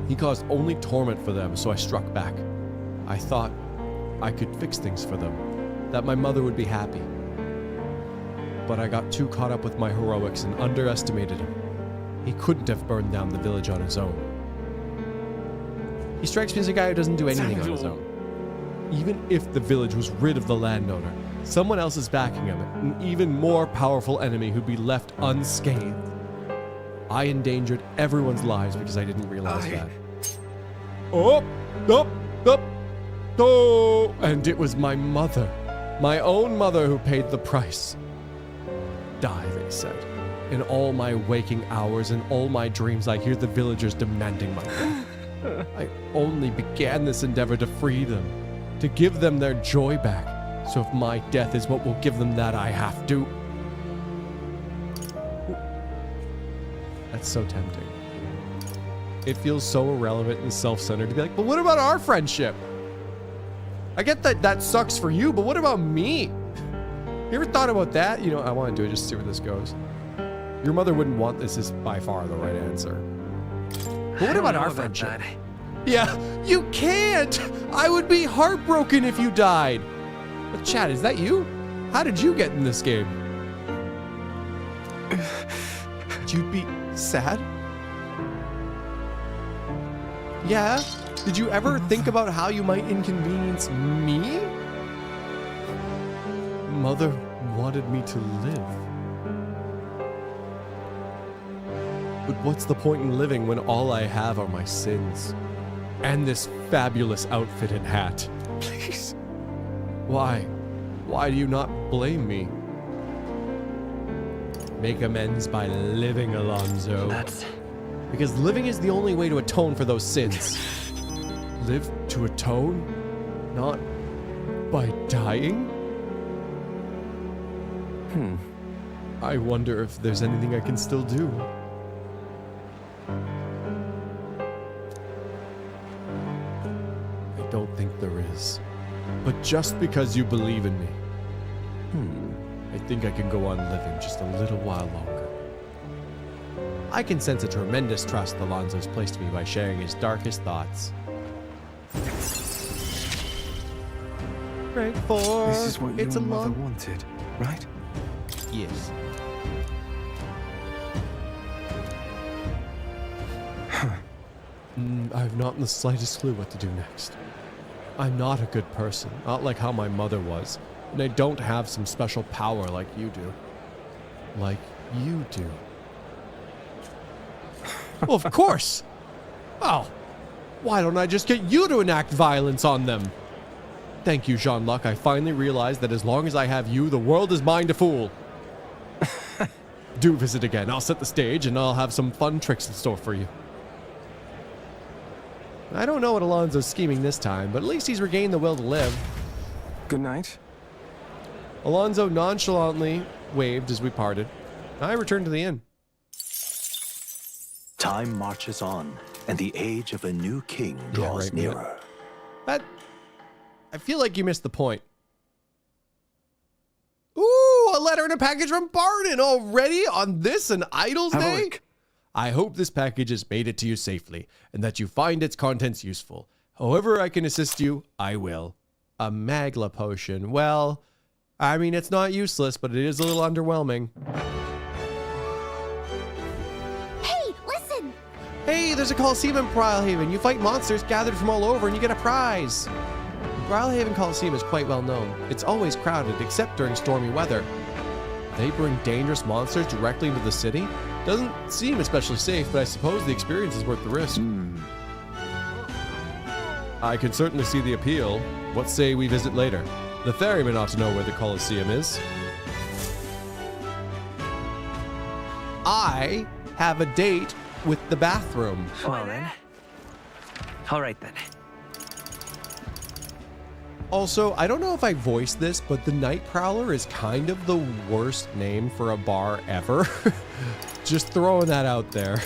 He caused only torment for them, so I struck back. I thought I could fix things for them, that my mother would be happy. But I got too caught up with my heroics and underestimated him. He couldn't have burned down the village on his own. He strikes me as a guy who doesn't do anything on his own. Even if the village was rid of the landowner, someone else is backing him, an even more powerful enemy who'd be left unscathed. I endangered everyone's lives because I didn't realize that. Oh! And it was my mother, my own mother, who paid the price. Die, they said. In all my waking hours and all my dreams, I hear the villagers demanding my death. I only began this endeavor to free them, to give them their joy back. So if my death is what will give them that, I have to. That's so tempting. It feels so irrelevant and self-centered to be like, but what about our friendship? I get that that sucks for you, but what about me? You ever thought about that? I want to do it just to see where this goes. Your mother wouldn't want this is by far the right answer. But what about our friendship? Yeah, you can't! I would be heartbroken if you died. But Chad, is that you? How did you get in this game? You'd be sad? Yeah? Did you ever think about how you might inconvenience me? Mother wanted me to live. But what's the point in living when all I have are my sins? And this fabulous outfit and hat. Please. Why? Why do you not blame me? Make amends by living, Alonzo. Because living is the only way to atone for those sins. Live to atone? Not by dying? I wonder if there's anything I can still do. I don't think there is. But just because you believe in me, I think I can go on living just a little while longer. I can sense a tremendous trust Alonzo's placed me by sharing his darkest thoughts. Rank 4. This is what it's your a mother long... wanted, right? Yes. I have not the slightest clue what to do next. I'm not a good person, not like how my mother was, and I don't have some special power like you do. Like you do. Well, of course! Oh, why don't I just get you to enact violence on them? Thank you, Jean-Luc. I finally realized that as long as I have you, the world is mine to fool. Do visit again. I'll set the stage and I'll have some fun tricks in store for you. I don't know what Alonso's scheming this time, but at least he's regained the will to live. Good night. Alonso nonchalantly waved as we parted. I returned to the inn. Time marches on, and the age of a new king draws nearer. That... I feel like you missed the point. Ooh, a letter and a package from Barden already on this an Idol's Day? I hope this package has made it to you safely and that you find its contents useful. However I can assist you, I will. A Magla potion. Well, I mean, it's not useless, but it is a little underwhelming. Hey, listen! Hey, there's a Coliseum in Brylehaven. You fight monsters gathered from all over and you get a prize. The Brylehaven Coliseum is quite well known. It's always crowded, except during stormy weather. They bring dangerous monsters directly into the city? Doesn't seem especially safe, but I suppose the experience is worth the risk. I can certainly see the appeal. What say we visit later? The ferryman ought to know where the Coliseum is. I have a date with the bathroom. Well then. All right then. Also, I don't know if I voiced this, but the Night Prowler is kind of the worst name for a bar ever. Just throwing that out there.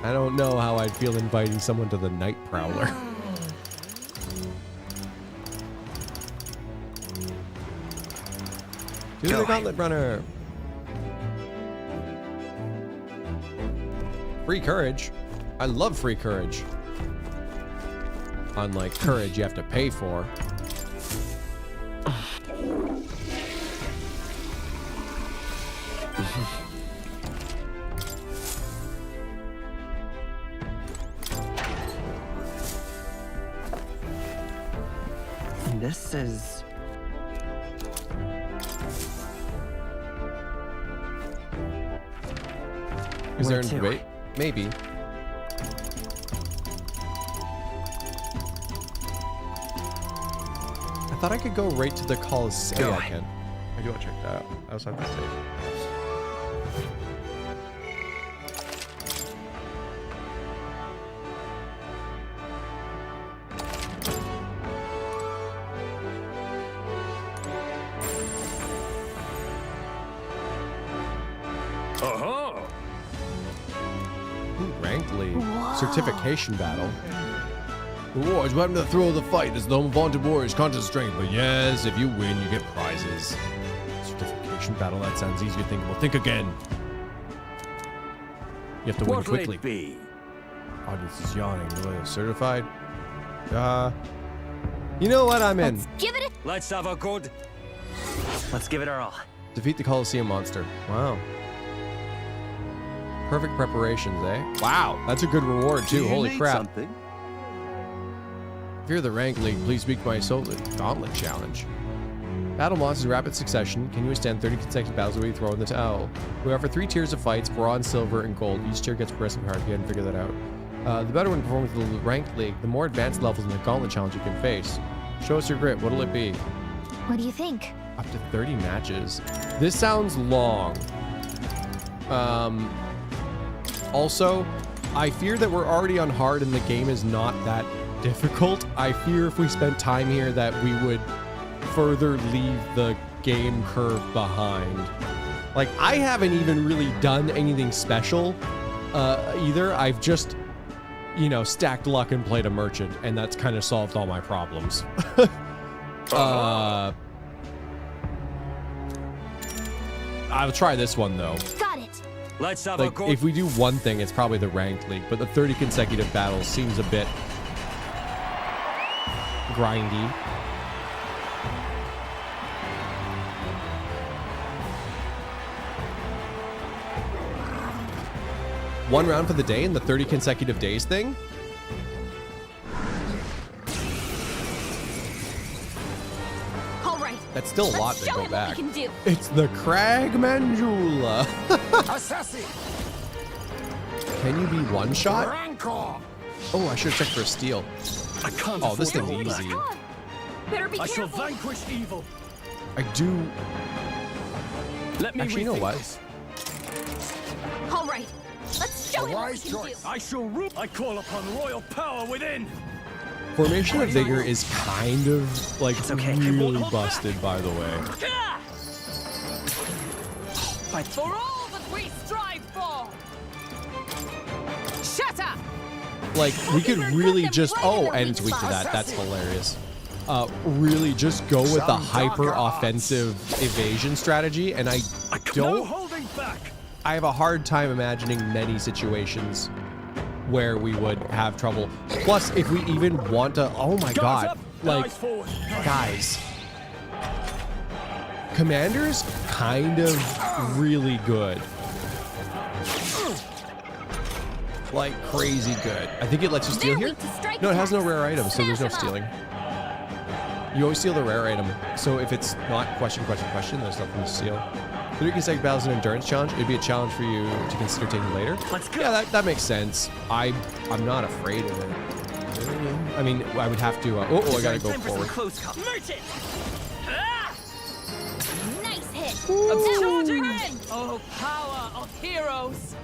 I don't know how I'd feel inviting someone to the Night Prowler. Do the Gauntlet Runner. Free courage. I love free courage. Unlike courage you have to pay for. This is... Is there Where to? wait? Maybe. I thought I could go right to the Coliseum. Go. I can. I do want to check that out. I also have to save. Aha! Ooh, Ranked League. Certification battle. Rewards. Welcome to the thrill of the fight. As the home of vaunted warriors, contest strength. But yes, if you win, you get prizes. Certification battle. That sounds easy to think. Well, think again. You have to win What'll quickly. it be? Audience is yawning. Certified. You know what? I'm in. Let's give it a... Let's have a good... Let's give it our all. Defeat the Coliseum monster. Wow. Perfect preparations, eh? Wow, that's a good reward too. Holy crap. Something? If you're the Rank League, please speak to my Gauntlet Challenge. Battle monsters in rapid succession. Can you withstand 30 consecutive battles where you throw in the towel? We offer 3 tiers of fights, bronze, silver, and gold. Each tier gets progressive hard. You hadn't figured that out. The better one performs with the Ranked League, the more advanced levels in the Gauntlet Challenge you can face. Show us your grit. What'll it be? What do you think? Up to 30 matches. This sounds long. Also, I fear that we're already on hard and the game is not that difficult. I fear if we spent time here that we would further leave the game curve behind. Like, I haven't even really done anything special either. I've just, you know, stacked luck and played a merchant, and that's kind of solved all my problems. I'll try this one though. Got it. Let's have a Like, good... if we do one thing, it's probably the Ranked League, but the 30 consecutive battles seems a bit grindy. 1 round for the day and the 30 consecutive days thing. All right. That's still a lot Let's to show go him back. what we can do. It's the Crag Manjula. Can you be one shot? Oh, I should have checked for a steal. I can't Oh, this afford thing's all that. easy. God. Better be I shall careful. vanquish evil. I do. Let me Actually, you know rethink what? this. All right. Let's show him what we wise can choice. do. I shall rule. I call upon royal power within. Formation of Vigor is kind of like okay. I won't really hold busted, by the way. For all that we strive for. Shatter. Like we could We're really good, just they're right in their and weak tweak to spots. that. That's hilarious. Really just go with the Some hyper darker offensive evasion strategy, and I No don't. holding back. I have a hard time imagining many situations where we would have trouble. Plus, if we even want to, oh my god, Up, like eyes forward. guys, Commander's kind of really good. Like crazy good. I think it lets you steal They're here. weak to strike No, it has no attacks. rare items, so there's no Smash 'em stealing. You always steal the rare item. So if it's not question, there's nothing to steal. 30 consecutive battles an endurance challenge. It'd be a challenge for you to consider taking later. Let's go. Yeah, that makes sense. I'm not afraid of it. I mean, I would have to. I gotta go Time for some forward. close combat. Merchant. Ah! Nice hit. Charging in. Oh, power of heroes.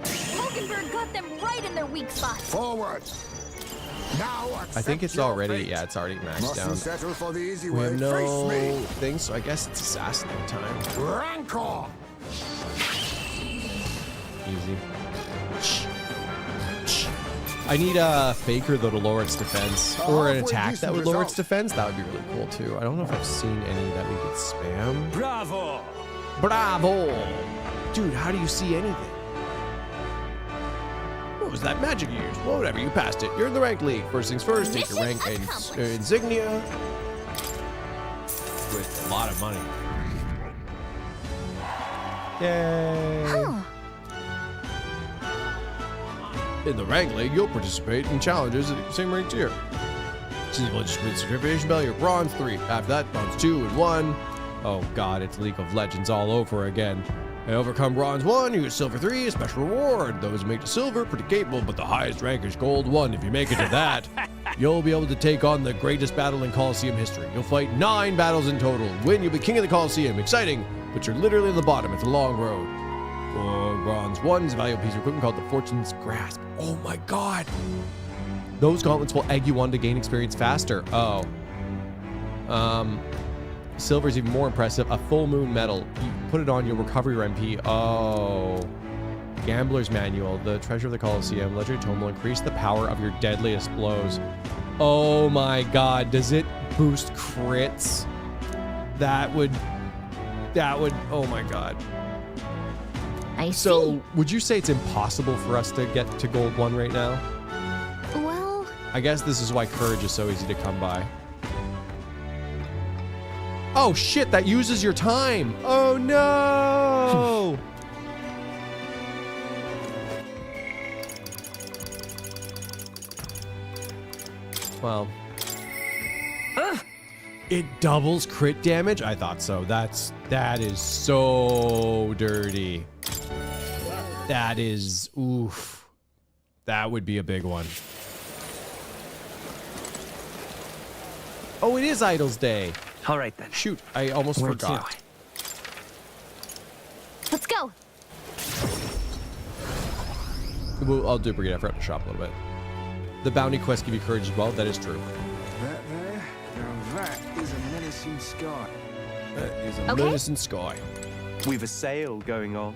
Hulkenberg got them right in their weak spots. Forward. Now I think it's your already. fate. Yeah, it's already maxed Mustn't down. settle for the easy We way. have no Face me. things, so I guess it's assassin time. Rancor. Easy. I need a Faker though to lower its defense, or an attack that would lower its defense. That would be really cool too. I don't know if I've seen any that we could spam. Bravo. Bravo! Dude, how do you see anything? What was that magic you used? Well, whatever, you passed it. You're in the rank league. First things first, take your rank Mission and accomplished. insignia. With a lot of money. Yay! Huh. In the rank league, you'll participate in challenges at the same rank tier. See the legitimate certification bell, you're bronze 3. After that, bronze 2 and 1. Oh god, it's League of Legends all over again. And overcome bronze 1, you get silver 3, a special reward. Those who make it to silver, pretty capable, but the highest rank is gold 1. If you make it to that, you'll be able to take on the greatest battle in Coliseum history. You'll fight 9 battles in total. Win, you'll be king of the Coliseum. Exciting, but you're literally at the bottom. It's a long road. Bronze 1 is a valuable piece of equipment called the Fortune's Grasp. Oh my god! Those gauntlets will egg you on to gain experience faster. Oh. Silver is even more impressive. A full moon medal. You put it on, you'll recover your MP. Oh. Gambler's Manual. The Treasure of the Colosseum. Legendary Tome will increase the power of your deadliest blows. Oh my god. Does it boost crits? That would... Oh my god. I see. So, would you say it's impossible for us to get to gold 1 right now? Well, I guess this is why courage is so easy to come by. Oh shit, that uses your time. Oh no. Well. It doubles crit damage? I thought so. That is so dirty. That is, oof. That would be a big one. Oh, it is Idol's Day. All right then. Shoot, I almost Where forgot. let's go. Well, I'll duplicate effort up to shop a little bit. The bounty quests give you courage as well. That is true. That there? Now that is a menacing sky. That is a Okay. menacing sky. We've a sale going on.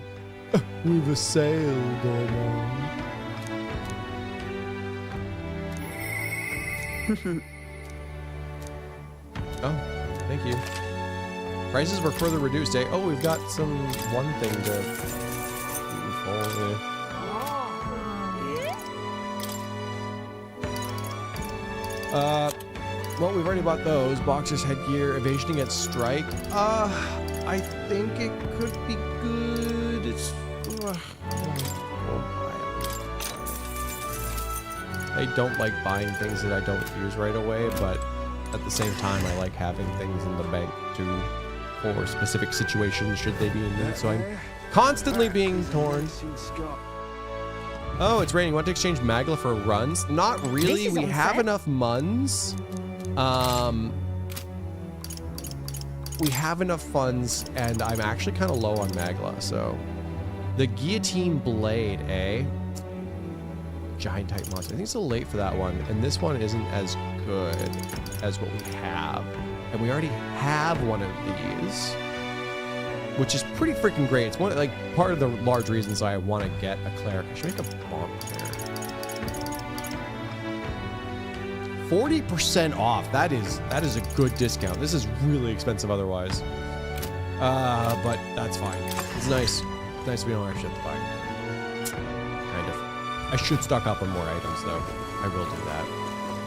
We've a sale going on. Oh, thank you. Prices were further reduced, eh? Oh, we've got some one thing to... Well, we've already bought those. Boxers, headgear, evasion against strike. I think it could be good. It's... we'll buy it. I don't like buying things that I don't use right away, but at the same time, I like having things in the bank for specific situations should they be in need. So I'm constantly being torn. Oh, it's raining. Want to exchange Magla for runs? Not really. We have enough muns. We have enough funds, and I'm actually kind of low on Magla. So the Guillotine Blade, eh? Giant type monster. I think it's a little late for that one, and this one isn't as good as what we have, and we already have one of these, which is pretty freaking great. It's one like part of the large reasons I want to get a cleric. I should make a bomb cleric. 40% off. That is a good discount. This is really expensive otherwise, but that's fine. It's nice. It's nice we don't actually have to buy. Kind of. I should stock up on more items, though. I will do that.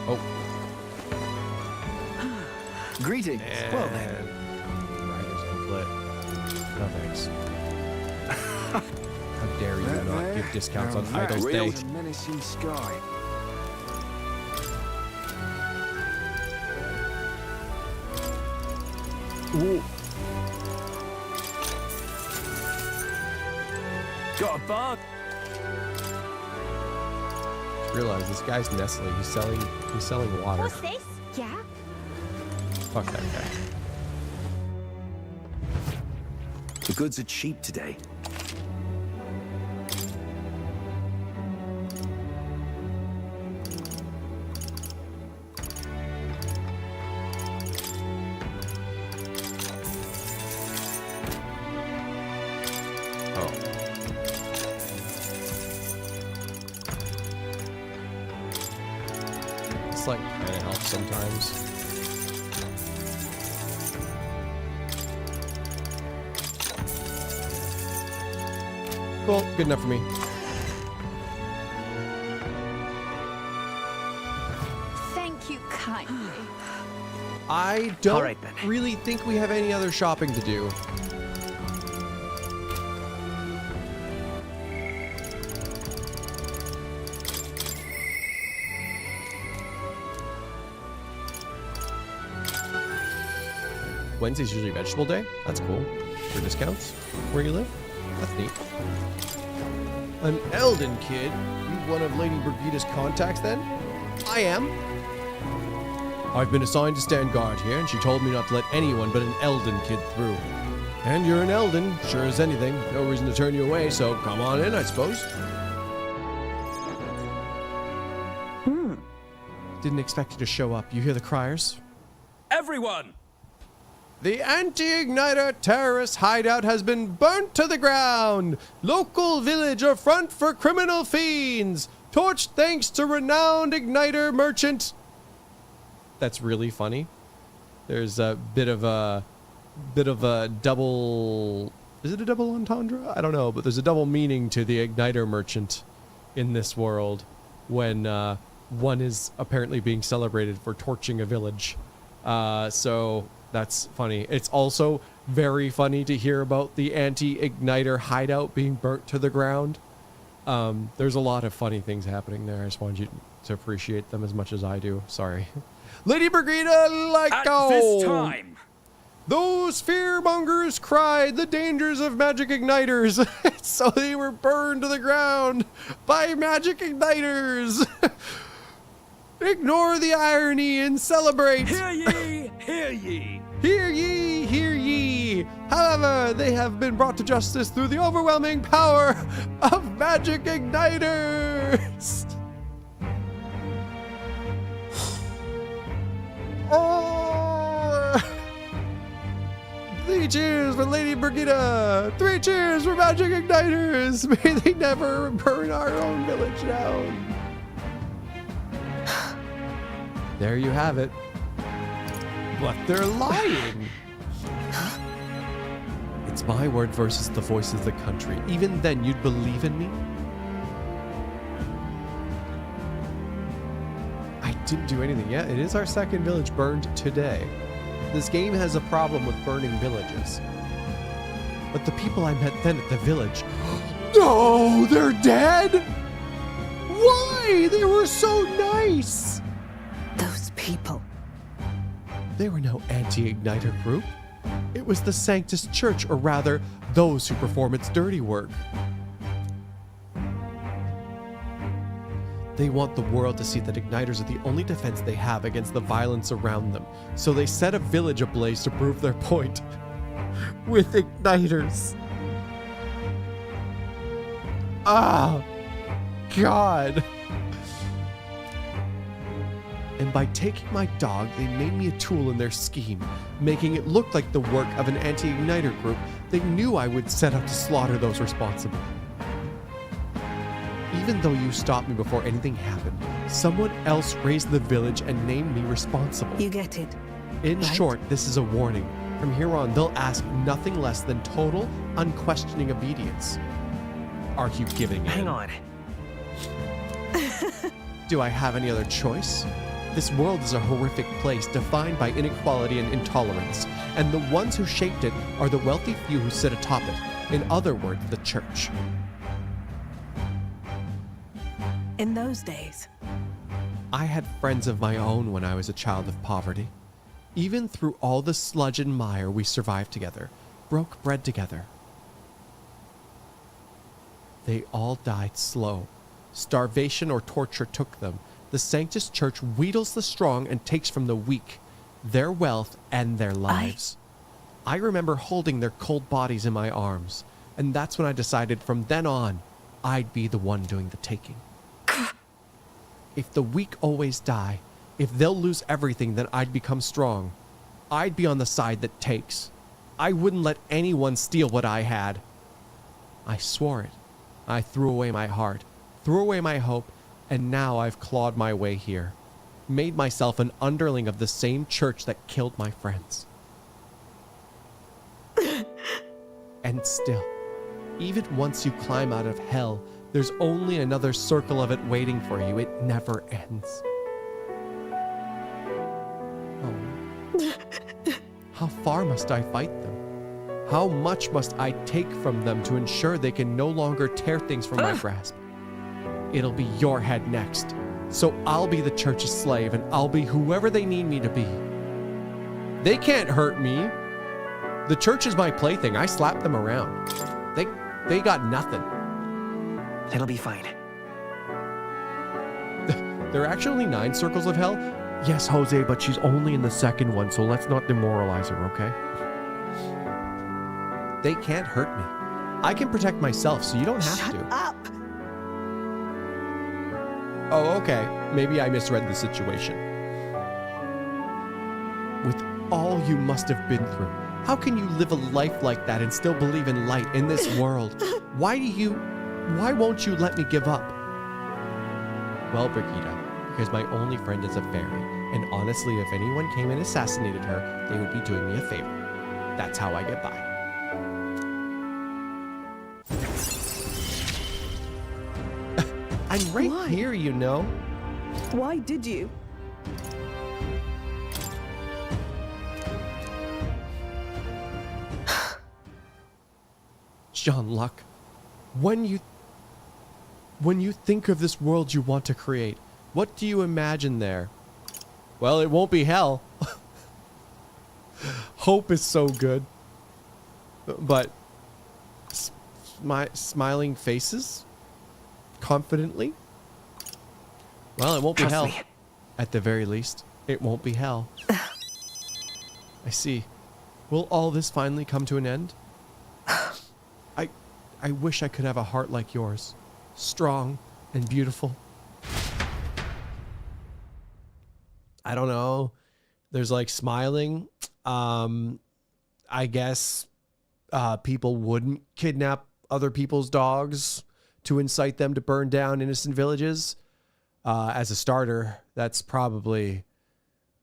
Oh. Greetings. And well then. Rider's Anklet. No thanks. How dare you not give discounts on Idol's Day. Menacing sky. Ooh. Got a bug? Realize this guy's Nestle. He's selling water. What's this? Yeah? Fuck that guy. The goods are cheap today. Like kind of helps sometimes. Cool, good enough for me. Thank you kindly. I don't right, then. really think we have any other shopping to do. Wednesday's usually vegetable day. That's cool. For discounts where you live. That's neat. An Elden kid? You one of Lady Brigida's contacts then? I am. I've been assigned to stand guard here, and she told me not to let anyone but an Elden kid through. And you're an Elden, sure as anything. No reason to turn you away, so come on in, I suppose. Didn't expect you to show up. You hear the criers? Everyone! The anti-igniter terrorist hideout has been burnt to the ground. Local village a front for criminal fiends. Torched thanks to renowned igniter merchant. That's really funny. There's a bit of a double. Is it a double entendre? I don't know, but there's a double meaning to the igniter merchant in this world when one is apparently being celebrated for torching a village. So that's funny. It's also very funny to hear about the anti-igniter hideout being burnt to the ground. There's a lot of funny things happening there. I just wanted you to appreciate them as much as I do. Sorry. Lady Brigida Lyko! At this time! Those fearmongers cried the dangers of magic igniters, so they were burned to the ground by magic igniters. Ignore the irony and celebrate. Hear ye, hear ye. Hear ye, hear ye. However, they have been brought to justice through the overwhelming power of magic igniters. Oh! 3 cheers for Lady Brigida. 3 cheers for magic igniters. May they never burn our own village down. There you have it. But they're lying. It's my word versus the voice of the country. Even then, you'd believe in me? I didn't do anything yet. It is our second village burned today. This game has a problem with burning villages. But the people I met then at the village... No, they're dead? Why? They were so nice. Those people. They were no anti-igniter group. It was the Sanctus Church, or rather, those who perform its dirty work. They want the world to see that igniters are the only defense they have against the violence around them. So they set a village ablaze to prove their point. With igniters. Ah, God. And by taking my dog, they made me a tool in their scheme, making it look like the work of an anti-igniter group. They knew I would set out to slaughter those responsible. Even though you stopped me before anything happened, someone else raised the village and named me responsible. You get it. In right? short, this is a warning. From here on, they'll ask nothing less than total, unquestioning obedience. Are you giving in? Hang on. Do I have any other choice? This world is a horrific place defined by inequality and intolerance, and the ones who shaped it are the wealthy few who sit atop it. In other words, the church. In those days, I had friends of my own when I was a child of poverty. Even through all the sludge and mire, we survived together, broke bread together. They all died slow. Starvation or torture took them. The Sanctus Church wheedles the strong and takes from the weak their wealth and their lives. I remember holding their cold bodies in my arms, and that's when I decided from then on, I'd be the one doing the taking. If the weak always die, if they'll lose everything, then I'd become strong. I'd be on the side that takes. I wouldn't let anyone steal what I had. I swore it. I threw away my heart, threw away my hope, and now I've clawed my way here, made myself an underling of the same church that killed my friends. And still, even once you climb out of hell, there's only another circle of it waiting for you. It never ends. Oh. How far must I fight them? How much must I take from them to ensure they can no longer tear things from my grasp? It'll be your head next. So I'll be the church's slave, and I'll be whoever they need me to be. They can't hurt me. The church is my plaything. I slap them around. They got nothing. It'll be fine. There are actually 9 circles of hell? Yes, Jose, but she's only in the second one, so let's not demoralize her, okay? They can't hurt me. I can protect myself, so you don't have to. Shut up! Oh, okay. Maybe I misread the situation. With all you must have been through, how can you live a life like that and still believe in light in this world? Why won't you let me give up? Well, Brigitte, because my only friend is a fairy, and honestly, if anyone came and assassinated her, they would be doing me a favor. That's how I get by. I'm right here, you know. Why did you? John Luck, when you think of this world you want to create, what do you imagine there? Well, it won't be hell. Hope is so good. But smiling faces? Confidently? Well, it won't be hell. At the very least, it won't be hell. I see. Will all this finally come to an end? I wish I could have a heart like yours. Strong and beautiful. I don't know. There's like smiling. I guess people wouldn't kidnap other people's dogs to incite them to burn down innocent villages. As a starter, that's probably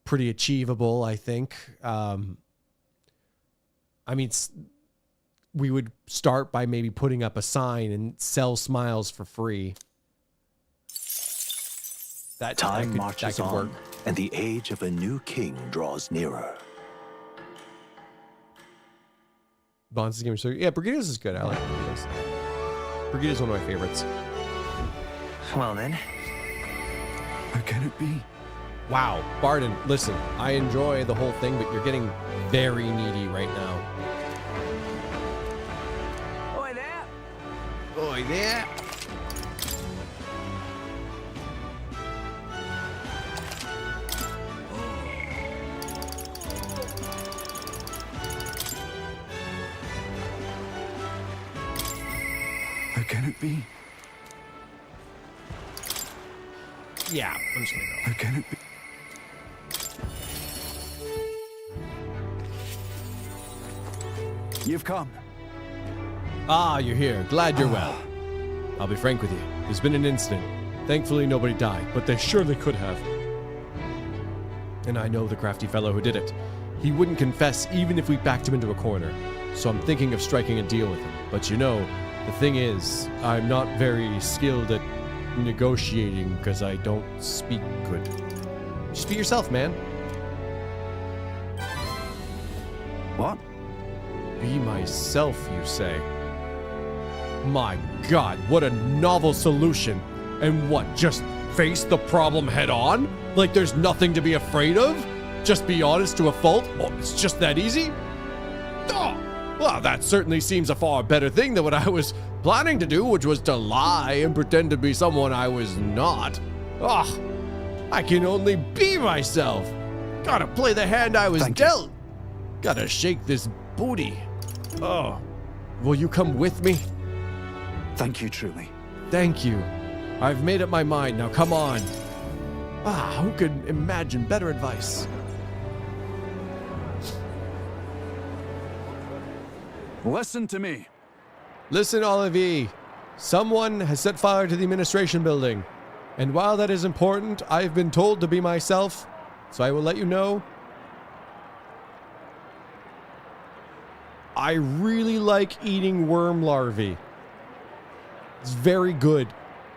pretty achievable, I think. I mean, we would start by maybe putting up a sign and sell smiles for free. Time marches that could on, work. and the age of a new king draws nearer. Bonds game. So yeah, Brigitte's is good. I like Brigitte's. Brigitte's one of my favorites. Well then. How can it be? Wow, Barden, listen, I enjoy the whole thing, but you're getting very needy right now. Oi there! Oi there! How can it be? Yeah, I'm just gonna go. How can it be? You've come. Ah, you're here. Glad you're well. I'll be frank with you. There's been an incident. Thankfully, nobody died, but they surely could have. And I know the crafty fellow who did it. He wouldn't confess even if we backed him into a corner. So I'm thinking of striking a deal with him. But you know, the thing is, I'm not very skilled at negotiating because I don't speak good. Just be yourself, man. What? Be myself, you say? My God, what a novel solution. And what, just face the problem head on? Like there's nothing to be afraid of? Just be honest to a fault? Oh, it's just that easy? Oh, well, that certainly seems a far better thing than what I was planning to do, which was to lie and pretend to be someone I was not. Oh, I can only be myself. Gotta play the hand I was dealt. Gotta shake this booty. Oh, will you come with me? Thank you, truly. Thank you. I've made up my mind. Now come on. Ah, who could imagine better advice? Listen to me. Listen, all of ye. Someone has set fire to the administration building. And while that is important, I've been told to be myself. So I will let you know. I really like eating worm larvae. It's very good.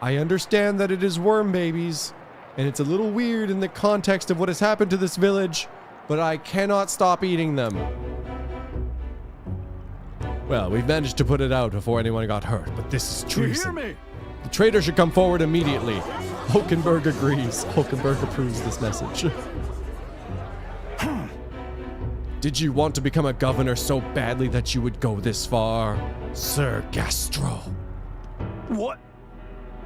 I understand that it is worm babies, and it's a little weird in the context of what has happened to this village, but I cannot stop eating them. Well, we've managed to put it out before anyone got hurt, but this is treason. You hear me? The traitor should come forward immediately. Hulkenberg agrees. Hulkenberg approves this message. Did you want to become a governor so badly that you would go this far, Sir Gastro? What?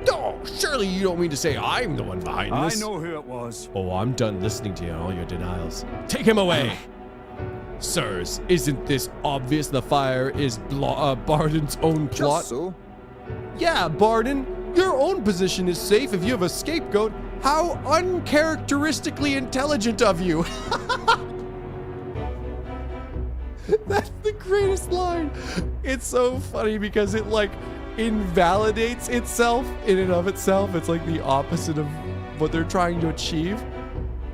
Oh, surely you don't mean to say I'm the one behind this. I know who it was. Oh, I'm done listening to you and all your denials. Take him away! Sirs, isn't this obvious the fire is Barden's own plot? Just so. Yeah, Barden, your own position is safe if you have a scapegoat. How uncharacteristically intelligent of you! That's the greatest line. It's so funny because it like invalidates itself in and of itself. It's like the opposite of what they're trying to achieve.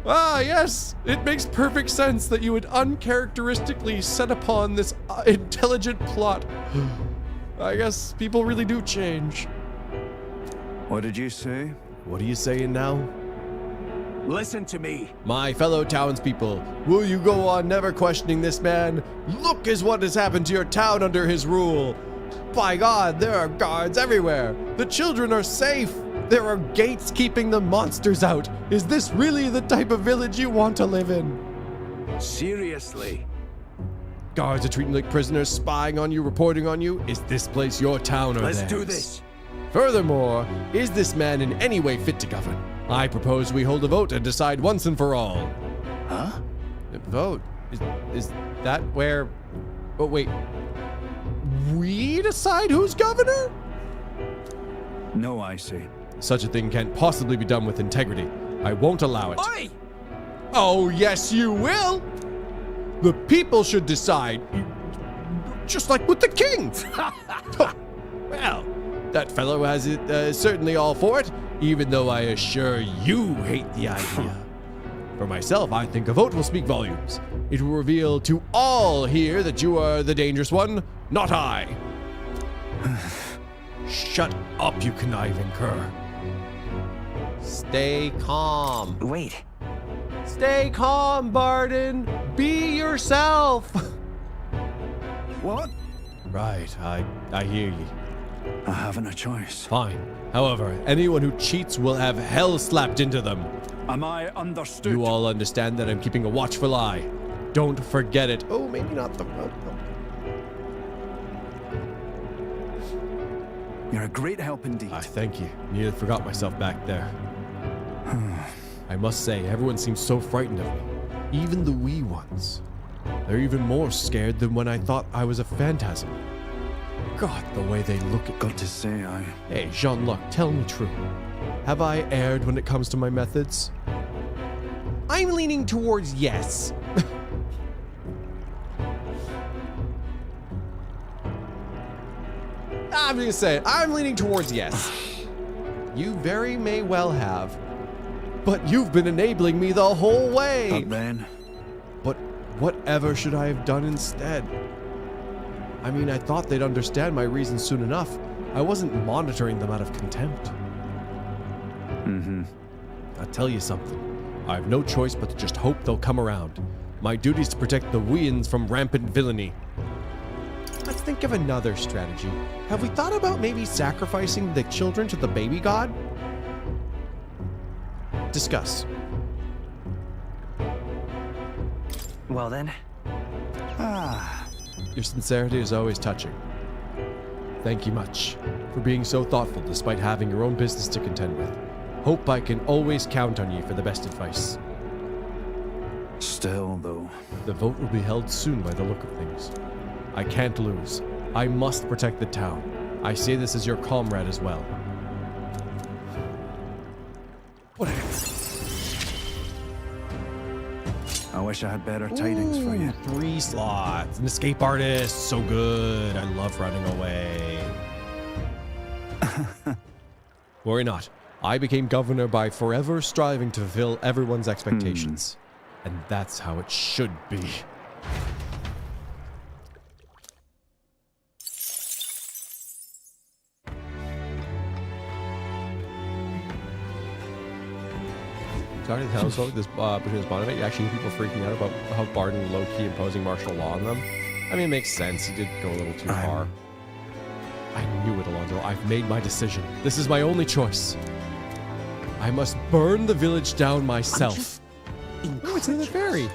Ah, yes, it makes perfect sense that you would uncharacteristically set upon this intelligent plot. I guess people really do change. What did you say? What are you saying now? Listen to me. My fellow townspeople, will you go on never questioning this man? Look is what has happened to your town under his rule. By God, there are guards everywhere. The children are safe. There are gates keeping the monsters out. Is this really the type of village you want to live in? Seriously. Guards are treating you like prisoners, spying on you, reporting on you. Is this place your town or Let's theirs? do this. Furthermore, is this man in any way fit to govern? I propose we hold a vote and decide once and for all. Huh? A vote? Is that where... Oh, wait. We decide who's governor? No, I see. Such a thing can't possibly be done with integrity. I won't allow it. Oi! Oh, yes, you will! The people should decide. Just like with the king. Well, that fellow has it certainly all for it, even though I assure you hate the idea. For myself, I think a vote will speak volumes. It will reveal to all here that you are the dangerous one, not I. Shut up, you conniving cur. Stay calm. Wait. Stay calm, Barden. Be yourself. What? Right, I hear you. I haven't a choice. Fine. However, anyone who cheats will have hell slapped into them. Am I understood? You all understand that I'm keeping a watchful eye. Don't forget it. Oh, maybe not the... You're a great help indeed. Thank you. Nearly forgot myself back there. I must say, everyone seems so frightened of me. Even the wee ones. They're even more scared than when I thought I was a phantasm. God, the way they look at me. Got to say, Hey, Jean-Luc, tell me true. Have I erred when it comes to my methods? I'm leaning towards yes. I'm gonna say it. I'm leaning towards yes. You very may well have. But you've been enabling me the whole way. But then? But whatever should I have done instead? I mean, I thought they'd understand my reasons soon enough. I wasn't monitoring them out of contempt. I'll tell you something. I have no choice but to just hope they'll come around. My duty is to protect the Weans from rampant villainy. Let's think of another strategy. Have we thought about maybe sacrificing the children to the baby god? Discuss. Well then. Your sincerity is always touching. Thank you much for being so thoughtful despite having your own business to contend with. Hope I can always count on you for the best advice. Still, though. The vote will be held soon by the look of things. I can't lose. I must protect the town. I say this as your comrade as well. What? I wish I had better tidings for you. 3 slots. An escape artist. So good. I love running away. Worry not. I became governor by forever striving to fulfill everyone's expectations. And that's how it should be. Talking to the townsfolk between this bond event, you actually hear people freaking out about how Barden low-key imposing martial law on them. I mean, it makes sense. He did go a little too far. I knew it, Alonso. I've made my decision. This is my only choice. I must burn the village down myself. Oh, it's another fairy.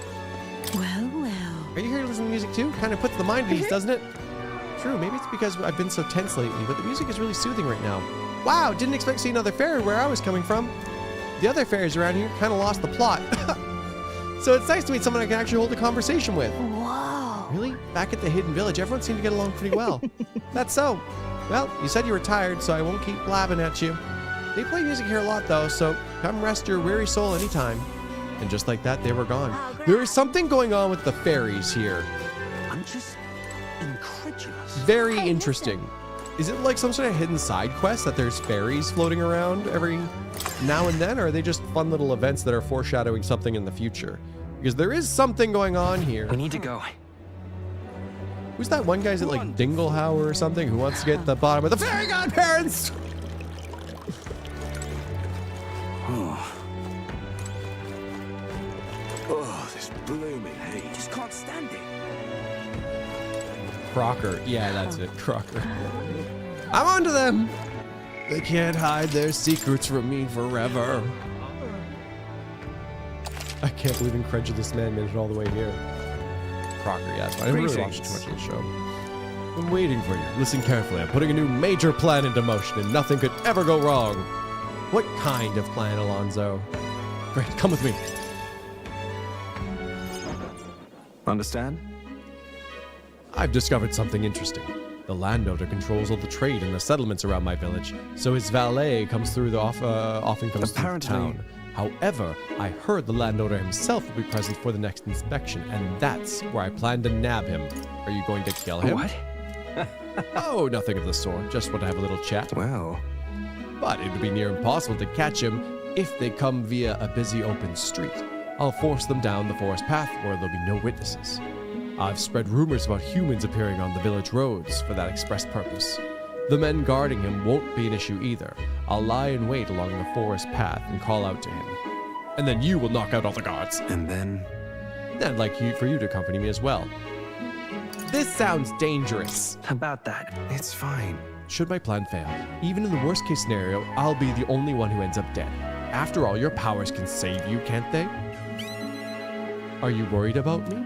Well, well. Are you here to listen to music too? Kind of puts the mind at ease, doesn't it? True, maybe it's because I've been so tense lately, but the music is really soothing right now. Wow, didn't expect to see another fairy where I was coming from. The other fairies around here kind of lost the plot. So it's nice to meet someone I can actually hold a conversation with. Whoa. Really? Back at the hidden village, everyone seemed to get along pretty well. That's so. Well, you said you were tired, so I won't keep blabbing at you. They play music here a lot, though, so come rest your weary soul anytime. And just like that, they were gone. There is something going on with the fairies here. I'm just incredulous. Very interesting. Is it like some sort of hidden side quest that there's fairies floating around every now and then, or are they just fun little events that are foreshadowing something in the future? Because there is something going on here. We need to go. Who's that one guy? Is it like Dinglehauer or something who wants to get the bottom of the fairy godparents? Oh, this blooming heat. Just can't stand it. Crocker. Yeah, that's it. Crocker. I'm onto them. They can't hide their secrets from me forever. I can't believe incredulous man made it all the way here. Crocker, yeah, that's fine. I haven't really watched too much of the show. I'm waiting for you. Listen carefully. I'm putting a new major plan into motion, and nothing could ever go wrong. What kind of plan, Alonso? Great, come with me. Understand? I've discovered something interesting. The landowner controls all the trade in the settlements around my village, so his valet comes through often comes through town. However, I heard the landowner himself will be present for the next inspection, and that's where I plan to nab him. Are you going to kill him? What? Oh, nothing of the sort. Just want to have a little chat. Well. But it would be near impossible to catch him if they come via a busy open street. I'll force them down the forest path where there'll be no witnesses. I've spread rumors about humans appearing on the village roads for that express purpose. The men guarding him won't be an issue either. I'll lie in wait along the forest path and call out to him. And then you will knock out all the guards. And then? I'd like for you to accompany me as well. This sounds dangerous. About that. It's fine. should my plan fail, even in the worst case scenario, I'll be the only one who ends up dead. After all, your powers can save you, can't they? Are you worried about me?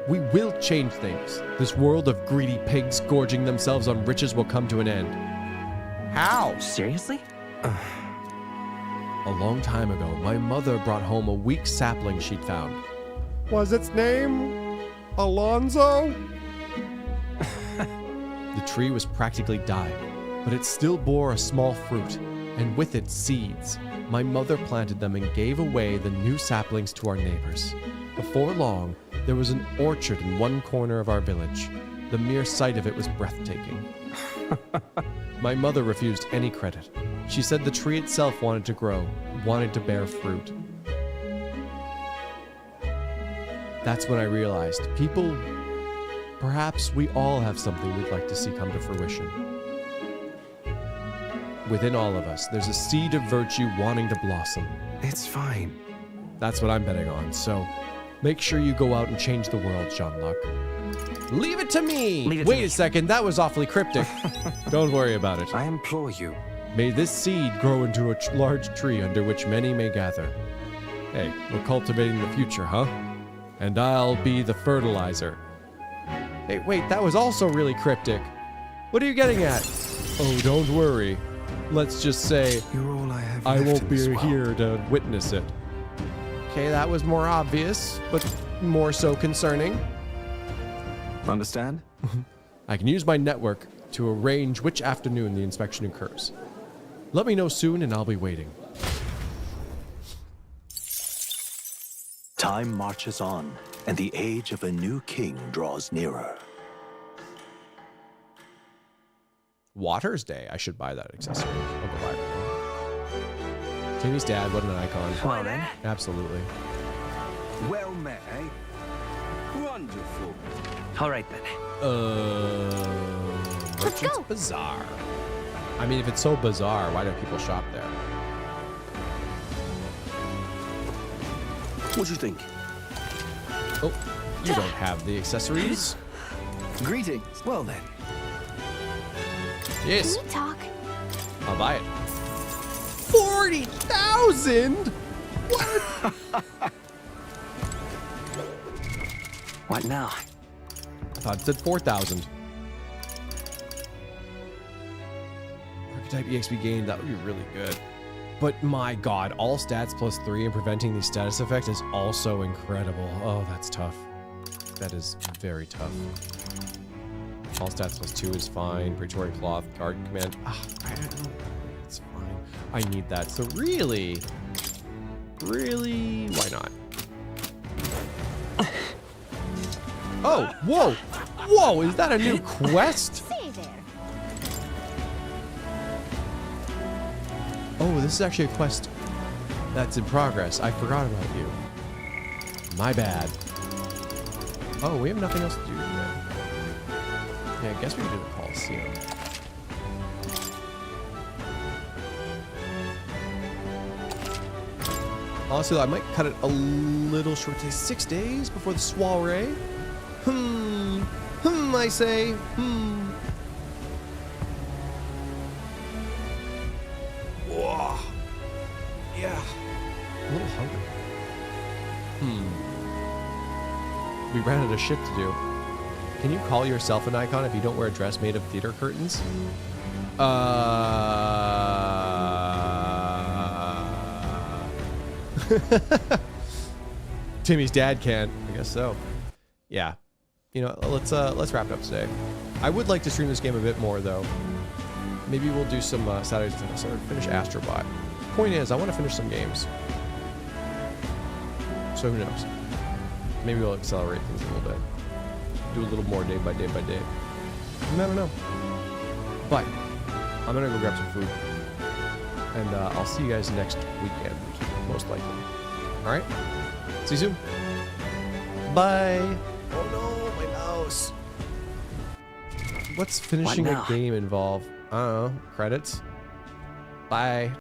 We will change things. This world of greedy pigs gorging themselves on riches will come to an end. How? Seriously? A long time ago, my mother brought home a weak sapling she'd found. Was its name Alonzo? The tree was practically dying, but it still bore a small fruit, and with it seeds. My mother planted them and gave away the new saplings to our neighbors. Before long, there was an orchard in one corner of our village. The mere sight of it was breathtaking. My mother refused any credit. She said the tree itself wanted to grow, wanted to bear fruit. That's when I realized, people, perhaps we all have something we'd like to see come to fruition. Within all of us, there's a seed of virtue wanting to blossom. It's fine. That's what I'm betting on, so make sure you go out and change the world, Jean-Luc. Leave it to me! Wait a second, that was awfully cryptic. Don't worry about it. I implore you. May this seed grow into a large tree under which many may gather. Hey, we're cultivating the future, huh? And I'll be the fertilizer. Hey, wait, that was also really cryptic. What are you getting at? Oh, don't worry. Let's just say, You're all I have I left won't in be this world. here to witness it. Okay, that was more obvious, but more so concerning. Understand? I can use my network to arrange which afternoon the inspection occurs. Let me know soon and I'll be waiting. Time marches on, and the age of a new king draws nearer. Water's Day. I should buy that accessory. I'll go buy it. Timmy's dad, what an icon. Well then. Absolutely. Well met, eh? Wonderful. All right then. Merchant's Bazaar. I mean, if it's so bizarre, why don't people shop there? What do you think? Oh, you don't have the accessories? Greetings. Well then. Yes. Can we talk? I'll buy it. 40,000? What? What now? I thought it said 4,000. Archetype EXP gained, that would be really good. But my god, all stats +3 and preventing these status effects is also incredible. Oh, that's tough. That is very tough. All stats +2 is fine. Praetorian Cloth, Guard Command. I don't know. It's fine. I need that. So really, why not? Oh, whoa! Whoa, is that a new quest? Say there. Oh, this is actually a quest that's in progress. I forgot about you. My bad. Oh, we have nothing else to do today. Yeah, I guess we can do the Coliseum. Honestly, I might cut it a little short today. 6 days before the soiree? I say. Whoa. Yeah. A little hungry. We ran out of shit to do. Can you call yourself an icon if you don't wear a dress made of theater curtains? Timmy's dad can. I guess so. Yeah. You know, let's wrap it up today. I would like to stream this game a bit more though. Maybe we'll do some Saturdays to finish Astrobot. Point is, I want to finish some games. So who knows? Maybe we'll accelerate things a little bit. Do a little more day by day by day. You never know. But I'm gonna go grab some food, and I'll see you guys next weekend, most likely. All right. See you soon. Bye. Oh no, my mouse. What's finishing a game involve? I don't know. Credits. Bye.